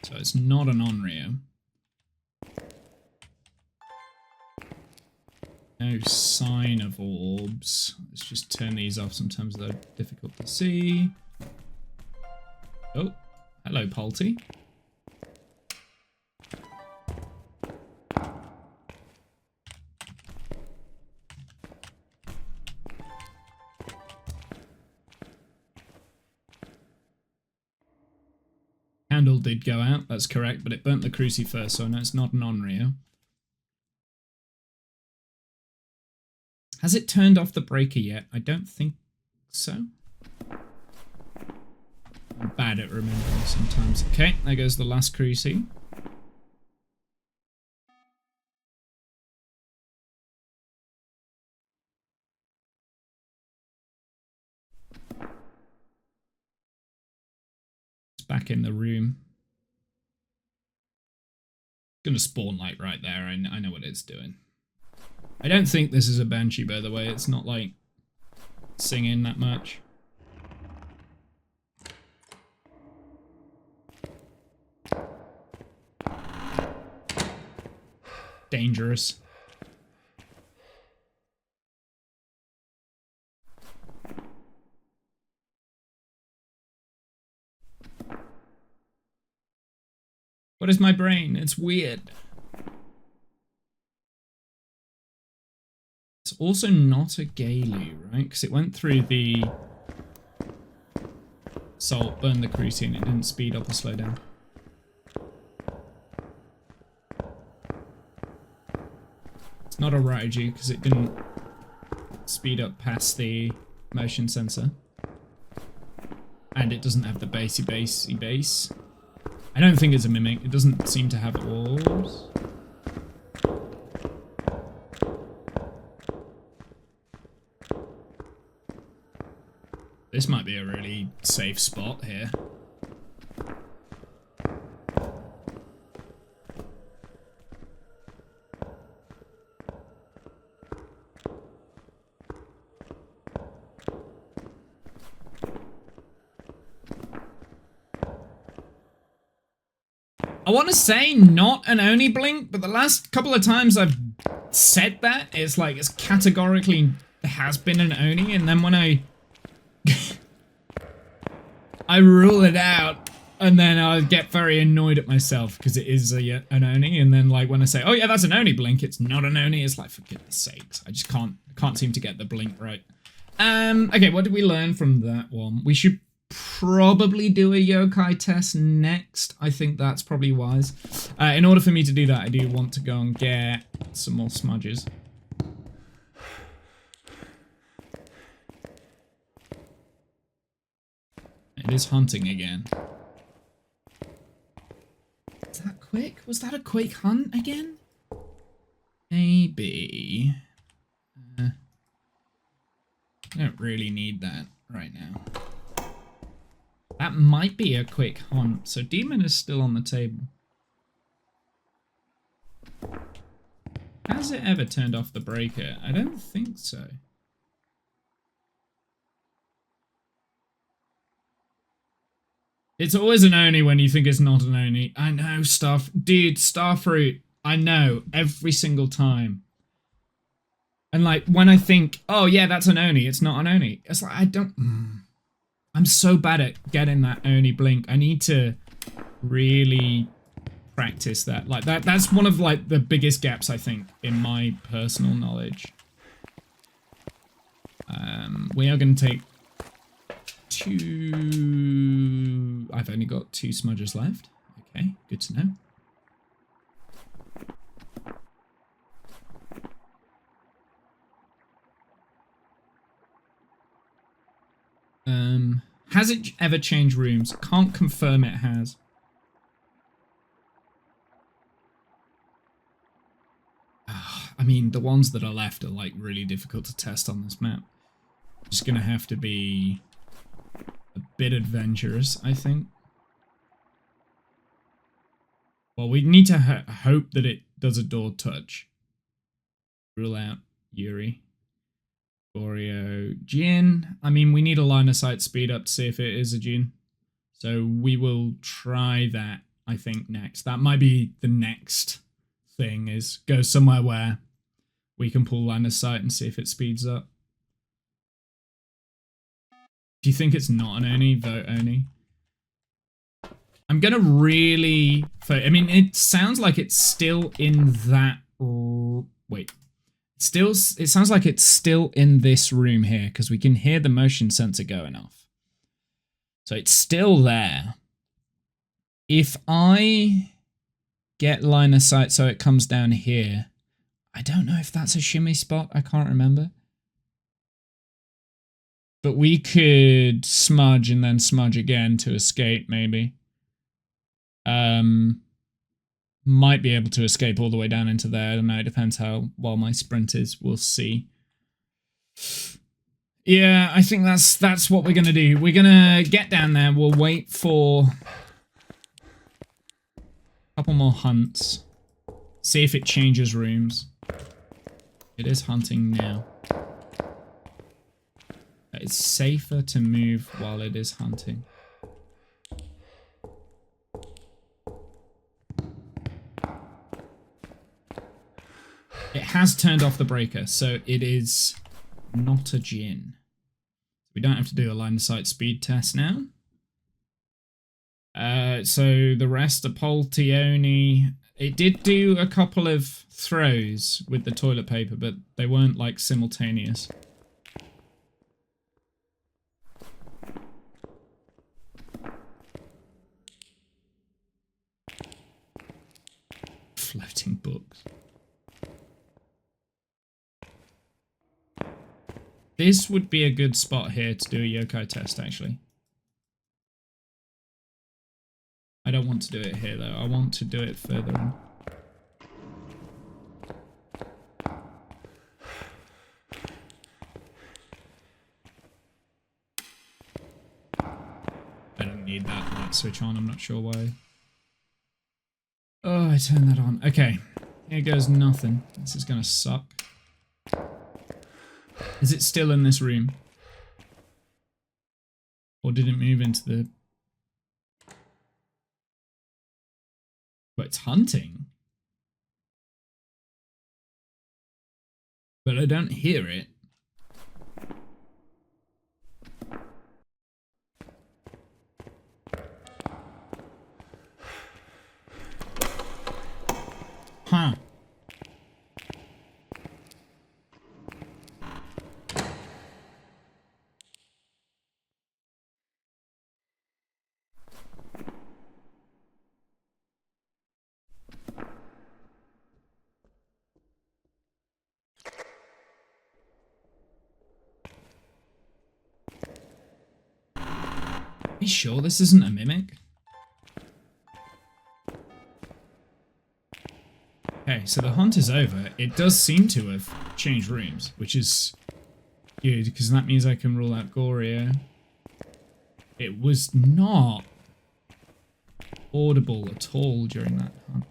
So it's not an Onryo. No sign of orbs. Let's just turn these off. Sometimes they're difficult to see. Oh, hello, Polty. Candle did go out, that's correct, but it burnt the cruci first, so I know it's not an Onryo. Has it turned off the breaker yet? I don't think so. I'm bad at remembering sometimes. Okay, there goes the last cruci. It's back in the room. It's gonna spawn like right there. I know what it's doing. I don't think this is a Banshee, by the way. It's not like singing that much. Dangerous. What is my brain? It's weird. It's also not a Galu, right? Because it went through the salt, burned the cruci, and it didn't speed up or slow down. It's not a Raiju because it didn't speed up past the motion sensor. And it doesn't have the bassy bass. I don't think it's a Mimic. It doesn't seem to have orbs. This might be a really safe spot here. I want to say not an Oni blink, but the last couple of times I've said that, it's like it's categorically has been an Oni, and then when I rule it out, and then I get very annoyed at myself because it is an Oni, and then like when I say, oh yeah, that's an Oni blink, it's not an Oni, it's like, for goodness sakes, I just can't seem to get the blink right. Okay, what did we learn from that one? We should probably do a yokai test next. I think that's probably wise. In order for me to do that, I do want to go and get some more smudges. It is hunting again. Is that quick? Was that a quick hunt again? Maybe. I don't really need that right now. That might be a quick hunt. So Demon is still on the table. Has Has it ever turned off the breaker? I don't think so. It's always an Oni when you think it's not an Oni. I know, dude, Starfruit. I know, every single time. And like, when I think, oh yeah, that's an Oni, it's not an Oni. It's like, I don't... I'm so bad at getting that Oni blink. I need to really practice that. Like, that's one of, like, the biggest gaps, I think, in my personal knowledge. We are going to take 2... I've only got 2 smudges left. Okay, good to know. Has it ever changed rooms? Can't confirm it has. I mean, the ones that are left are like really difficult to test on this map. Just gonna have to be a bit adventurous, I think. Well, we need to hope that it does a door touch. Rule out Yuri. Goryo. Jin. I mean, we need a line of sight speed up to see if it is a Jin. So we will try that, I think, next. That might be the next thing, is go somewhere where we can pull line of sight and see if it speeds up. Do you think it's not an Oni? Vote Oni. I'm gonna really... I mean, it sounds like it's still in that... Wait. It sounds like it's still in this room here, because we can hear the motion sensor going off. So it's still there. If I get line of sight so it comes down here, I don't know if that's a shimmy spot. I can't remember. But we could smudge and then smudge again to escape, maybe. Might be able to escape all the way down into there. I don't know, it depends how well my sprint is. We'll see. Yeah, I think that's what we're gonna do. We're gonna get down there. We'll wait for a couple more hunts. See if it changes rooms. It is hunting now. It's safer to move while it is hunting. It has turned off the breaker, so it is not a Jin. We don't have to do a line of sight speed test now. So the rest are Poltioni. It did do a couple of throws with the toilet paper, but they weren't like simultaneous. Floating books. This would be a good spot here to do a yokai test, actually. I don't want to do it here, though. I want to do it further in. I don't need that light switch on. I'm not sure why. Oh, I turned that on. Okay. Here goes nothing. This is gonna suck. Is it still in this room? Or did it move into the... But it's hunting. But I don't hear it. Huh. Are you sure this isn't a mimic? Okay, so the hunt is over. It does seem to have changed rooms, which is good, because that means I can rule out Goryo. It was not audible at all during that hunt.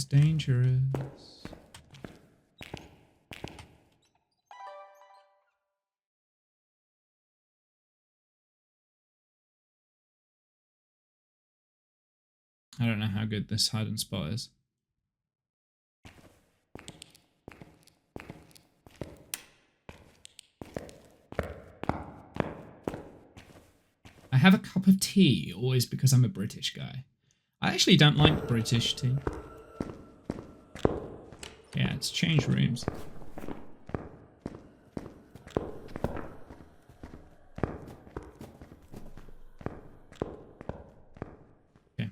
dangerous. I don't know how good this hide and spot is. I have a cup of tea, always because I'm a British guy. I actually don't like British tea. Yeah, it's changed rooms. Okay.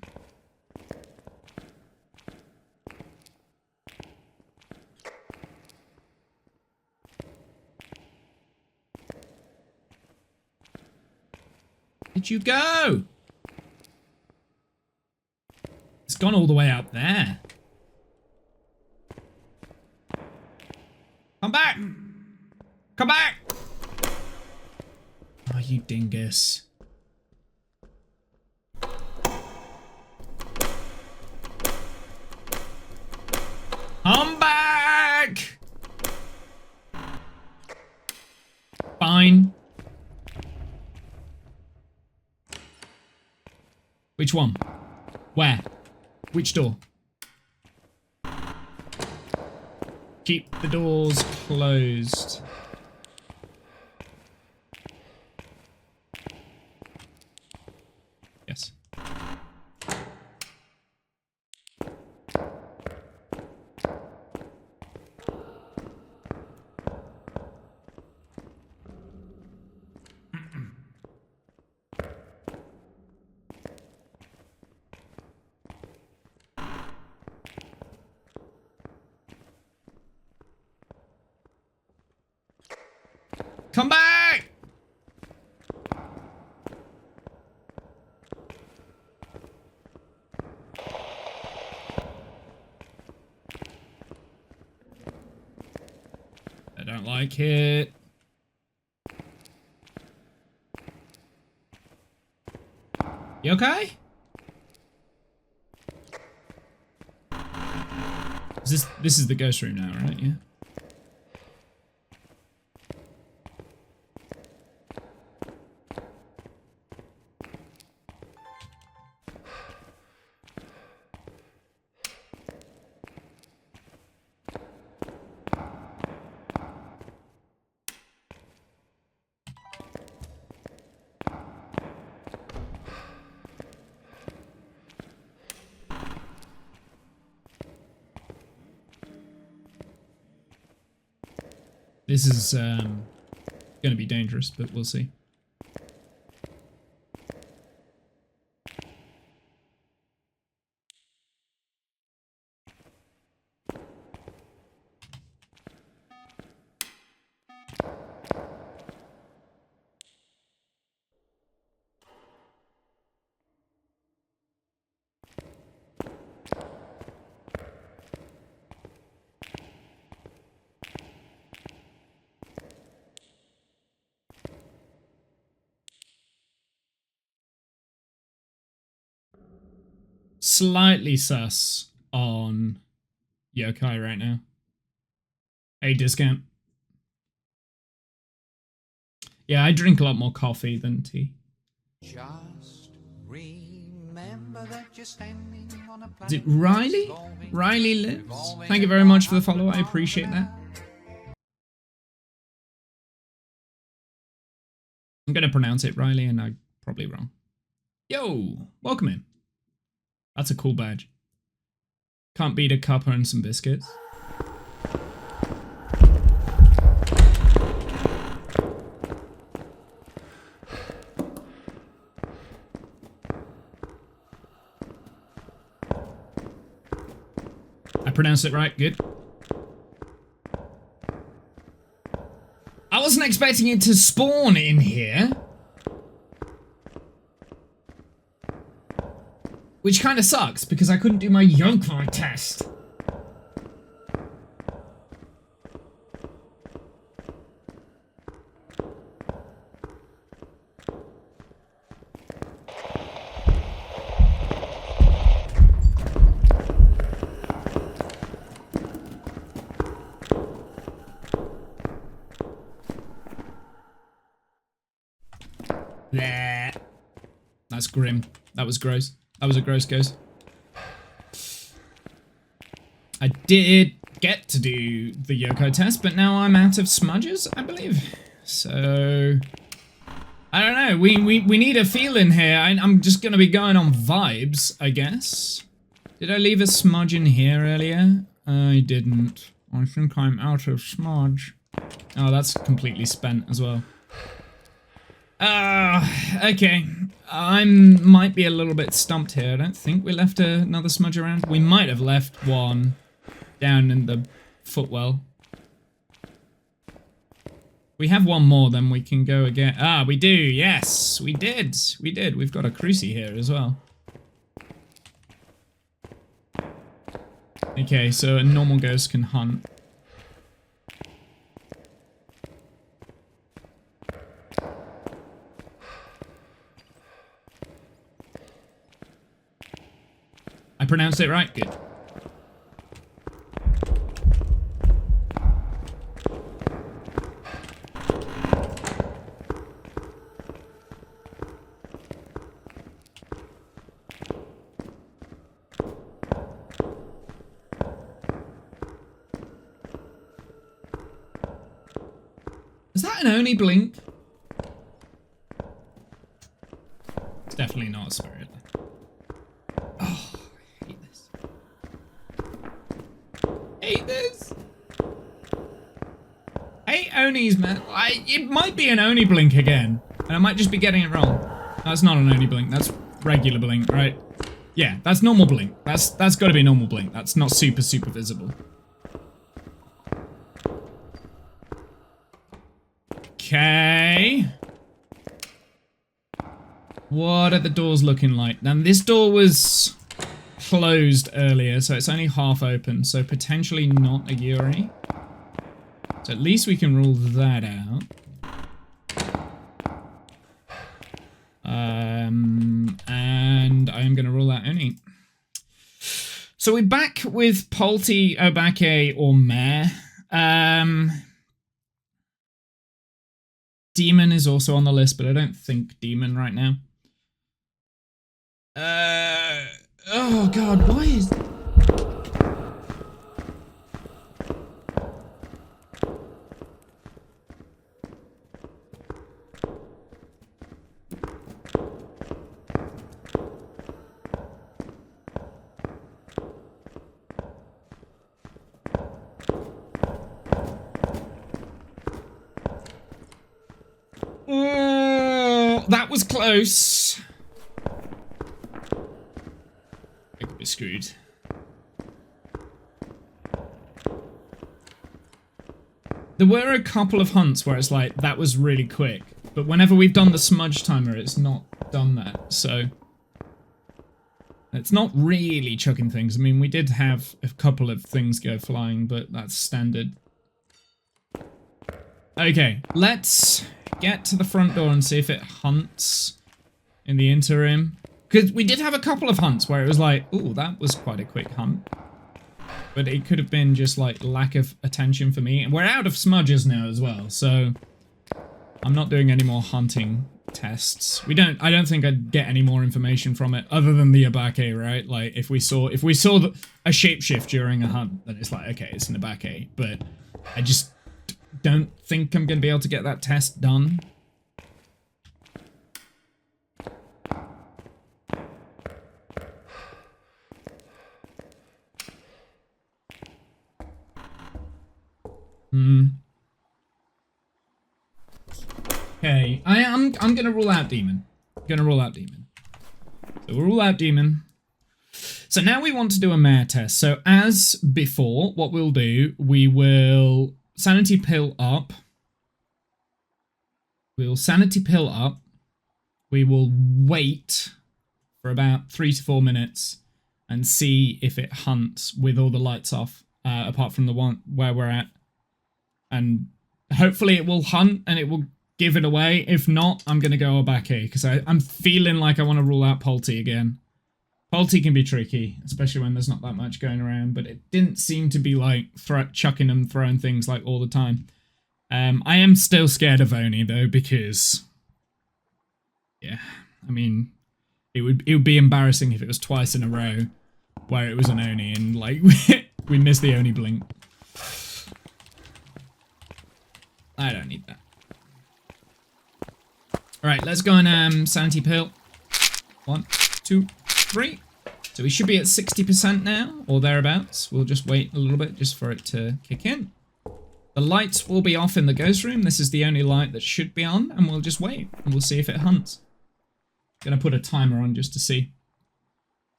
Did you go? It's gone all the way up there. Come back! Come back! Oh, you dingus. Come back! Fine. Which one? Where? Which door? Keep the doors closed. Yes. Come back! I don't like it. You okay? This is the ghost room now, right? Yeah. This is going to be dangerous, but we'll see. Slightly sus on yokai right now. A discount. Yeah, I drink a lot more coffee than tea. Just remember that you're standing on a Is it Riley? Riley lives. Thank you very much for the follow. I appreciate that. I'm going to pronounce it Riley, and I'm probably wrong. Yo, welcome in. That's a cool badge. Can't beat a cuppa and some biscuits. I pronounced it right, good. I wasn't expecting it to spawn in here. Which kind of sucks, because I couldn't do my yokai test. That's grim. That was gross. That was a gross ghost. I did get to do the Yoko test, but now I'm out of smudges, I believe. So I don't know. We need a feel in here. I'm just gonna be going on vibes, I guess. Did I leave a smudge in here earlier? I didn't. I think I'm out of smudge. Oh, that's completely spent as well. Okay. I might be a little bit stumped here. I don't think we left another smudge around. We might have left one down in the footwell. We have one more, then we can go again. Ah, we do. Yes, we did. We did. We've got a crucie here as well. Okay, so a normal ghost can hunt. I pronounced it right? Good. Is that an Oni blink? It's definitely not a spirit. Oh, I hate this. Hate this. Hate Onis, man. It might be an Oni blink again, and I might just be getting it wrong. That's not an Oni blink. That's regular blink, right? Yeah, that's normal blink. That's got to be normal blink. That's not super visible. Okay. What are the doors looking like? Now, this door was closed earlier, so it's only half open, so potentially not a Yuri. So at least we can rule that out. And I am going to rule out Oni. So we're back with Polty, Obake, or Mare. Demon is also on the list, but I don't think Demon right now. Oh god, why is... Oh, that was close. I could be screwed. There were a couple of hunts where it's like, that was really quick. But whenever we've done the smudge timer, it's not done that, so... It's not really chucking things. I mean, we did have a couple of things go flying, but that's standard. Okay, let's get to the front door and see if it hunts in the interim. Because we did have a couple of hunts where it was like, ooh, that was quite a quick hunt. But it could have been just like lack of attention for me. And we're out of smudges now as well, so I'm not doing any more hunting tests. I don't think I'd get any more information from it other than the Abake, right? Like if we saw a shapeshift during a hunt, then it's like, okay, it's an Abake. But I just don't think I'm going to be able to get that test done. Okay, I'm gonna rule out Demon. So we'll rule out Demon. So now we want to do a mare test. So as before, what we'll do, we will sanity pill up. We'll sanity pill up. We will wait for about 3 to 4 minutes and see if it hunts with all the lights off, apart from the one where we're at. And hopefully it will hunt and it will give it away. If not, I'm going to go Obake because I'm feeling like I want to rule out Polty again. Polty can be tricky, especially when there's not that much going around, but it didn't seem to be like chucking and throwing things like all the time. I am still scared of Oni though because, yeah, I mean, It would be embarrassing if it was twice in a row where it was an Oni and like we missed the Oni blink. I don't need that. Alright, let's go on sanity pill. 1, 2, 3. So we should be at 60% now, or thereabouts. We'll just wait a little bit just for it to kick in. The lights will be off in the ghost room. This is the only light that should be on, and we'll just wait, and we'll see if it hunts. Gonna put a timer on just to see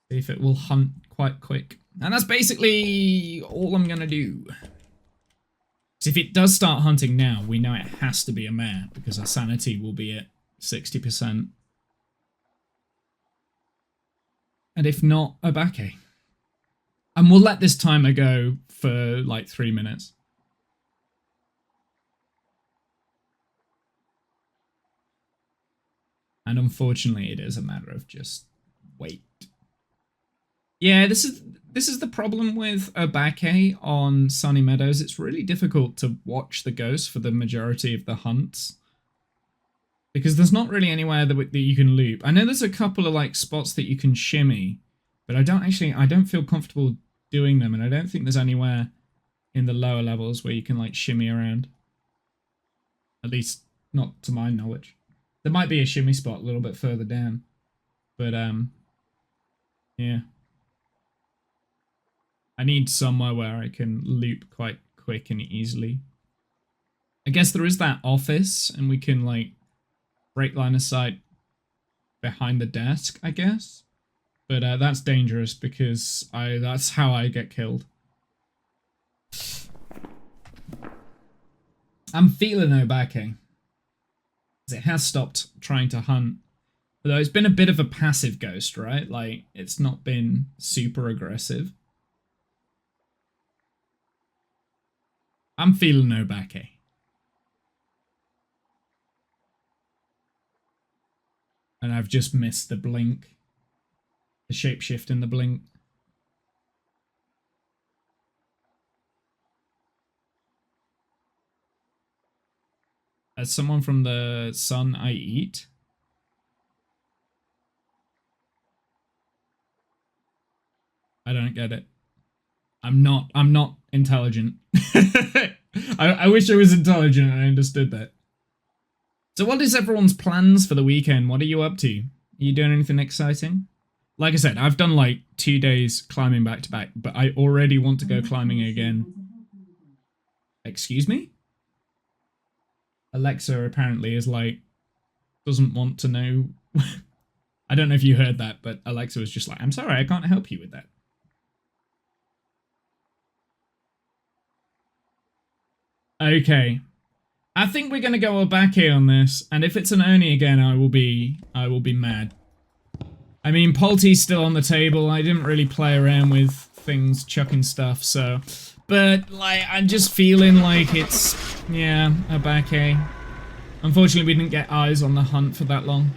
if it will hunt quite quick. And that's basically all I'm gonna do. Because if it does start hunting now, we know it has to be a mare, because our sanity will be at 60%. And if not, a Bake. And we'll let this timer go for like 3 minutes. And unfortunately, it is a matter of just wait. Yeah, this is the problem with a Bake on Sunny Meadows. It's really difficult to watch the ghost for the majority of the hunts. Because there's not really anywhere that you can loop. I know there's a couple of like spots that you can shimmy, but I don't feel comfortable doing them, and I don't think there's anywhere in the lower levels where you can like shimmy around. At least not to my knowledge. There might be a shimmy spot a little bit further down, but yeah. I need somewhere where I can loop quite quick and easily. I guess there is that office, and we can like break line of sight behind the desk, I guess. But that's dangerous because that's how I get killed. I'm feeling Obake. It has stopped trying to hunt. Although it's been a bit of a passive ghost, right? Like, it's not been super aggressive. I'm feeling Obake. And I've just missed the blink. The shapeshift in the blink. As someone from the sun I eat. I don't get it. I'm not intelligent. I wish I was intelligent and I understood that. So what is everyone's plans for the weekend? What are you up to? Are you doing anything exciting? Like I said, I've done like 2 days climbing back to back, but I already want to go climbing again. Excuse me? Alexa apparently is like, doesn't want to know. I don't know if you heard that, but Alexa was just like, I'm sorry, I can't help you with that. Okay. I think we're gonna go back here on this, and if it's an Oni again, I will be mad. I mean, Polty's still on the table. I didn't really play around with things chucking stuff, so... But, like, I'm just feeling like it's... Yeah, a Bake. Unfortunately, we didn't get eyes on the hunt for that long.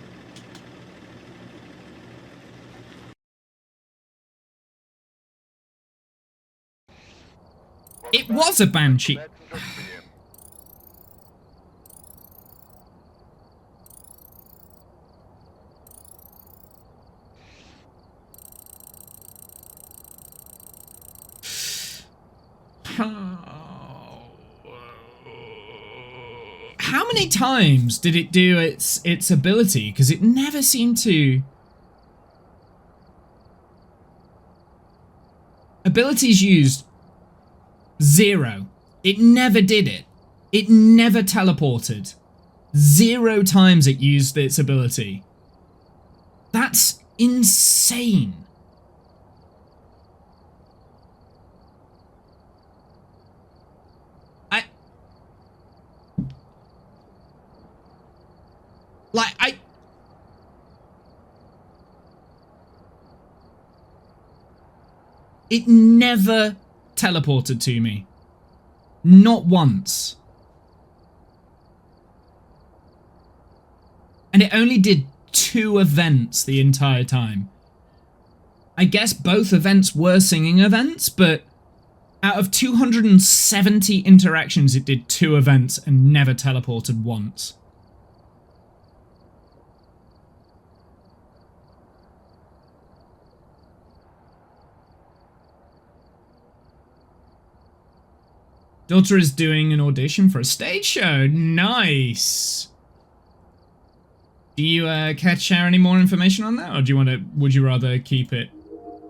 It was a Banshee! How many times did it do its ability? Because it never seemed to... Abilities used 0. It never did it. It never teleported. 0 times it used its ability. That's insane. It never teleported to me. Not once. And it only did 2 events the entire time. I guess both events were singing events, but out of 270 interactions, it did 2 events and never teleported once. Daughter is doing an audition for a stage show. Nice. Do you care to share any more information on that, or do you want to? Would you rather keep it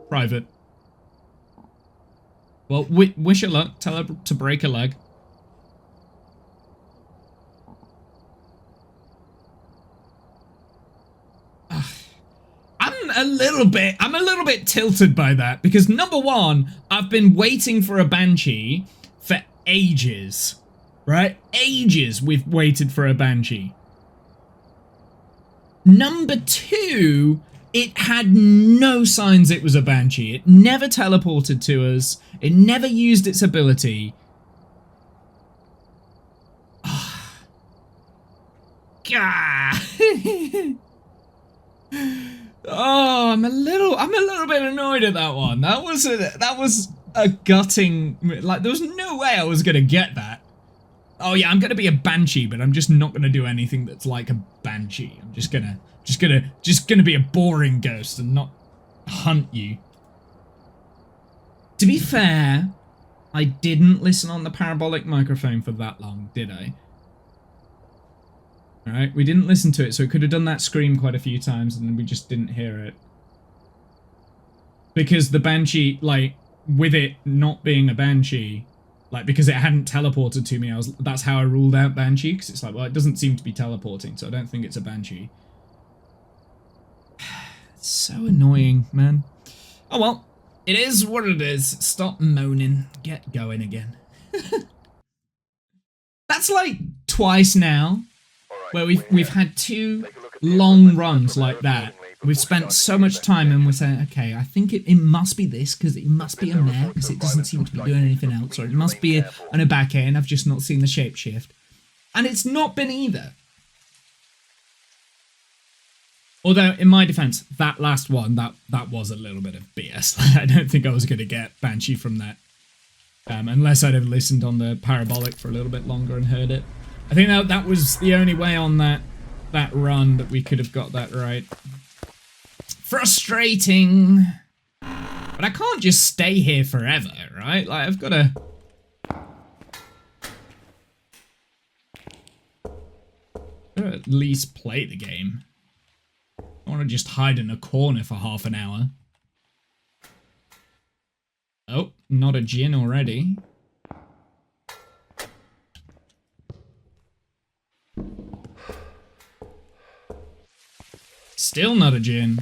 private? Well, wish her luck. Tell her to break a leg. I'm a little bit tilted by that because number one, I've been waiting for a Banshee for ages, right? Ages we've waited for a Banshee. Number two, it had no signs it was a Banshee. It never teleported to us. It never used its ability. God. Oh, I'm a little bit annoyed at that one. That was a gutting, like there was no way I was gonna get that. Oh yeah, I'm gonna be a Banshee, but I'm just not gonna do anything that's like a Banshee. I'm just gonna be a boring ghost and not hunt you. To be fair, I didn't listen on the parabolic microphone for that long, did I? Alright, we didn't listen to it, so it could have done that scream quite a few times and then we just didn't hear it. Because the Banshee, like, with it not being a Banshee, like, because it hadn't teleported to me, that's how I ruled out Banshee, because it's like, well, it doesn't seem to be teleporting, so I don't think it's a Banshee. It's so annoying, man. Oh well, it is what it is. Stop moaning. Get going again. That's like twice now. Where we've had two long runs like that. We've spent so much time and we're saying, okay, I think it must be this because it must be a mare because it doesn't seem to be doing anything else, or it must be an Obake and I've just not seen the shapeshift. And it's not been either. Although, in my defense, that last one, that was a little bit of BS. I don't think I was going to get Banshee from that. Unless I'd have listened on the parabolic for a little bit longer and heard it. I think that was the only way on that run that we could have got that right. Frustrating. But I can't just stay here forever, right? Like, I've got to... at least play the game. I want to just hide in a corner for half an hour. Oh, not a Jinn already. Still not a Jinn.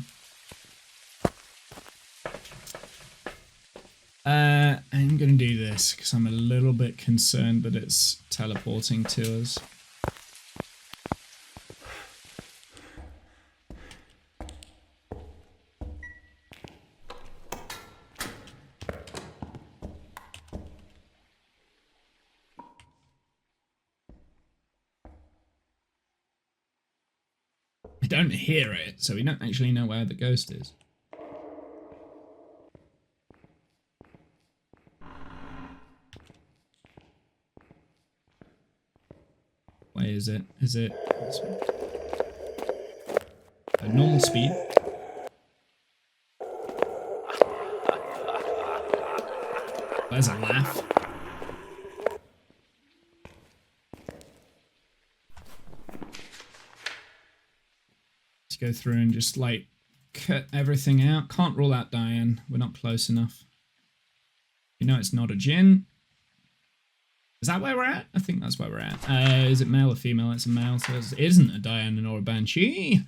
I'm gonna do this because I'm a little bit concerned that it's teleporting to us. I don't hear it, so we don't actually know where the ghost is. Where is it? Is it a normal speed? There's a laugh. Let's go through and just like cut everything out. Can't rule out Diane. We're not close enough. You know it's not a Jinn. Is that where we're at? I think that's where we're at. Is it male or female? It's a male, so it isn't a Diana nor a Banshee.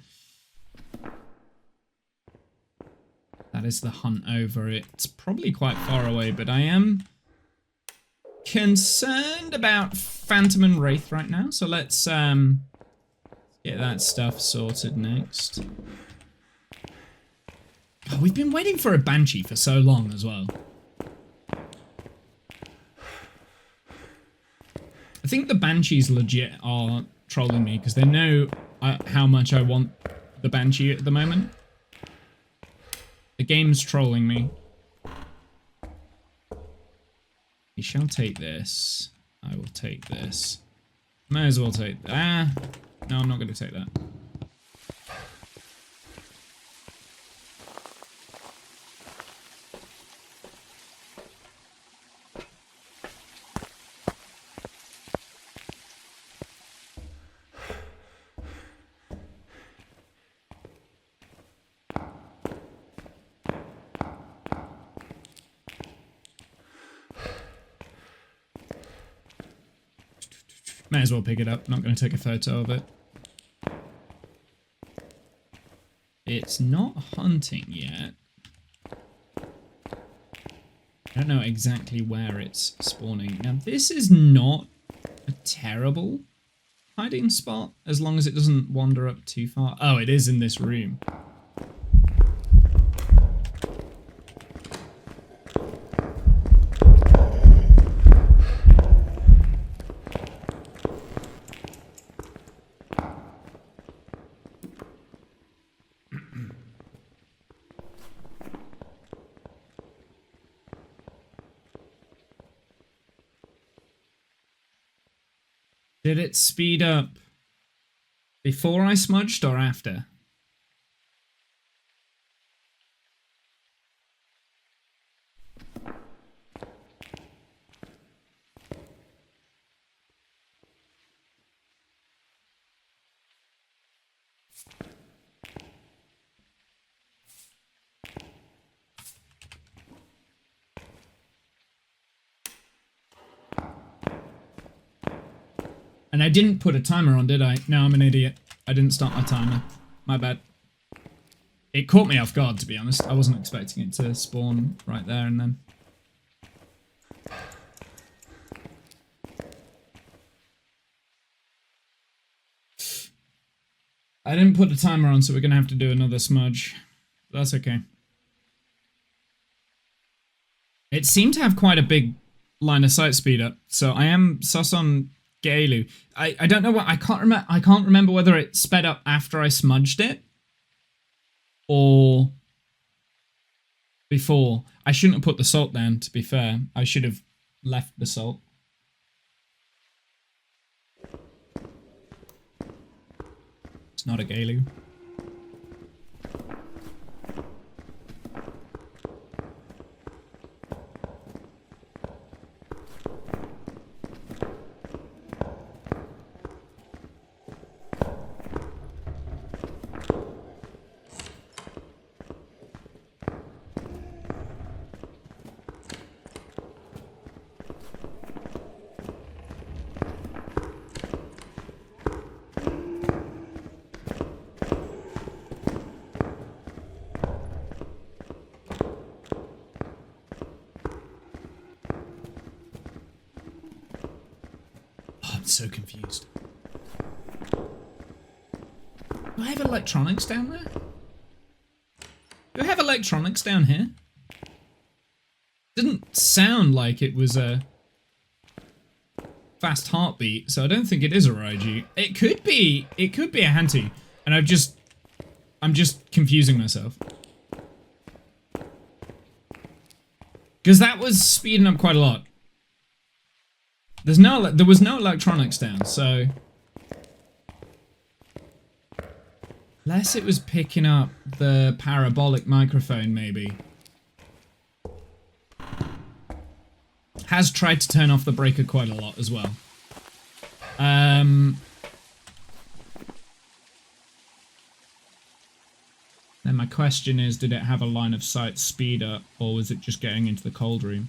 That is the hunt over. It's probably quite far away, but I am concerned about Phantom and Wraith right now. So let's get that stuff sorted next. God, we've been waiting for a Banshee for so long as well. I think the Banshees legit are trolling me because they know how much I want the Banshee at the moment. The game's trolling me. You shall take this. I will take this. May as well take... no, I'm not going to take that. May as well pick it up. Not going to take a photo of it. It's not hunting yet. I don't know exactly where it's spawning. Now, this is not a terrible hiding spot, as long as it doesn't wander up too far. Oh, it is in this room. Did it speed up before I smudged or after? And I didn't put a timer on, did I? No, I'm an idiot. I didn't start my timer. My bad. It caught me off guard, to be honest. I wasn't expecting it to spawn right there and then. I didn't put a timer on, so we're going to have to do another smudge. That's okay. It seemed to have quite a big line of sight speed up, so I am sus on Gaelu. I don't know what I can't remember whether it sped up after I smudged it or before. I shouldn't have put the salt down, to be fair. I should have left the salt. It's not a Gaelu. So confused. Do I have electronics down there? Do I have electronics down here? Didn't sound like it was a fast heartbeat, so I don't think it is a Raiju. It could be a Hantu, and I'm just confusing myself. Because that was speeding up quite a lot. There was no electronics down, so unless it was picking up the parabolic microphone, maybe. Has tried to turn off the breaker quite a lot as well. Then my question is, did it have a line of sight speed up, or was it just getting into the cold room?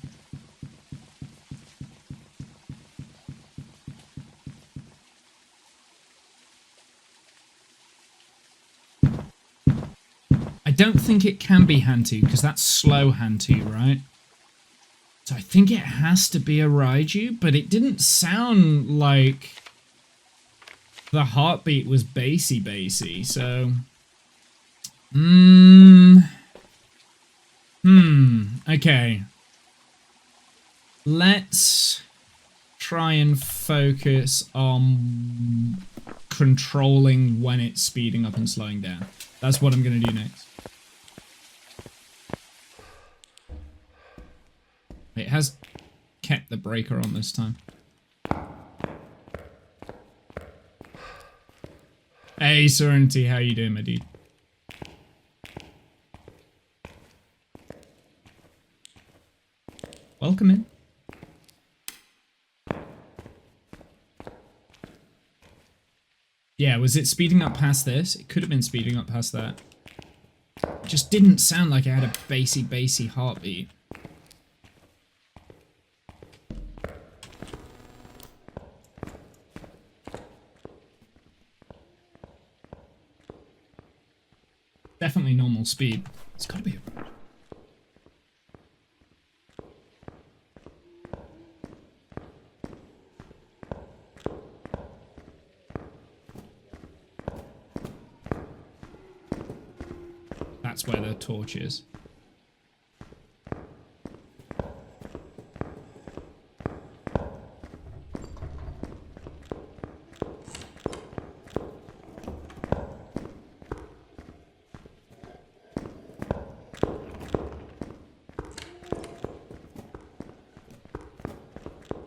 I don't think it can be Hantu, because that's slow Hantu, right? So I think it has to be a Raiju, but it didn't sound like the heartbeat was bassy, so... Okay. Let's try and focus on controlling when it's speeding up and slowing down. That's what I'm going to do next. It has kept the breaker on this time. Hey, Serenity, how you doing, my dude? Welcome in. Yeah, was it speeding up past this? It could have been speeding up past that. It just didn't sound like it had a bassy heartbeat. normal speed. It's gotta be a road. That's where the torch is.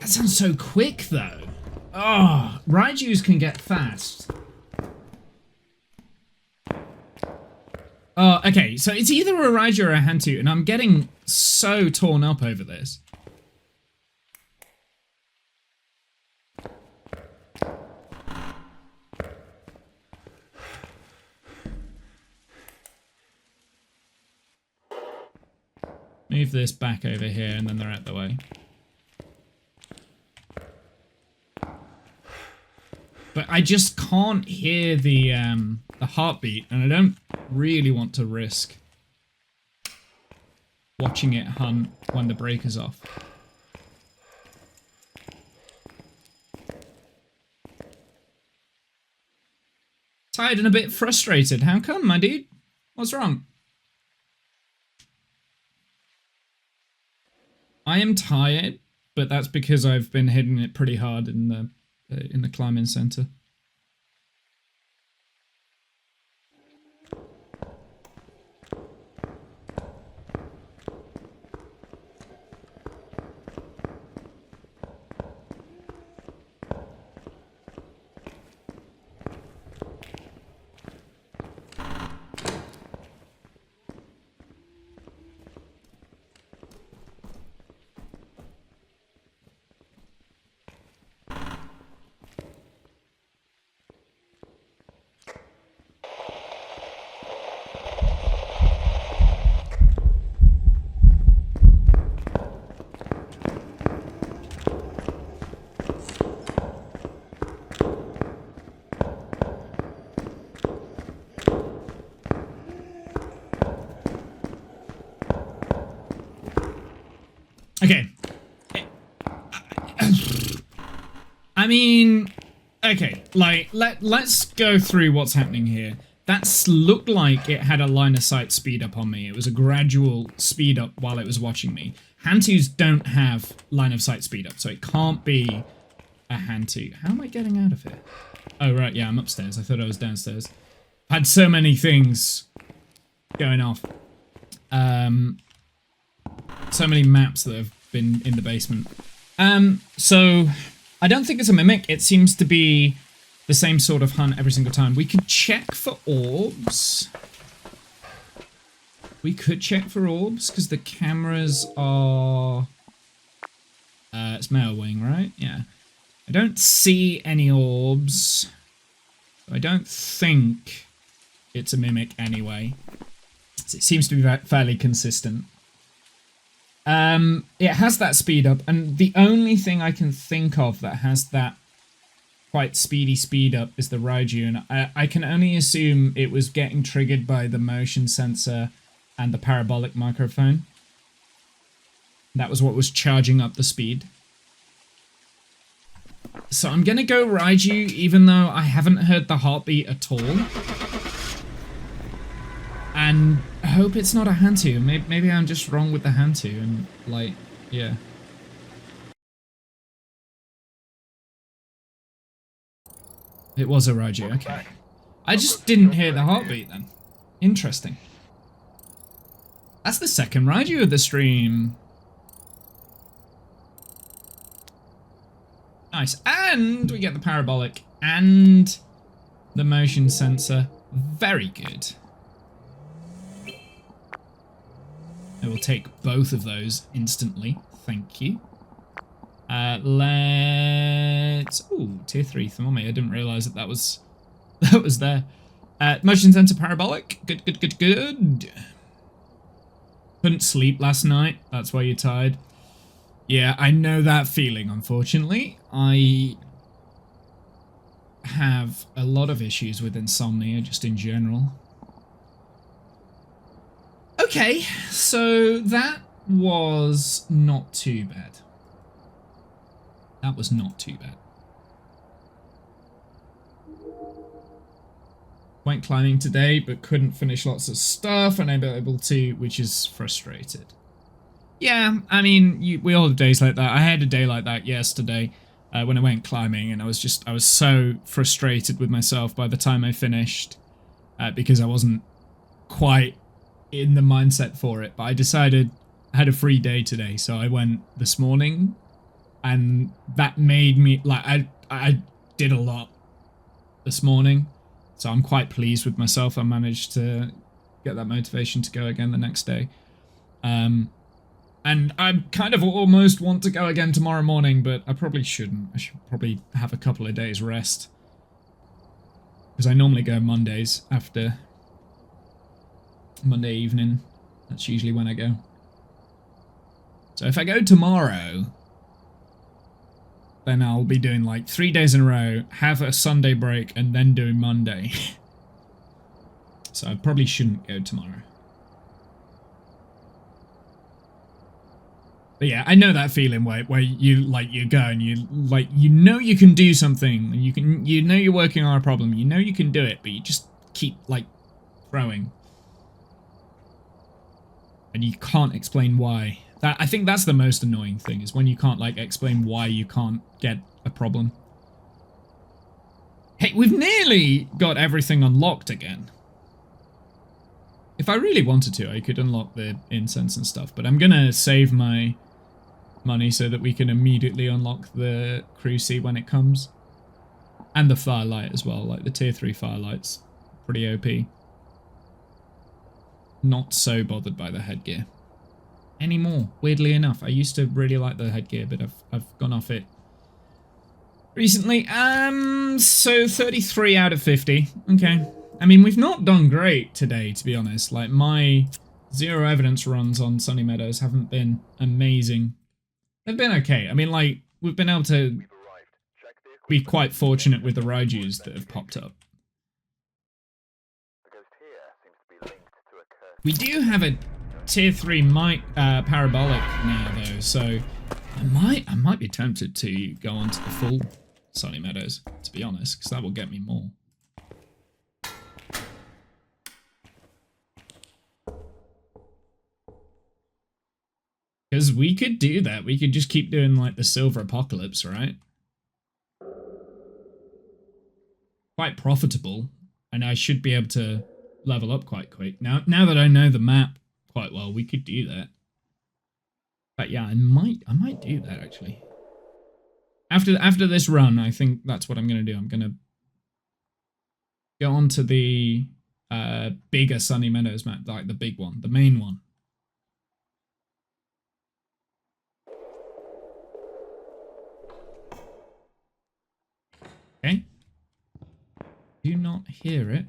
That sounds so quick, though. Oh, Raijus can get fast. Oh, okay, so it's either a Raiju or a Hantu, and I'm getting so torn up over this. Move this back over here, and then they're out the way. But I just can't hear the heartbeat, and I don't really want to risk watching it hunt when the breaker's off. Tired and a bit frustrated. How come, my dude? What's wrong? I am tired, but that's because I've been hitting it pretty hard in the climbing center. Okay. I mean, okay, like, let's go through what's happening here. That's looked like it had a line of sight speed up on me. It was a gradual speed up while it was watching me. Hantus don't have line of sight speed up, so it can't be a Hantu. How am I getting out of here? Oh, right, yeah, I'm upstairs. I thought I was downstairs. I've had so many things going off. So many maps that have been in the basement. So I don't think it's a mimic. It seems to be the same sort of hunt every single time. We could check for orbs. We could check for orbs because the cameras are... it's male wing, right? Yeah. I don't see any orbs. I don't think it's a mimic anyway. It seems to be fairly consistent. It has that speed up, and the only thing I can think of that has that quite speedy speed up is the Raiju, and I can only assume it was getting triggered by the motion sensor and the parabolic microphone. That was what was charging up the speed. So I'm gonna go Raiju, even though I haven't heard the heartbeat at all. And I hope it's not a Hantu. Maybe I'm just wrong with the Hantu, and, like, yeah. It was a Raiju, okay. I just didn't hear the heartbeat then. Interesting. That's the second Raiju of the stream. Nice. And we get the parabolic and the motion sensor. Very good. I will take both of those instantly. Thank you. Let's... Ooh, tier 3 thermometer. I didn't realise that was there. Motion sensor parabolic. Good, good, good, good. Couldn't sleep last night. That's why you're tired. Yeah, I know that feeling, unfortunately. I have a lot of issues with insomnia, just in general. Okay, so that was not too bad. That was not too bad. Went climbing today, but couldn't finish lots of stuff, and I'm able to, which is frustrated. Yeah, I mean, we all have days like that. I had a day like that yesterday when I went climbing, and I was so frustrated with myself by the time I finished because I wasn't quite in the mindset for it. But I decided I had a free day today, so I went this morning, and that made me, like, I did a lot this morning, so I'm quite pleased with myself. I managed to get that motivation to go again the next day. And I kind of almost want to go again tomorrow morning, but I probably shouldn't. I should probably have a couple of days rest. Because I normally go Mondays after Monday evening. That's usually when I go. So if I go tomorrow, then I'll be doing like 3 days in a row, have a Sunday break, and then doing Monday. So I probably shouldn't go tomorrow. But yeah, I know that feeling where you go and you know you can do something, and you know you're working on a problem, you know you can do it, but you just keep like throwing. And you can't explain why. I think that's the most annoying thing, is when you can't like explain why you can't get a problem. Hey, we've nearly got everything unlocked again. If I really wanted to, I could unlock the incense and stuff, but I'm gonna save my money so that we can immediately unlock the cruci when it comes. And the firelight as well, like the tier 3 firelight's pretty OP. Not so bothered by the headgear anymore, weirdly enough. I used to really like the headgear, but I've gone off it recently. So 33 out of 50. Okay. I mean, we've not done great today, to be honest. Like, my zero evidence runs on Sunny Meadows haven't been amazing. They've been okay. I mean, like, we've been able to be quite fortunate with the Raijus that have popped up. We do have a tier 3 parabolic now, though, so I might be tempted to go on to the full Sunny Meadows, to be honest, because that will get me more. Because we could do that. We could just keep doing, like, the Silver Apocalypse, right? Quite profitable, and I should be able to level up quite quick. Now that I know the map quite well, we could do that. But yeah, I might do that, actually. After this run, I think that's what I'm going to do. I'm going to go on to the bigger Sunny Meadows map, like the big one, the main one. Okay. Do not hear it.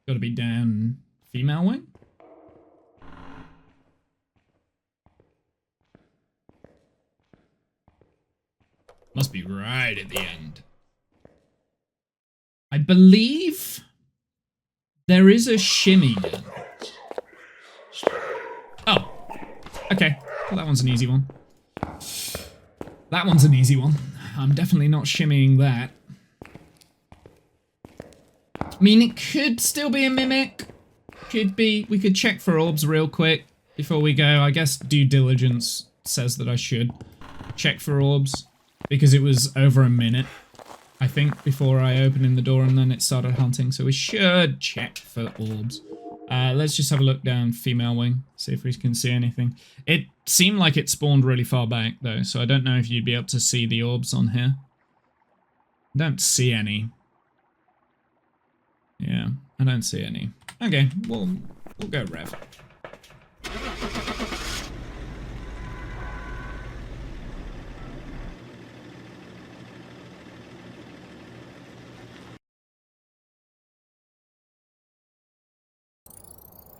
Got to be down female wing. Must be right at the end. I believe there is a shimmy now. Oh, okay. Well, that one's an easy one. That one's an easy one. I'm definitely not shimmying that. I mean, it could still be a mimic. Could be. We could check for orbs real quick before we go. I guess due diligence says that I should check for orbs, because it was over a minute, I think, before I opened in the door and then it started hunting. So we should check for orbs. Let's just have a look down female wing, see if we can see anything. It seemed like it spawned really far back, though, so I don't know if you'd be able to see the orbs on here. Don't see any. Yeah, I don't see any. Okay, we'll go Rev.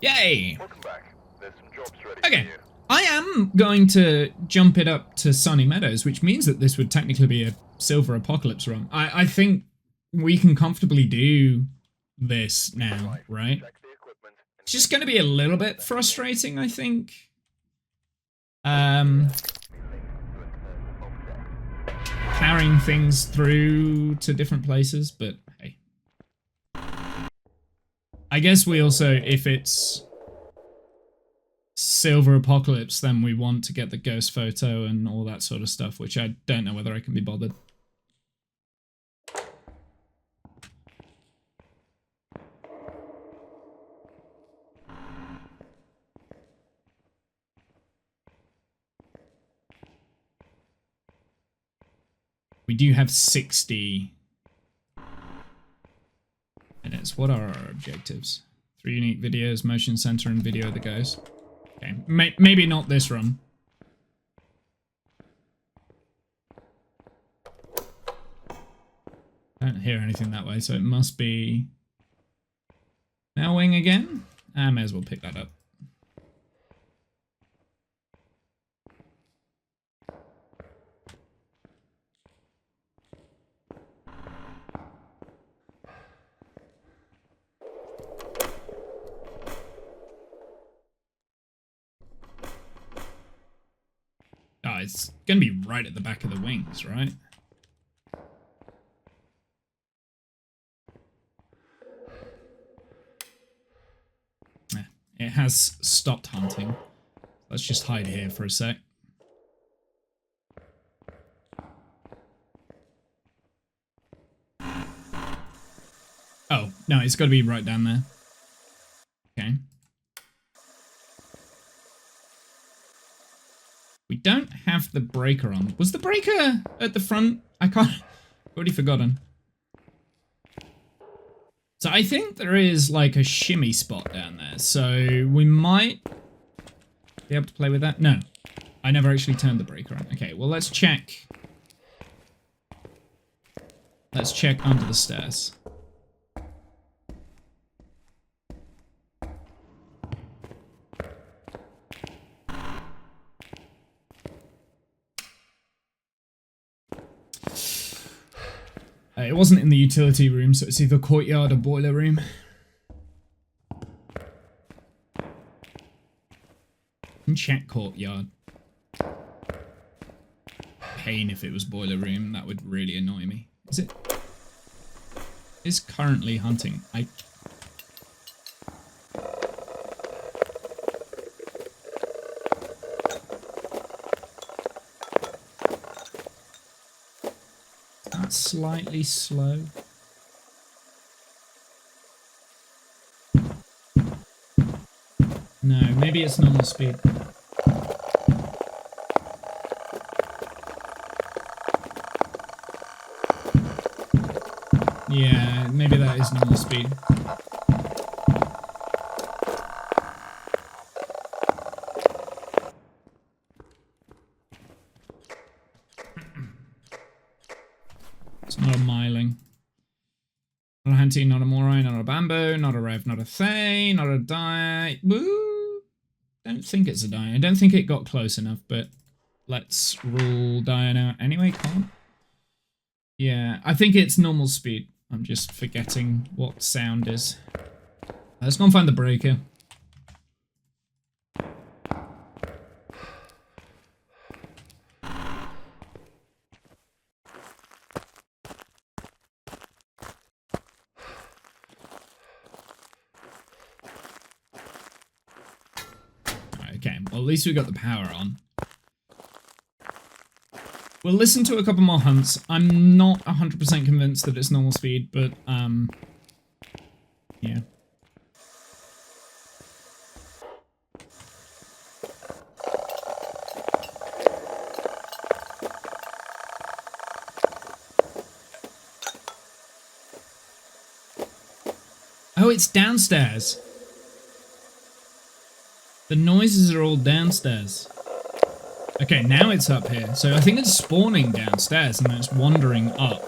Yay! Welcome back. There's some jobs ready Okay, for you. I am going to jump it up to Sunny Meadows, which means that this would technically be a Silver Apocalypse run. I think we can comfortably do this now, right? Check the equipment and It's just going to be a little bit frustrating, I think. Carrying things through to different places, but hey. I guess we also, if it's Silver Apocalypse, then we want to get the ghost photo and all that sort of stuff, which I don't know whether I can be bothered. We do have 60 minutes. What are our objectives? 3 unique videos, motion sensor, and video of the ghost. Okay, maybe not this run. I don't hear anything that way, so it must be Wing again. I may as well pick that up. Oh, it's going to be right at the back of the wings, right? Yeah, it has stopped hunting. Let's just hide here for a sec. Oh, no, it's got to be right down there. Okay. We don't have the breaker on. Was the breaker at the front? I can't... I've already forgotten. So I think there is like a shimmy spot down there. So we might be able to play with that. No, I never actually turned the breaker on. Okay, well let's check. Let's check under the stairs. It wasn't in the utility room, so it's either courtyard or boiler room. And check courtyard. Pain if it was boiler room, that would really annoy me. Is it? Is currently hunting. Slightly slow. No, maybe it's normal speed. Yeah, maybe that is normal speed. It's not a miling. Not a Hanty, not a Morai, not a Bamboo, not a Rev, not a Thay, not a Die. Woo! Don't think it's a Die. I don't think it got close enough, but let's rule Die out anyway. Can't. Yeah, I think it's normal speed. I'm just forgetting what sound is. Let's go and find the breaker. Okay, well at least we got the power on. We'll listen to a couple more hunts. I'm not 100% convinced that it's normal speed, but yeah. Oh, it's downstairs. The noises are all downstairs. Okay, now it's up here. So I think it's spawning downstairs and then it's wandering up.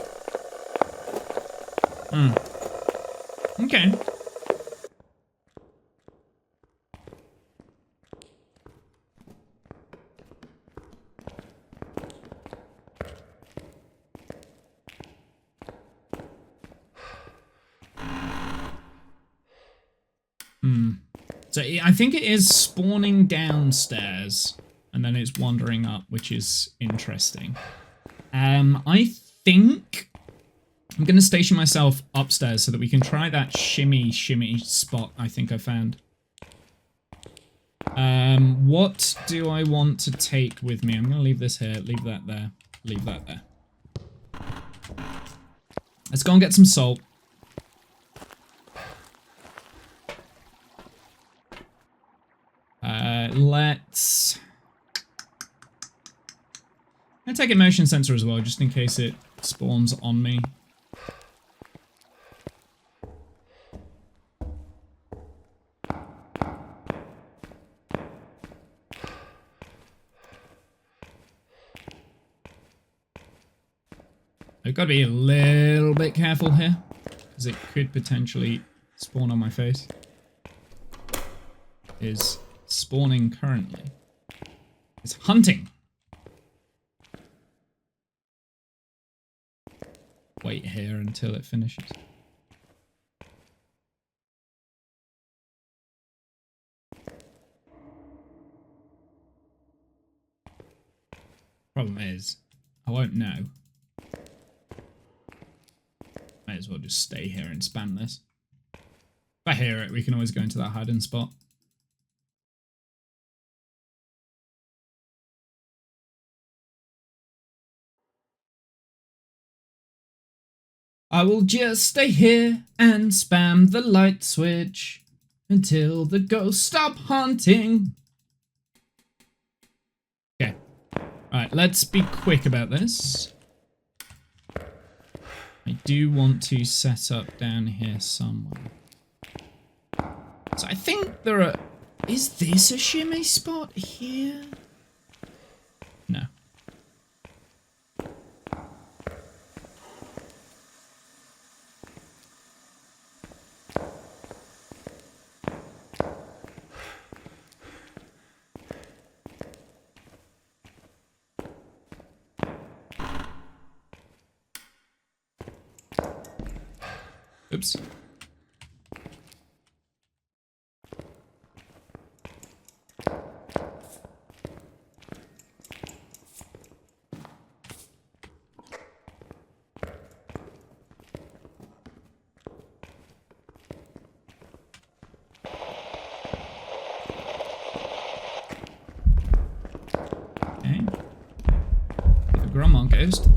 Okay. So I think it is spawning downstairs and then it's wandering up, which is interesting. I think I'm going to station myself upstairs so that we can try that shimmy spot I think I found. What do I want to take with me? I'm going to leave this here, leave that there, leave that there. Let's go and get some salt. Let's... I'm going to take a motion sensor as well, just in case it spawns on me. I've got to be a little bit careful here, because it could potentially spawn on my face. Is spawning currently. It's hunting. Wait here until it finishes. Problem is, I won't know. Might as well just stay here and spam this. If I hear it, we can always go into that hiding spot. I will just stay here and spam the light switch until the ghosts stop haunting. Okay. Alright, let's be quick about this. I do want to set up down here somewhere. So I think there are... Is this a shimmy spot here? No. Oops. Okay. The grandma ghost.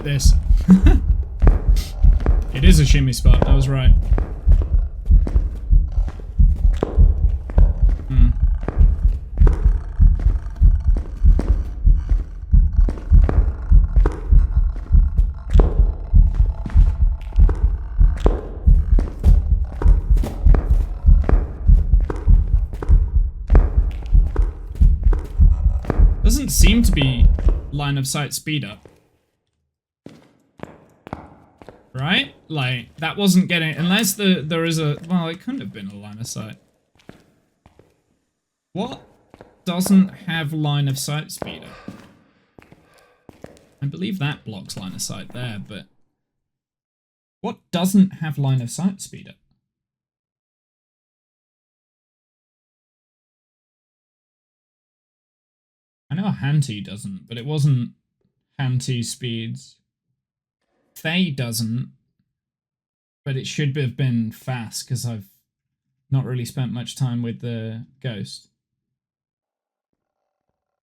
This. It is a shimmy spot, I was right. Doesn't seem to be line of sight speed up. Right? Like, that wasn't getting... Unless there is a... Well, it couldn't have been a line of sight. What doesn't have line of sight speed up? I believe that blocks line of sight there, but... What doesn't have line of sight speed up? I know Hantu doesn't, but it wasn't Hantu speeds. Faye doesn't, but it should have been fast because I've not really spent much time with the ghost.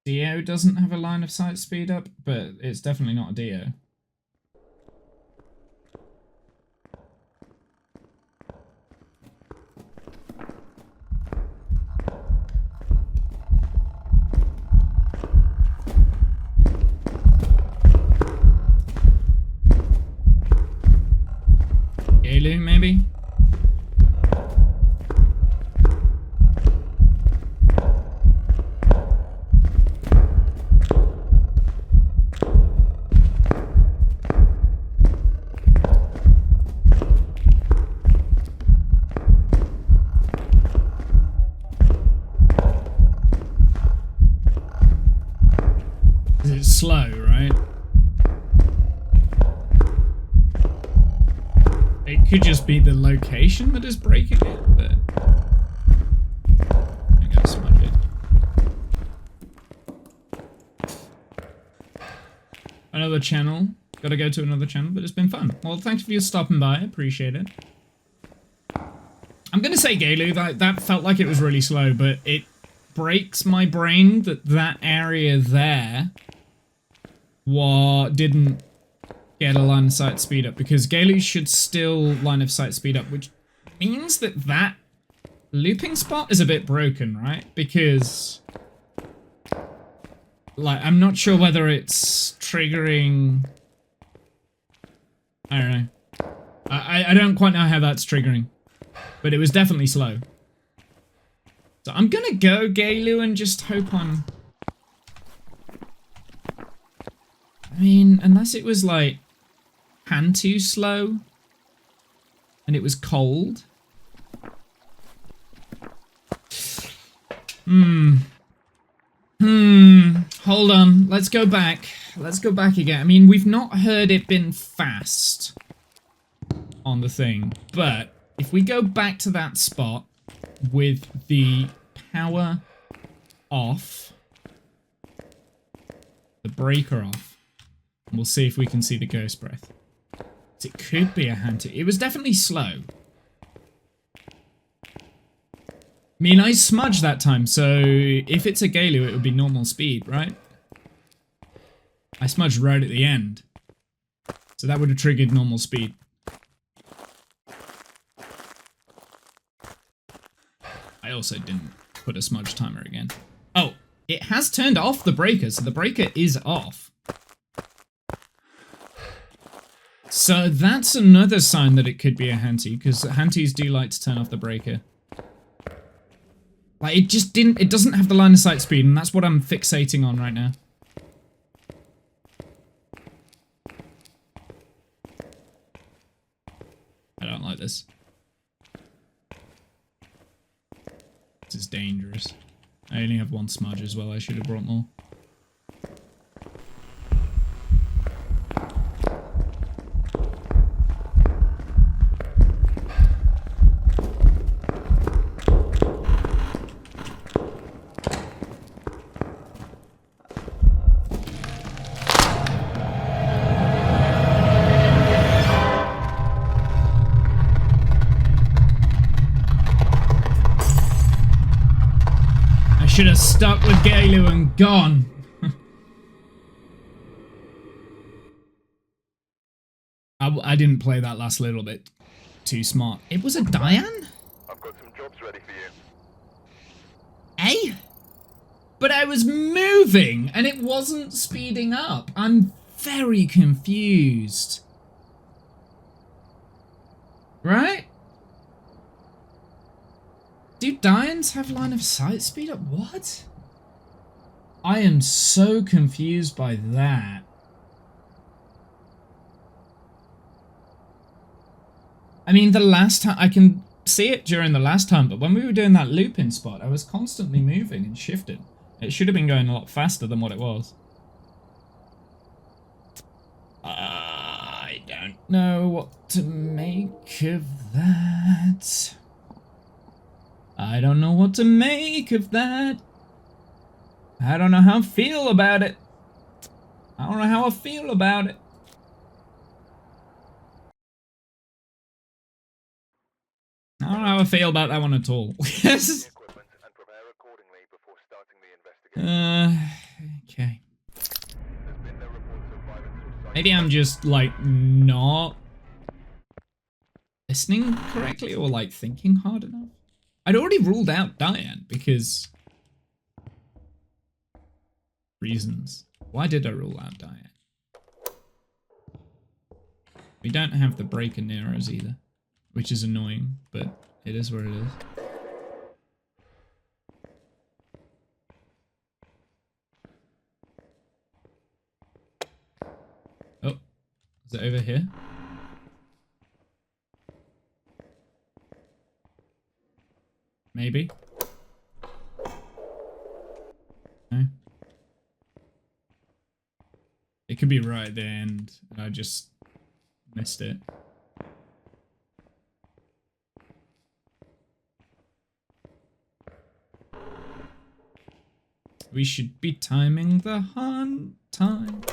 Dio doesn't have a line of sight speed up, but it's definitely not a Dio. Maybe? slow, right? It could just be the location that is breaking it, but I gotta smudge it. Another channel. Gotta go to another channel, but it's been fun. Well, thanks for your stopping by. Appreciate it. I'm gonna say, Galu, that felt like it was really slow, but it breaks my brain that that area there didn't get a line of sight speed up, because Galu should still line of sight speed up, which means that that looping spot is a bit broken, right? Because, like, I'm not sure whether it's triggering... I don't know. I don't quite know how that's triggering. But it was definitely slow. So I'm gonna go Galu and just hope I'm... I mean, unless it was like Hantu slow and it was cold. Hold on. Let's go back. Let's go back again. I mean, we've not heard it been fast on the thing, but if we go back to that spot with the power off, the breaker off, and we'll see if we can see the ghost breath. It could be a Hantu. It was definitely slow. I mean, I smudged that time, so if it's a Galu, it would be normal speed, right? I smudged right at the end. So that would have triggered normal speed. I also didn't put a smudge timer again. Oh, it has turned off the breaker, so the breaker is off. So that's another sign that it could be a Hantu, because Hantus do like to turn off the breaker. Like, it doesn't have the line of sight speed, and that's what I'm fixating on right now. I don't like this. This is dangerous. I only have one smudge as well, I should have brought more. Should have stuck with Galu and gone. I didn't play that last little bit too smart. It was a Diane? I've got some jobs ready for you. Eh? But I was moving and it wasn't speeding up. I'm very confused. Right? Do Dianes have line of sight speed up? What? I am so confused by that. I mean, the last time, I can see it during the last time, but when we were doing that looping spot, I was constantly moving and shifting. It should have been going a lot faster than what it was. I don't know what to make of that. I don't know what to make of that. I don't know how I feel about it. I don't know how I feel about it. I don't know how I feel about that one at all. Yes. Equipment and prepare accordingly before starting the investigation. Okay. There's been no reports of violence or psychosis. Maybe I'm just, like, not listening correctly or, like, thinking hard enough. I'd already ruled out Diane because... reasons. Why did I rule out Diane? We don't have the breaker near us either, which is annoying, but it is what it is. Oh, is it over here? Maybe. No. could be right at the end, and I just missed it. We should be timing the hunt times.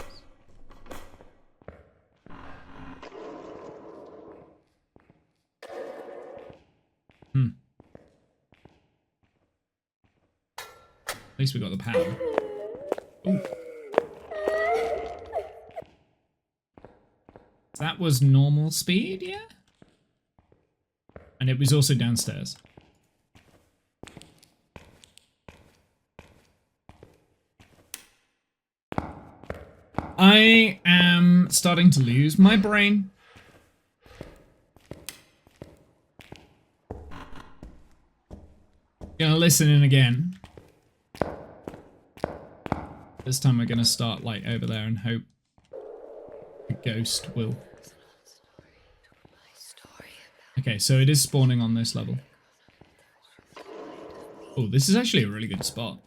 At least we got the power. Ooh. That was normal speed, yeah? And it was also downstairs. I am starting to lose my brain. Gonna listen in again. This time we're gonna start like over there and hope the ghost will. Okay, so it is spawning on this level. Oh, this is actually a really good spot.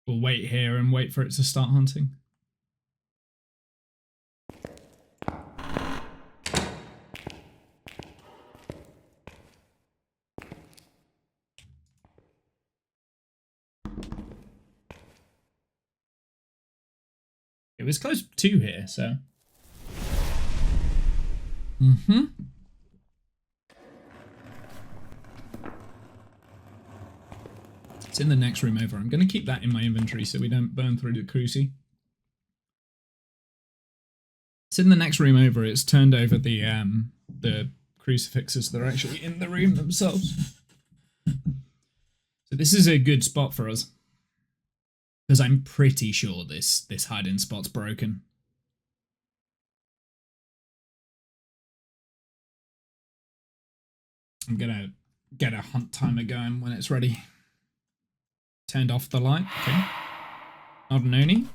We'll wait here and wait for it to start hunting. It was close to here, so. It's in the next room over. I'm going to keep that in my inventory so we don't burn through the cruci. It's in the next room over. It's turned over the crucifixes that are actually in the room themselves. So this is a good spot for us. Because I'm pretty sure this hiding spot's broken. I'm gonna get a hunt timer going when it's ready. Turned off the light. Okay. Not an Oni.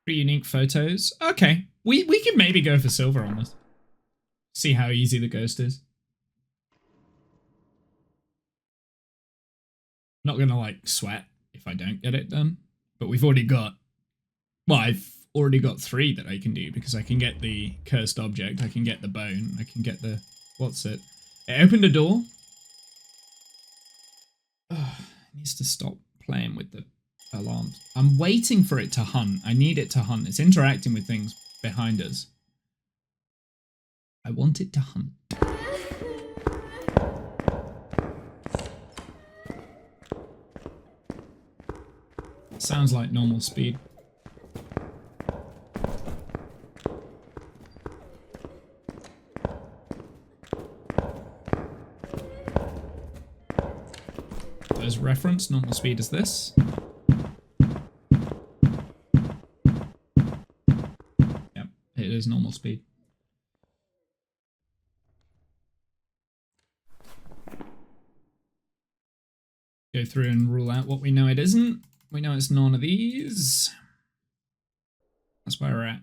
Pretty unique photos. Okay. We could maybe go for silver on this. See how easy the ghost is. Not gonna like sweat if I don't get it done. But we've already got, well, I've already got 3 that I can do because I can get the cursed object, I can get the bone, I can get the, what's it? It opened a door. Oh, it needs to stop playing with the alarms. I'm waiting for it to hunt. I need it to hunt. It's interacting with things behind us. I want it to hunt. Sounds like normal speed. As reference, normal speed is this. Yep, it is normal speed. Go through and rule out what we know it isn't. We know it's none of these. That's where we're at.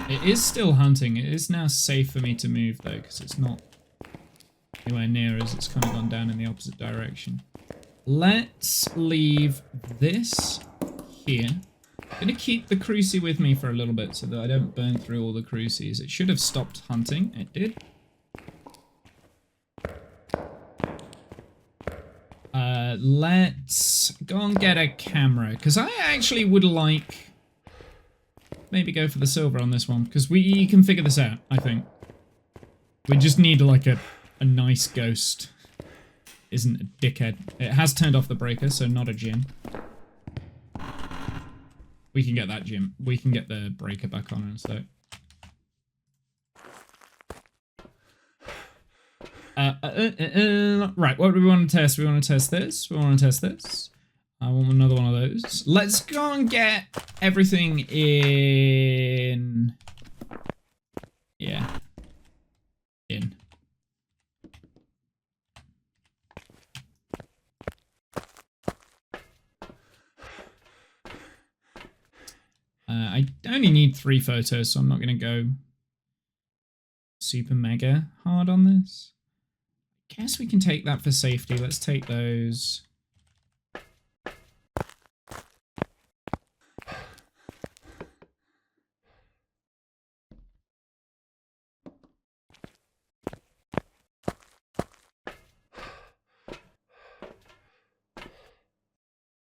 It is still hunting. It is now safe for me to move though, because it's not anywhere near us. It's kind of gone down in the opposite direction. Let's leave this here. I'm going to keep the cruci with me for a little bit so that I don't burn through all the crucis. It should have stopped hunting. It did. Let's go and get a camera, because I actually would like maybe go for the silver on this one, because we can figure this out, I think. We just need like a nice ghost. Isn't a dickhead. It has turned off the breaker, so not a gym. We can get that gym. We can get the breaker back on in a sec. Right, what do we want to test? We want to test this. We want to test this. I want another one of those. Let's go and get everything in... Yeah. In. I only need 3 photos, so I'm not going to go super mega hard on this. Guess we can take that for safety. Let's take those.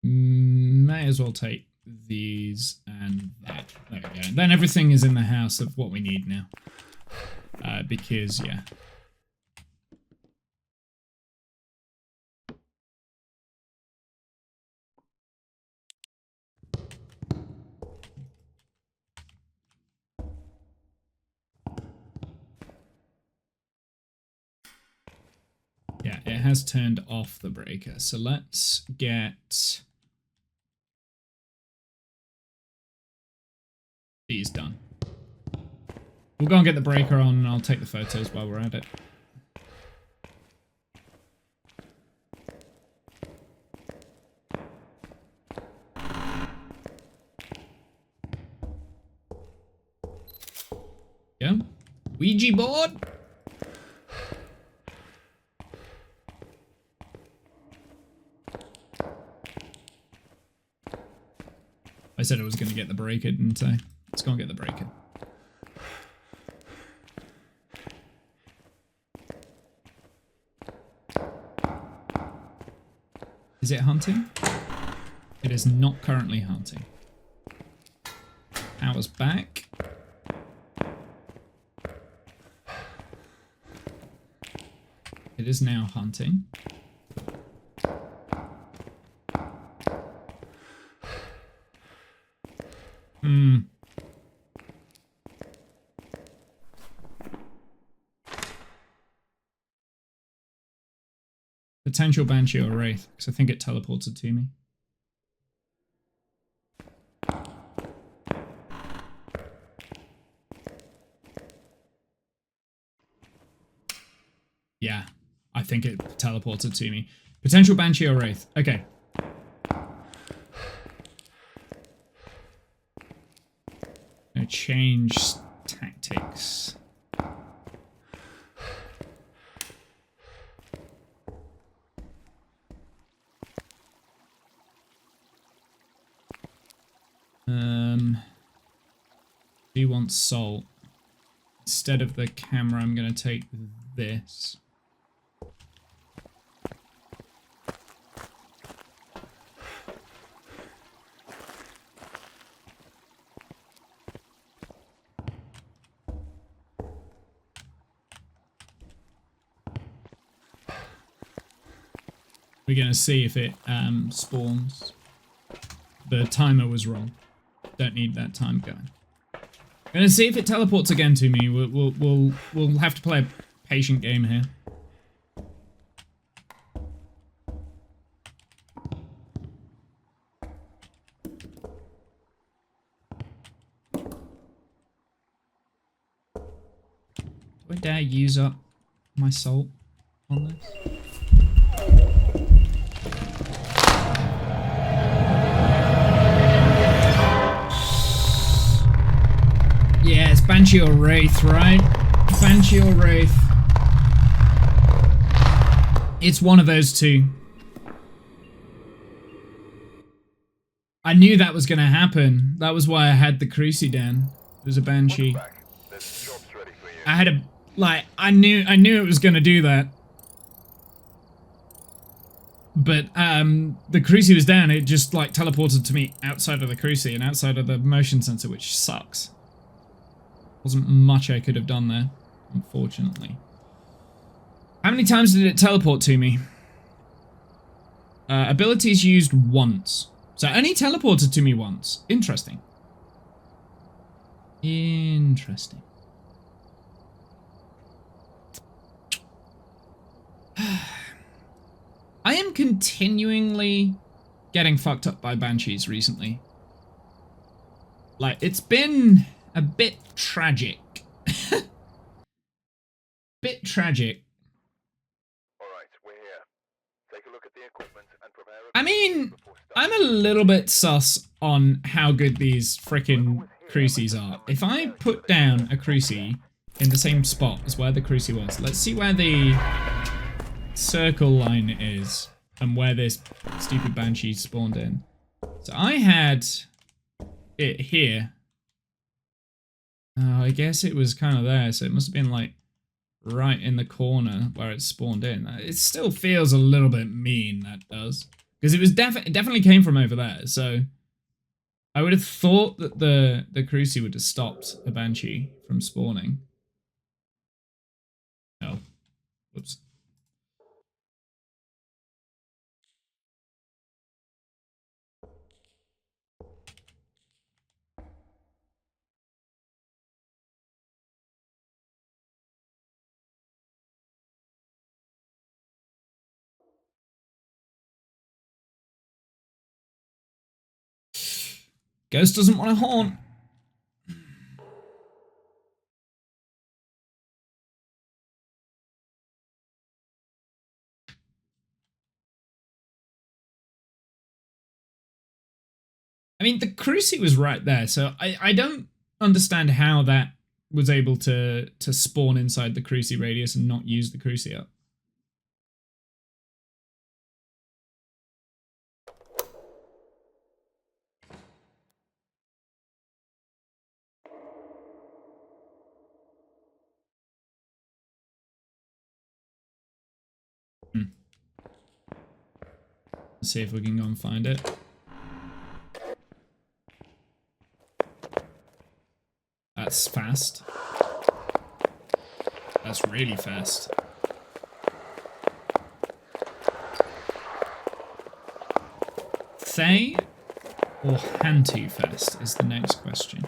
May as well take these and that. There we go. Then everything is in the house of what we need now. Because, yeah. Yeah, it has turned off the breaker. So let's get these done. We'll go and get the breaker on and I'll take the photos while we're at it. Yeah. Ouija board. I said I was going to get the breaker, didn't I? Let's go and get the breaker. Is it hunting? It is not currently hunting. Power's back. It is now hunting. Potential Banshee or Wraith, because I think it teleported to me. Yeah, I think it teleported to me. Potential Banshee or Wraith. Okay. Gonna change tactics. Do you want salt? Instead of the camera, I'm gonna take this. We're gonna see if it spawns. The timer was wrong. Don't need that time going. Gonna see if it teleports again to me. We'll have to play a patient game here. Do I dare use up my salt on this? Yeah, it's Banshee or Wraith, right? Banshee or Wraith. It's one of those two. I knew that was going to happen. That was why I had the Cruci down. There's a Banshee. I had a... Like, I knew it was going to do that. But, the Cruci was down. It just, like, teleported to me outside of the Cruci and outside of the motion sensor, which sucks. Wasn't much I could have done there, unfortunately. How many times did it teleport to me? Abilities used once. So it only teleported to me once. Interesting. Interesting. I am continually getting fucked up by banshees recently. Like, it's been a bit tragic. Bit tragic. Alright, we're here. Take a look at the equipment and prepare I mean, I'm a little bit sus on how good these frickin' crucies are. If I put down a crucie in the same spot as where the crucie was, let's see where the circle line is and where this stupid banshee spawned in. So I had it here. Oh, I guess it was kind of there, so it must have been like right in the corner where it spawned in. It still feels a little bit mean, that does. Because it was it definitely came from over there, so I would have thought that the crucie would have stopped a banshee from spawning. Oh. Whoops. Ghost doesn't want to haunt. I mean, the crucie was right there, so I don't understand how that was able to spawn inside the crucie radius and not use the crucie up. Let's see if we can go and find it. That's fast. That's really fast. Thay or Hantu fast is the next question.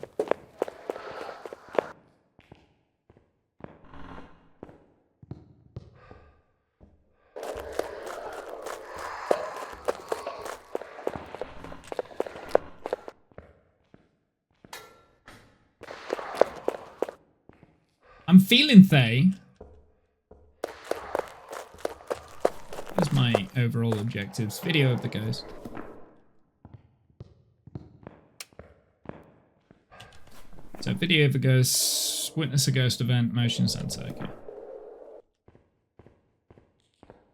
I'm feeling Thay. Here's my overall objectives. Video of the ghost. So video of a ghost, witness a ghost event, motion sensor. Okay.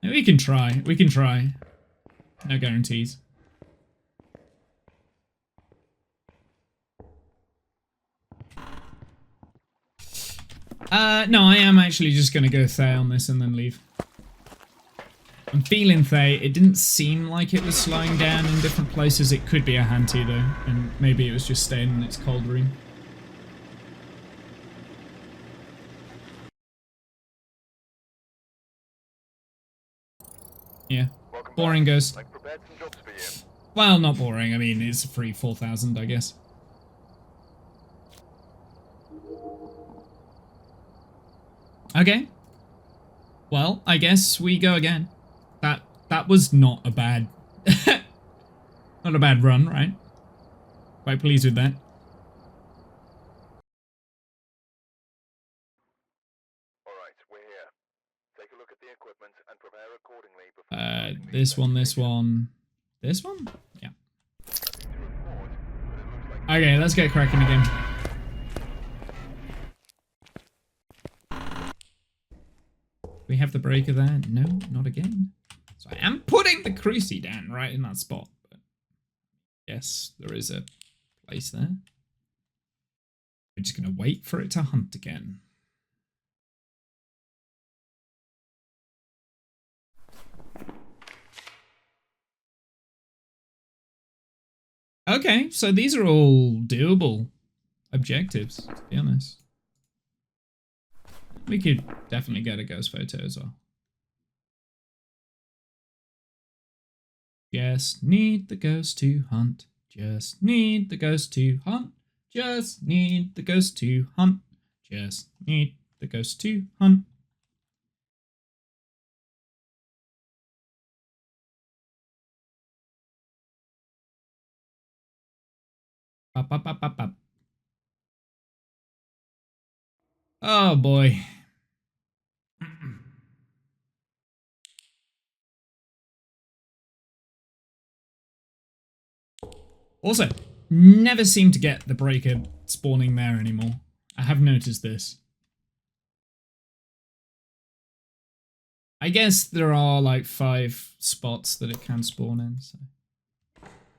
We can try. We can try. No guarantees. No, I am actually just going to go Thay on this and then leave. I'm feeling Thay. It didn't seem like it was slowing down in different places. It could be a Hantu though, and maybe it was just staying in its cold room. Yeah. Boring ghost. Well, not boring. I mean, it's a free 4,000, I guess. Okay. Well, I guess we go again. That was not a bad... not a bad run, right? Quite pleased with that. Alright, we're here. Take a look at the equipment and prepare accordingly before This one, this one. This one? Yeah. Okay, let's get cracking again. We have the breaker there. No, not again. So I am putting the crucie down right in that spot. But yes, there is a place there. We're just going to wait for it to hunt again. Okay, so these are all doable objectives, to be honest. We could definitely get a ghost photo as well. Just need the ghost to hunt. Just need the ghost to hunt. Just need the ghost to hunt. Just need the ghost to hunt. Up, up, up, up, up. Oh boy. Also, never seem to get the breaker spawning there anymore. I have noticed this. I guess there are like 5 spots that it can spawn in, so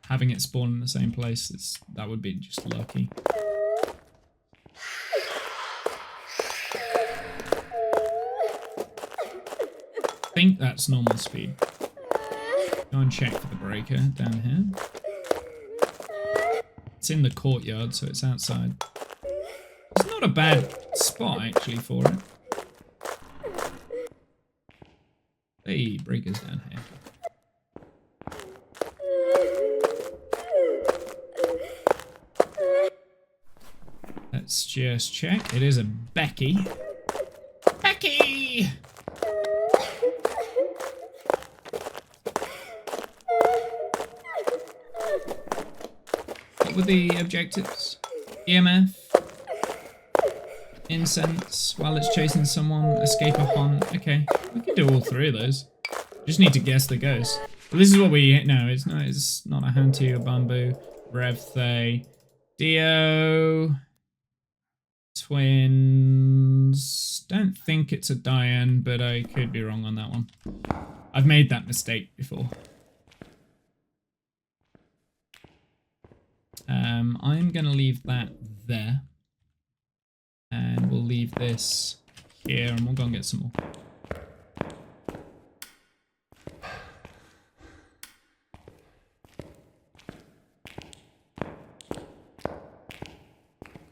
having it spawn in the same place, that would be just lucky. I think that's normal speed. Go and check for the breaker down here. It's in the courtyard, so it's outside. It's not a bad spot actually for it. Hey, breaker's down here. Let's just check. It is a Becky. Becky! What were the objectives? EMF. Incense while it's chasing someone. Escape a hunt. Okay. We can do all 3 of those. Just need to guess the ghost. Well, this is what we... No, it's not a Hantu, a Bamboo, Rev Thay, Dio, Twins. Don't think it's a Diane, but I could be wrong on that one. I've made that mistake before. I'm going to leave that there. And we'll leave this here and we'll go and get some more.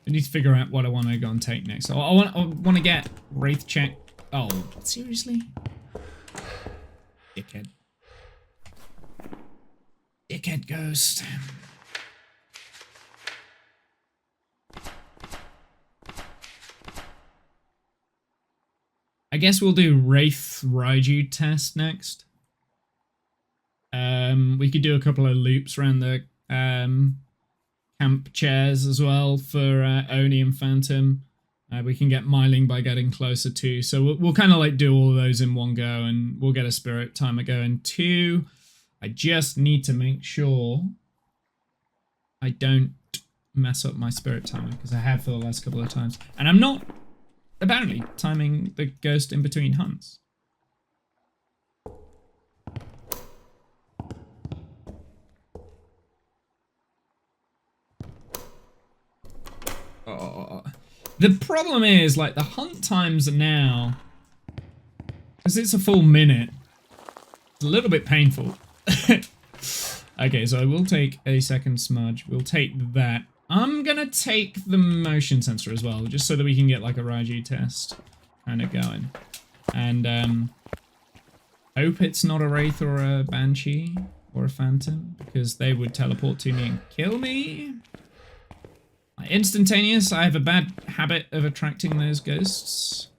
I need to figure out what I want to go and take next. So I want to get Wraith check. Oh, seriously? Dickhead. Dickhead ghost. I guess we'll do Wraith Raiju test next. We could do a couple of loops around the camp chairs as well for Oni and Phantom. We can get Myling by getting closer too. So we'll kind of like do all of those in one go and we'll get a spirit timer going too. I just need to make sure I don't mess up my spirit timer because I have for the last couple of times. And I'm not apparently timing the ghost in between hunts. Oh. The problem is, like, the hunt times are now, because it's a full minute, it's a little bit painful. Okay, so I will take a second smudge. We'll take that. I'm gonna take the motion sensor as well, just so that we can get like a Raiju test kind of going. And hope it's not a Wraith or a Banshee or a Phantom, because they would teleport to me and kill me. Instantaneous, I have a bad habit of attracting those ghosts.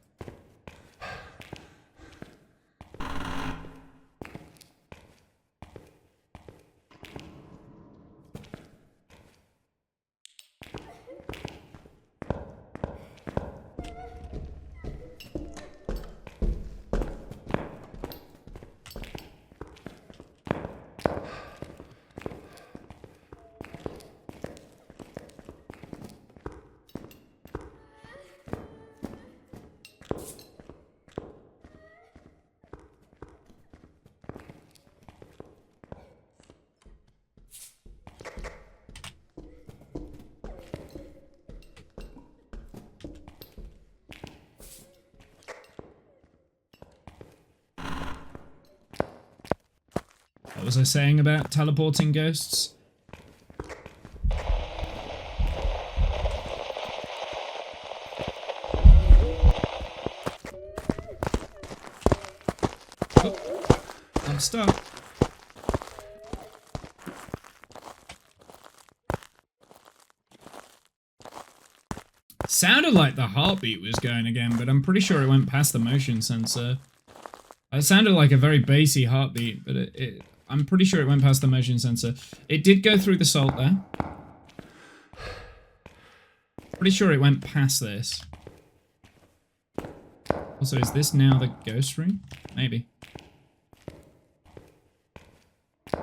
What was I saying about teleporting ghosts? Oh, I'm stuck. Sounded like the heartbeat was going again, but I'm pretty sure it went past the motion sensor. It sounded like a very bassy heartbeat, but I'm pretty sure it went past the motion sensor. It did go through the salt there. Pretty sure it went past this. Also, is this now the ghost room? Maybe. Go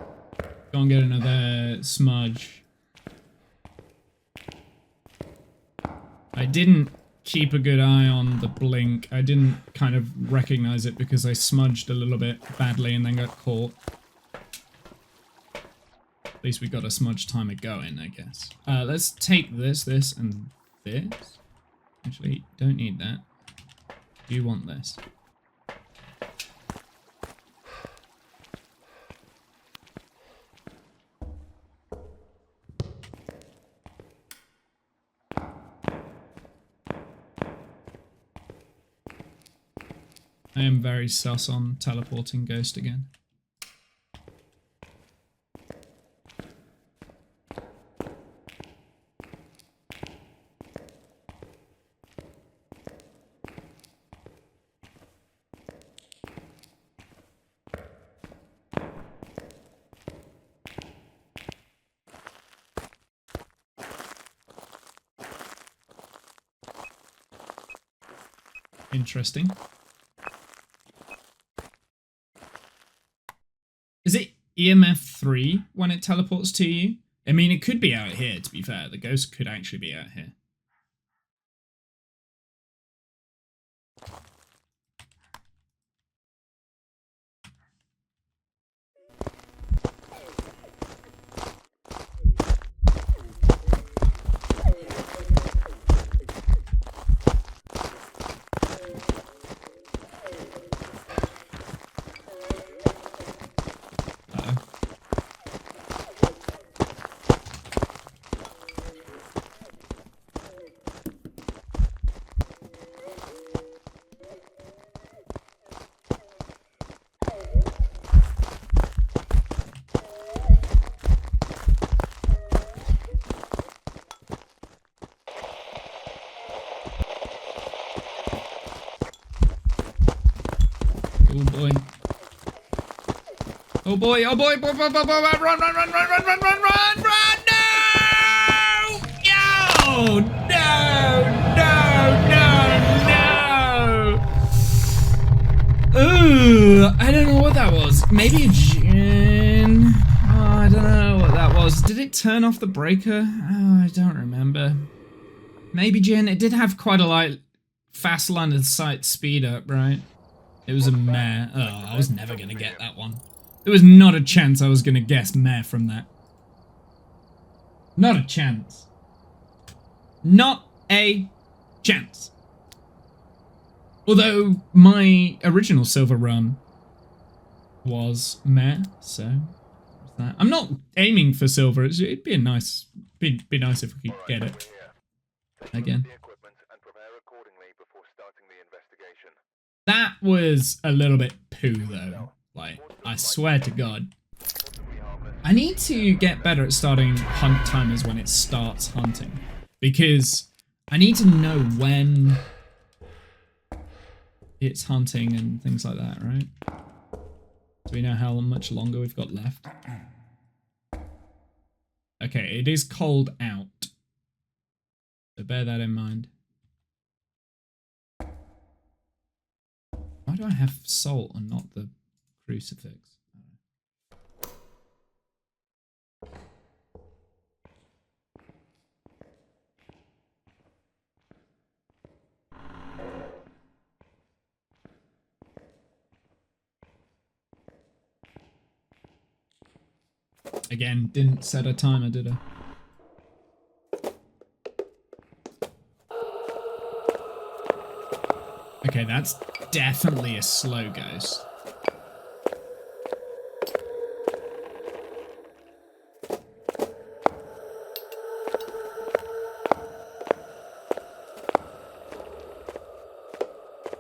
and get another smudge. I didn't keep a good eye on the blink. I didn't kind of recognize it because I smudged a little bit badly and then got caught. At least we got a smudge timer going, I guess. Let's take this, and this. Actually, don't need that. Do you want this? I am very sus on teleporting Ghost again. Interesting. Is it EMF 3 when it teleports to you? I mean, it could be out here, to be fair. The ghost could actually be out here. Oh boy. Oh boy, oh boy, boy, boy, boy, boy, run, run, run, run, run, run, run, run, no! Yo! No, no, no, no! Ooh, I don't know what that was. Maybe a gin? Oh, I don't know what that was. Did it turn off the breaker? Oh, I don't remember. Maybe gin. It did have quite a light, fast line of sight speed up, right? It was a mare. Oh, I was never going to get that one. There was not a chance I was going to guess mare from that. Not a chance. Not a chance. Although my original silver run was mare, so that. I'm not aiming for silver. It'd be a nice, be nice if we could get it again. That was a little bit poo though. Like, I swear to God. I need to get better at starting hunt timers when it starts hunting. Because I need to know when it's hunting and things like that, right? Do we know how much longer we've got left? Okay, it is cold out. So bear that in mind. Why do I have salt and not the crucifix? Again, didn't set a timer, did I? Okay, that's definitely a slow ghost.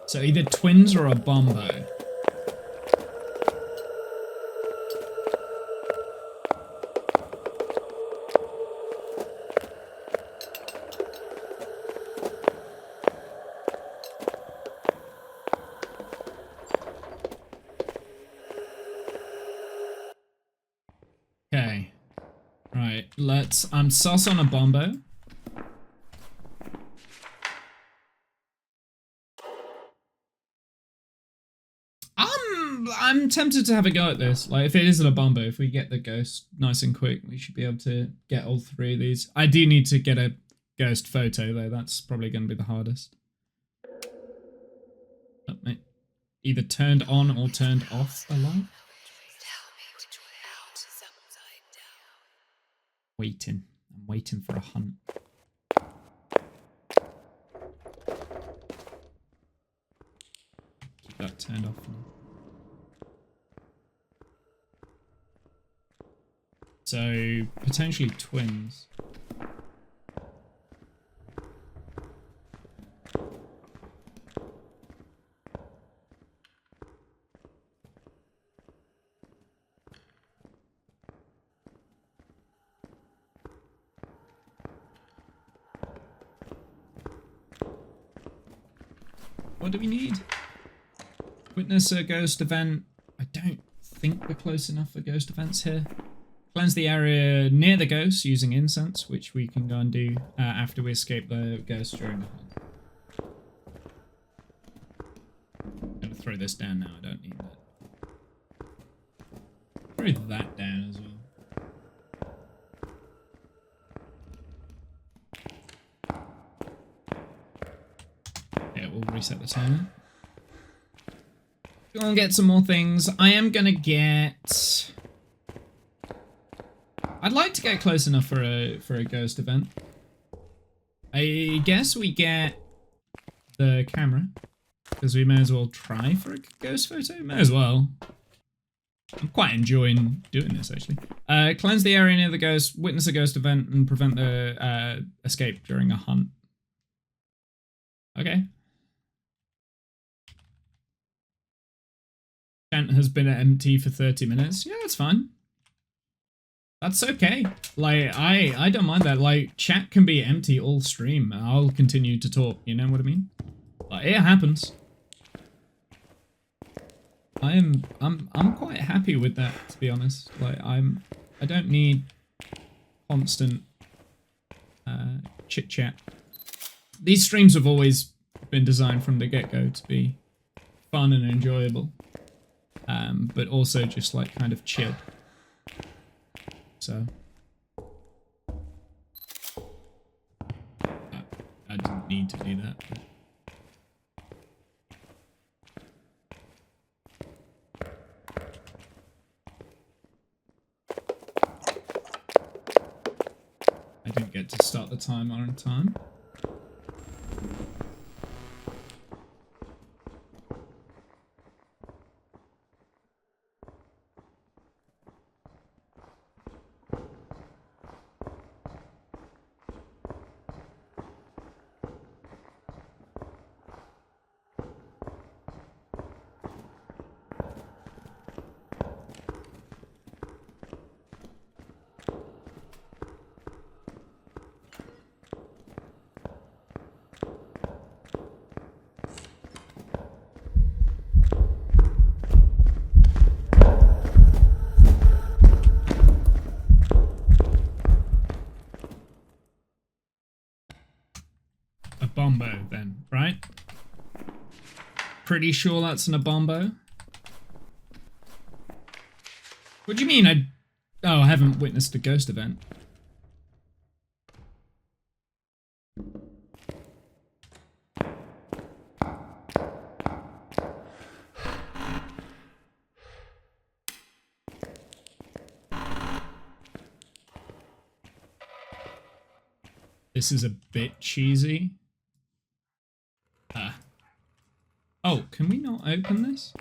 So either twins or a bombo. Okay. Right, I'm sus on a bombo. I'm tempted to have a go at this. Like, if it isn't a bombo, if we get the ghost nice and quick, we should be able to get all 3 of these. I do need to get a ghost photo, though. That's probably going to be the hardest. Oh, mate. Either turned on or turned off the light. Waiting. I'm waiting for a hunt. Keep that turned off for now. So, potentially twins. What do we need? Witness a ghost event. I don't think we're close enough for ghost events here. Cleanse the area near the ghost using incense, which we can go and do after we escape the ghost during the hunt. I'm going to throw this down now. I don't need that. Throw that down as well. Yeah, we'll reset the timer. Go and get some more things. I am going to get... I'd like to get close enough for a ghost event. I guess we get the camera, because we may as well try for a ghost photo. May as well. I'm quite enjoying doing this, actually. Cleanse the area near the ghost, witness a ghost event, and prevent the escape during a hunt. Okay. Tent has been empty for 30 minutes. Yeah, that's fine. That's okay. Like, I don't mind that. Like, chat can be empty all stream. I'll continue to talk, you know what I mean? Like, it happens. I'm quite happy with that, to be honest. Like, I don't need constant chit chat. These streams have always been designed from the get-go to be fun and enjoyable. But also just like kind of chill. So I didn't need to do that. But. I didn't get to start the timer on time. Bombo then, right? Pretty sure that's an Abombo. What do you mean I haven't witnessed a ghost event. This is a bit cheesy. Oh, can we not open this?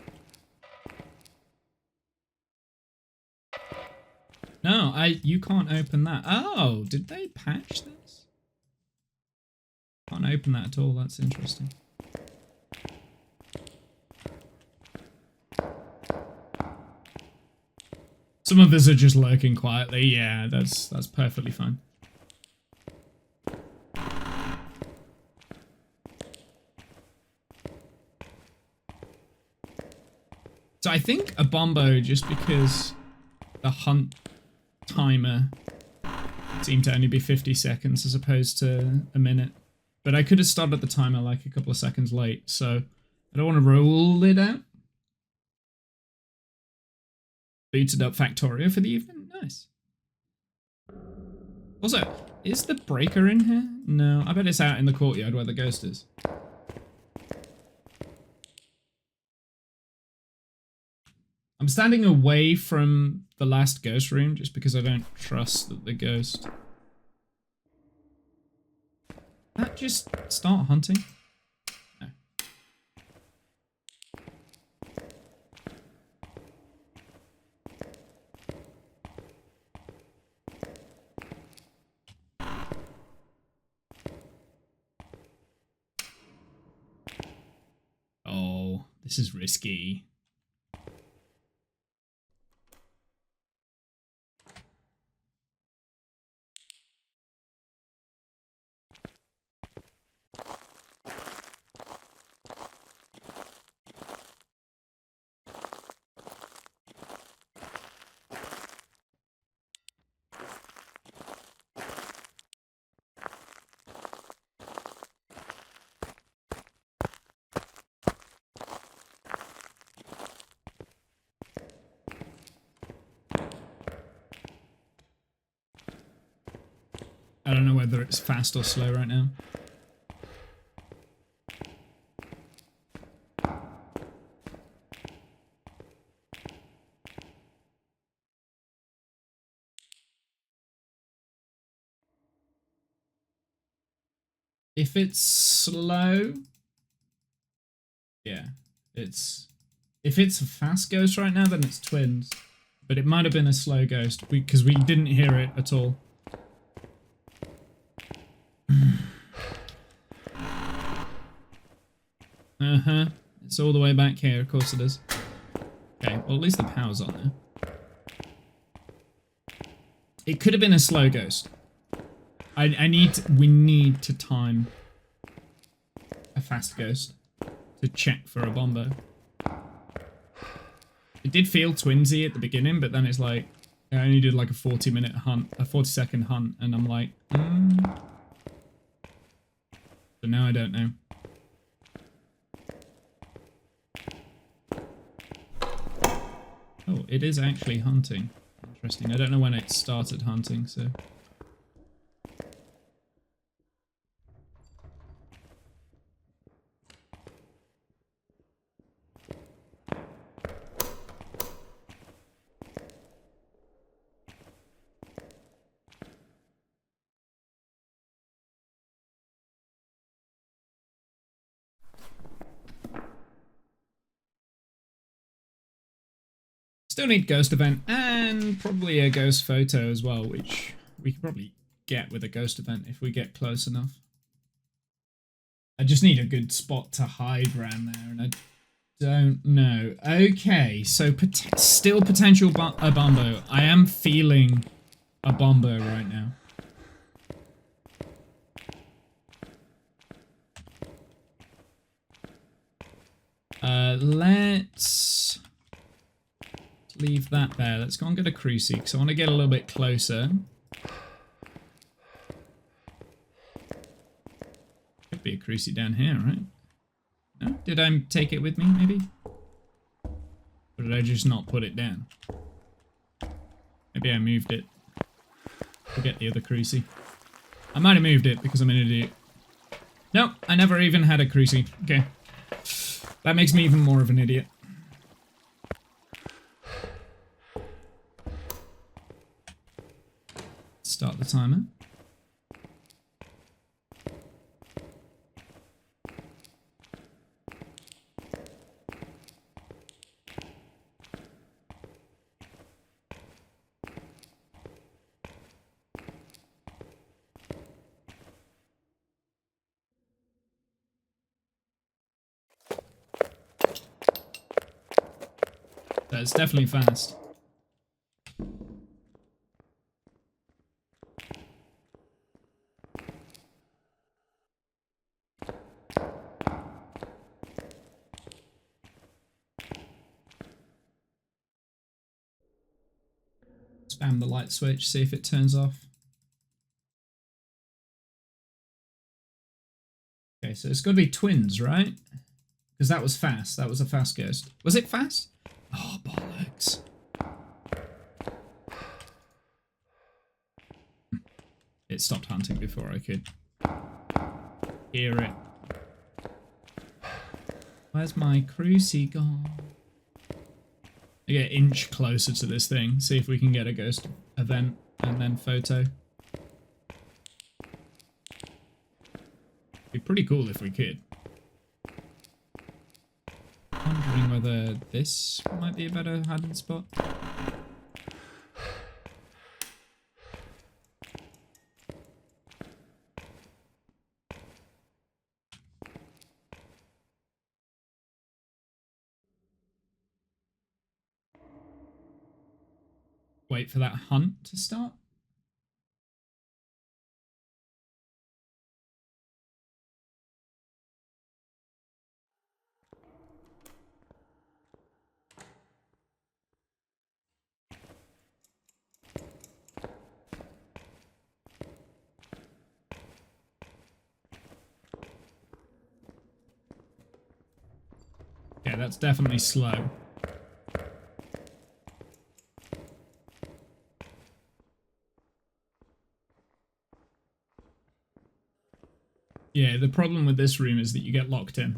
No, you can't open that. Oh, did they patch this? Can't open that at all. That's interesting. Some of us are just lurking quietly. Yeah, that's perfectly fine. So I think a Bombo, just because the hunt timer seemed to only be 50 seconds as opposed to a minute. But I could have started the timer like a couple of seconds late, so I don't want to rule it out. booted up Factorio for the evening. Nice. Also, is the breaker in here? No, I bet it's out in the courtyard where the ghost is. I'm standing away from the last ghost room just because I don't trust that the ghost... That just start hunting? No. Oh, this is risky. I don't know whether it's fast or slow right now. If it's slow, yeah, it's... If it's a fast ghost right now, then it's twins. But it might have been a slow ghost because we didn't hear it at all. Uh-huh. It's all the way back here. Of course it is. Okay, well at least the power's on there. It could have been a slow ghost. We need to time a fast ghost to check for a bombo. It did feel twinsy at the beginning, but then it's like I only did like a 40-minute hunt, a 40-second hunt, and I'm like, So now I don't know. Oh, it is actually hunting. Interesting. I don't know when it started hunting, so... Still need ghost event and probably a ghost photo as well, which we could probably get with a ghost event if we get close enough. I just need a good spot to hide around there, and I don't know. Okay, so still potential a bombo. I am feeling a bombo right now. Let's leave that there. Let's go and get a crucie because I want to get a little bit closer. Could be a crucie down here, right? No? Did I take it with me, maybe? Or did I just not put it down? Maybe I moved it. Forget the other crucie. I might have moved it because I'm an idiot. Nope, I never even had a crucie. Okay. That makes me even more of an idiot. Start the timer. That's definitely fast. Spam the light switch, see if it turns off. Okay, so it's got to be twins, right? Because that was fast. That was a fast ghost. Was it fast? Oh, bollocks. it stopped hunting before I could hear it. Where's my crucie gone? I get an inch closer to this thing, see if we can get a ghost event and then photo. Be pretty cool if we could. Wondering whether this might be a better hiding spot. Wait for that hunt to start. Yeah, that's definitely slow. Yeah, the problem with this room is that you get locked in.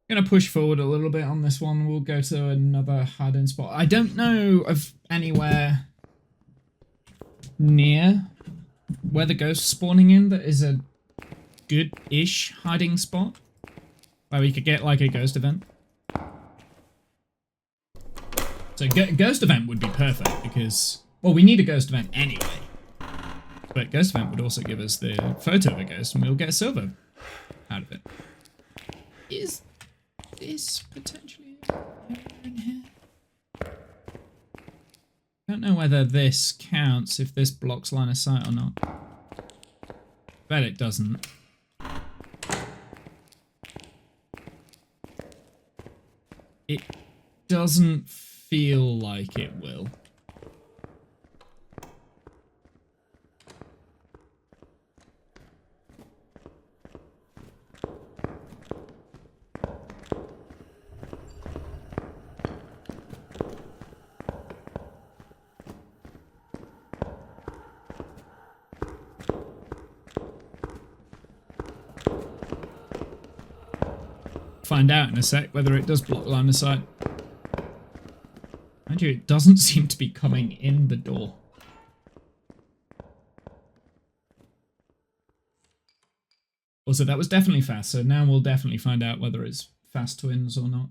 Gonna push forward a little bit on this one. We'll go to another hiding spot. I don't know of anywhere near where the ghost's spawning in that is a good-ish hiding spot where we could get like a ghost event. So ghost event would be perfect because, well, we need a ghost event anyway. But ghost event would also give us the photo of a ghost and we'll get a silver out of it. Is this potentially in here? Don't know whether this counts if this blocks line of sight or not. Bet it doesn't. It doesn't feel like it will. Find out in a sec whether it does block line of sight. Mind you, it doesn't seem to be coming in the door. Also, that was definitely fast, so now we'll definitely find out whether it's fast twins or not.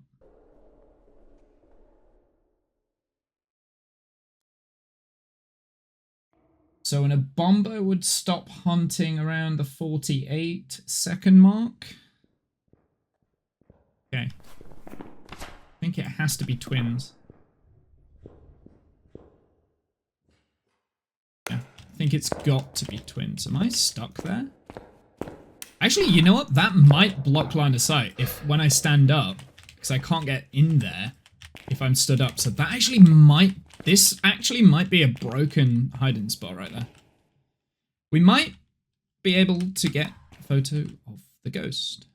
So an Abombo would stop hunting around the 48-second mark. Okay. I think it has to be twins. Yeah, I think it's got to be twins. Am I stuck there? Actually, you know what? That might block line of sight if when I stand up, because I can't get in there if I'm stood up. So that actually might, this actually might be a broken hiding spot right there. We might be able to get a photo of the ghost.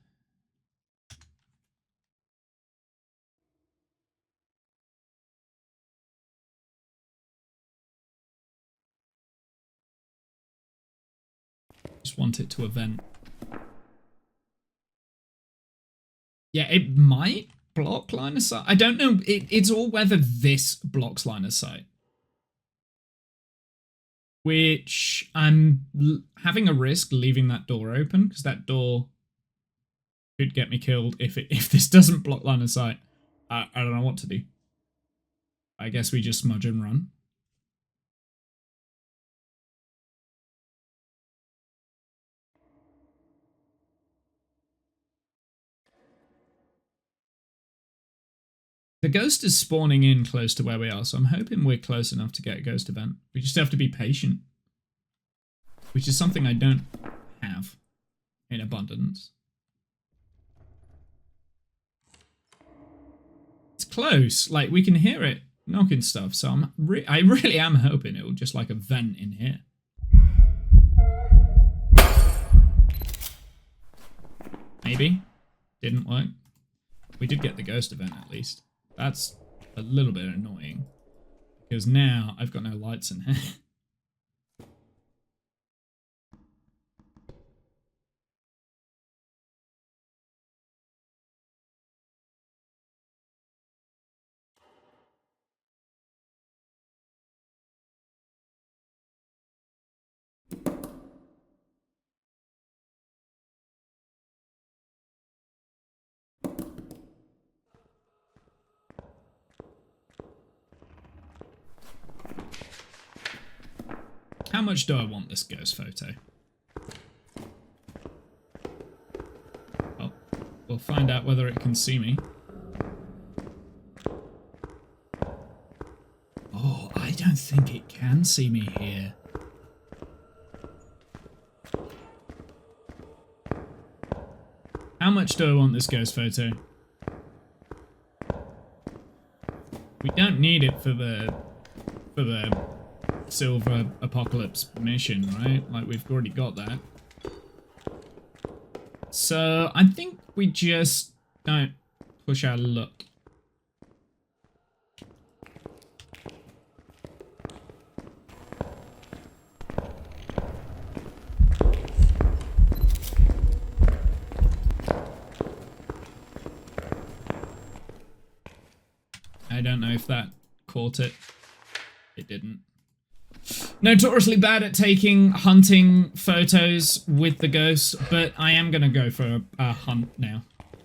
Just want it to event. Yeah, it might block line of sight. I don't know. It's all whether this blocks line of sight. Which I'm having a risk leaving that door open because that door could get me killed if this doesn't block line of sight. I don't know what to do. I guess we just smudge and run. The ghost is spawning in close to where we are, so I'm hoping we're close enough to get a ghost event. We just have to be patient. Which is something I don't have in abundance. It's close. Like, we can hear it knocking stuff, so I really am hoping it will just like a vent in here. Maybe. Didn't work. We did get the ghost event at least. That's a little bit annoying. Because now I've got no lights in here. How much do I want this ghost photo? Well, we'll find out whether it can see me. Oh, I don't think it can see me here. How much do I want this ghost photo? We don't need it for the Silver Apocalypse mission, right? Like, we've already got that. So, I think we just don't push our luck. I don't know if that caught it. It didn't. Notoriously bad at taking hunting photos with the ghost, but I am going to go for a hunt now.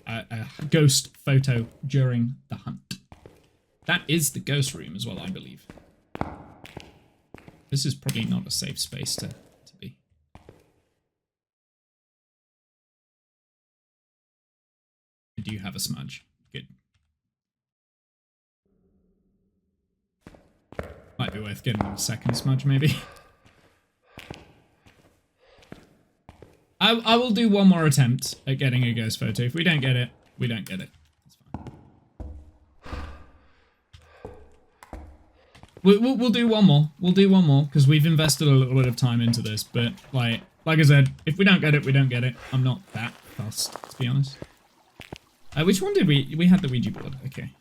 A ghost photo during the hunt. That is the ghost room as well, I believe. This is probably not a safe space to be. I do have a smudge. Good. Might be worth getting a second smudge, maybe. I will do one more attempt at getting a ghost photo. If we don't get it, we don't get it. That's fine. We'll do one more. We'll do one more, because we've invested a little bit of time into this. But, like I said, if we don't get it, we don't get it. I'm not that fussed, to be honest. Which one did we had the Ouija board. Okay.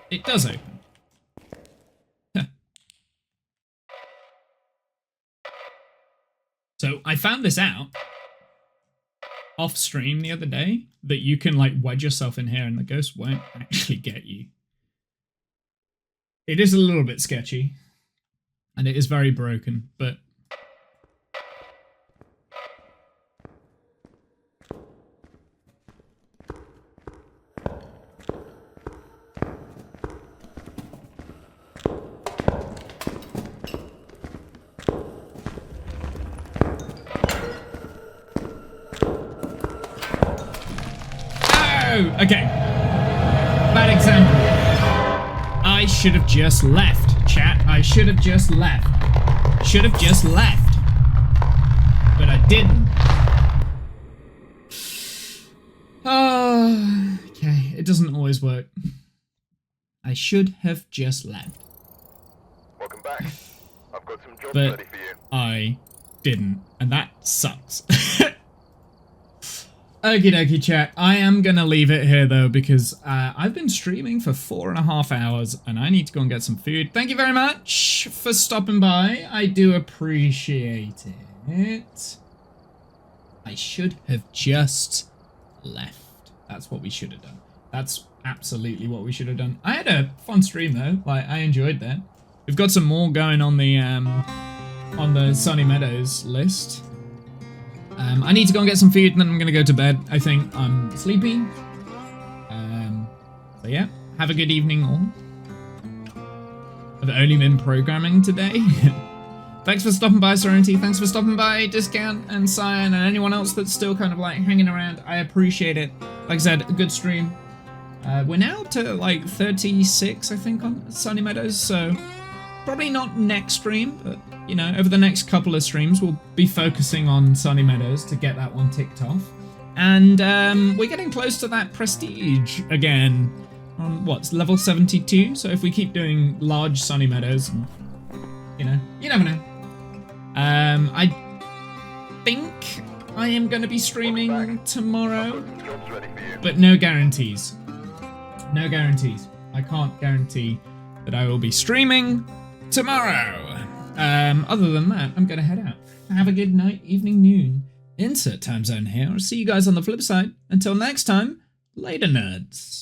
It does open. So I found this out off stream the other day, that you can like wedge yourself in here and the ghost won't actually get you. It is a little bit sketchy and it is very broken, but okay. Bad example. I should have just left, chat. I should have just left. Should have just left. But I didn't. Oh, okay. It doesn't always work. I should have just left. Welcome back. I've got some jobs But ready for you. I didn't. And that sucks. Okie dokie, chat. I am gonna leave it here though, because I've been streaming for 4.5 hours and I need to go and get some food. Thank you very much for stopping by. I do appreciate it. I should have just left. That's what we should have done. That's absolutely what we should have done. I had a fun stream though. Like, I enjoyed that. We've got some more going on the Sunny Meadows list. I need to go and get some food and then I'm going to go to bed. I think I'm sleepy. So yeah, have a good evening all. I've only been programming today. Thanks for stopping by, Serenity. Thanks for stopping by, Discount and Cyan, and anyone else that's still kind of like hanging around. I appreciate it. Like I said, a good stream. We're now up to like 36, I think, on Sunny Meadows, so probably not next stream, but you know, over the next couple of streams, we'll be focusing on Sunny Meadows to get that one ticked off. And we're getting close to that prestige again on what's level 72. So if we keep doing large Sunny Meadows, you know, you never know. I think I am going to be streaming tomorrow, but no guarantees. No guarantees. I can't guarantee that I will be streaming tomorrow. Other than that, I'm going to head out. Have a good night, evening, noon. Insert time zone here. I'll see you guys on the flip side. Until next time, later, nerds.